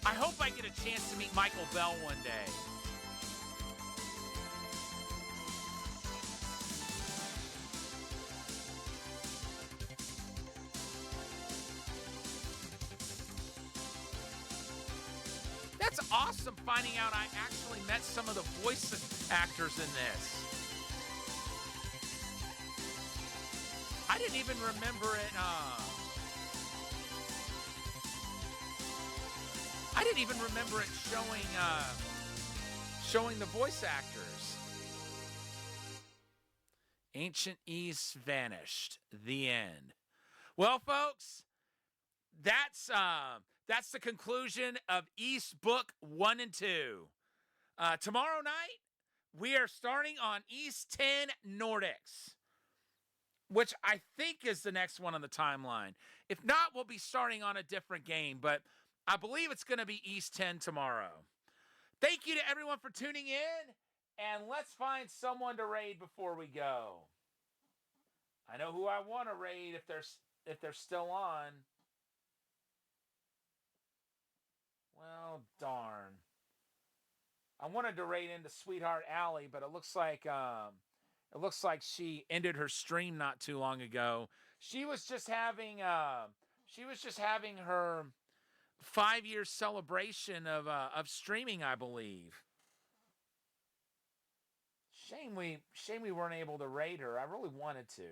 I hope I get a chance to meet Michael Bell one day. That's awesome finding out I actually met some of the voice actors in this. I didn't even remember it. I didn't even remember it showing the voice actors. Ancient East vanished. The end. Well, folks, that's the conclusion of East Book 1 and 2. Tomorrow night, we are starting on East 10 Nordics, which I think is the next one on the timeline. If not, we'll be starting on a different game, but I believe it's going to be East 10 tomorrow. Thank you to everyone for tuning in, and let's find someone to raid before we go. I know who I want to raid if they're still on. Well, darn. I wanted to raid into Sweetheart Alley, but it looks like she ended her stream not too long ago. She was just having her 5-year celebration of streaming, I believe. Shame we weren't able to raid her. I really wanted to.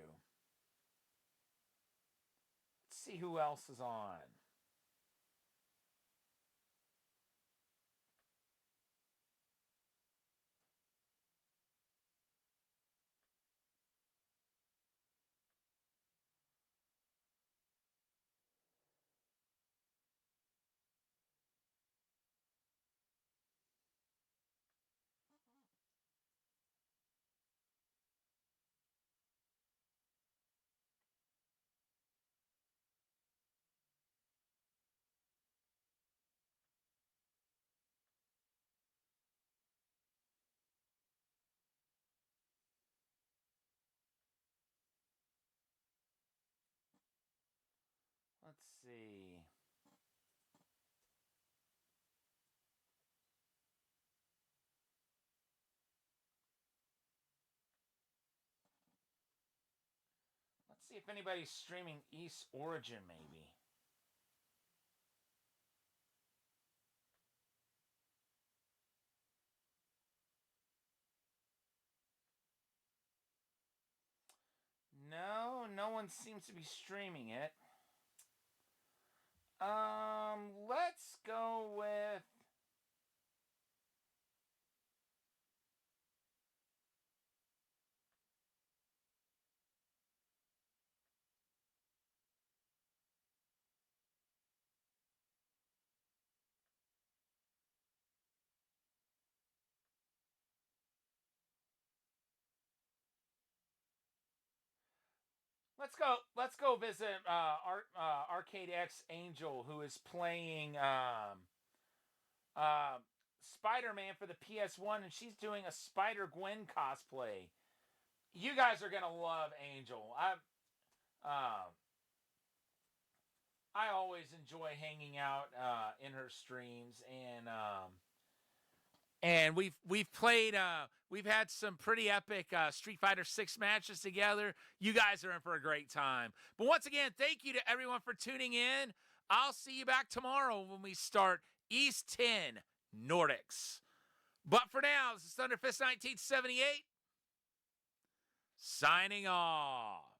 Let's see who else is on. Let's see. Let's see if anybody's streaming East Origin, maybe. No one seems to be streaming it. Let's go with... Let's go visit Arcade X Angel, who is playing Spider-Man for the PS1, and she's doing a Spider-Gwen cosplay. You guys are gonna love Angel. I always enjoy hanging out in her streams, and we've played we've had some pretty epic Street Fighter 6 matches together. You guys are in for a great time. But once again, thank you to everyone for tuning in. I'll see you back tomorrow when we start East 10 Nordics. But for now, this is Thunderfist 1978 signing off.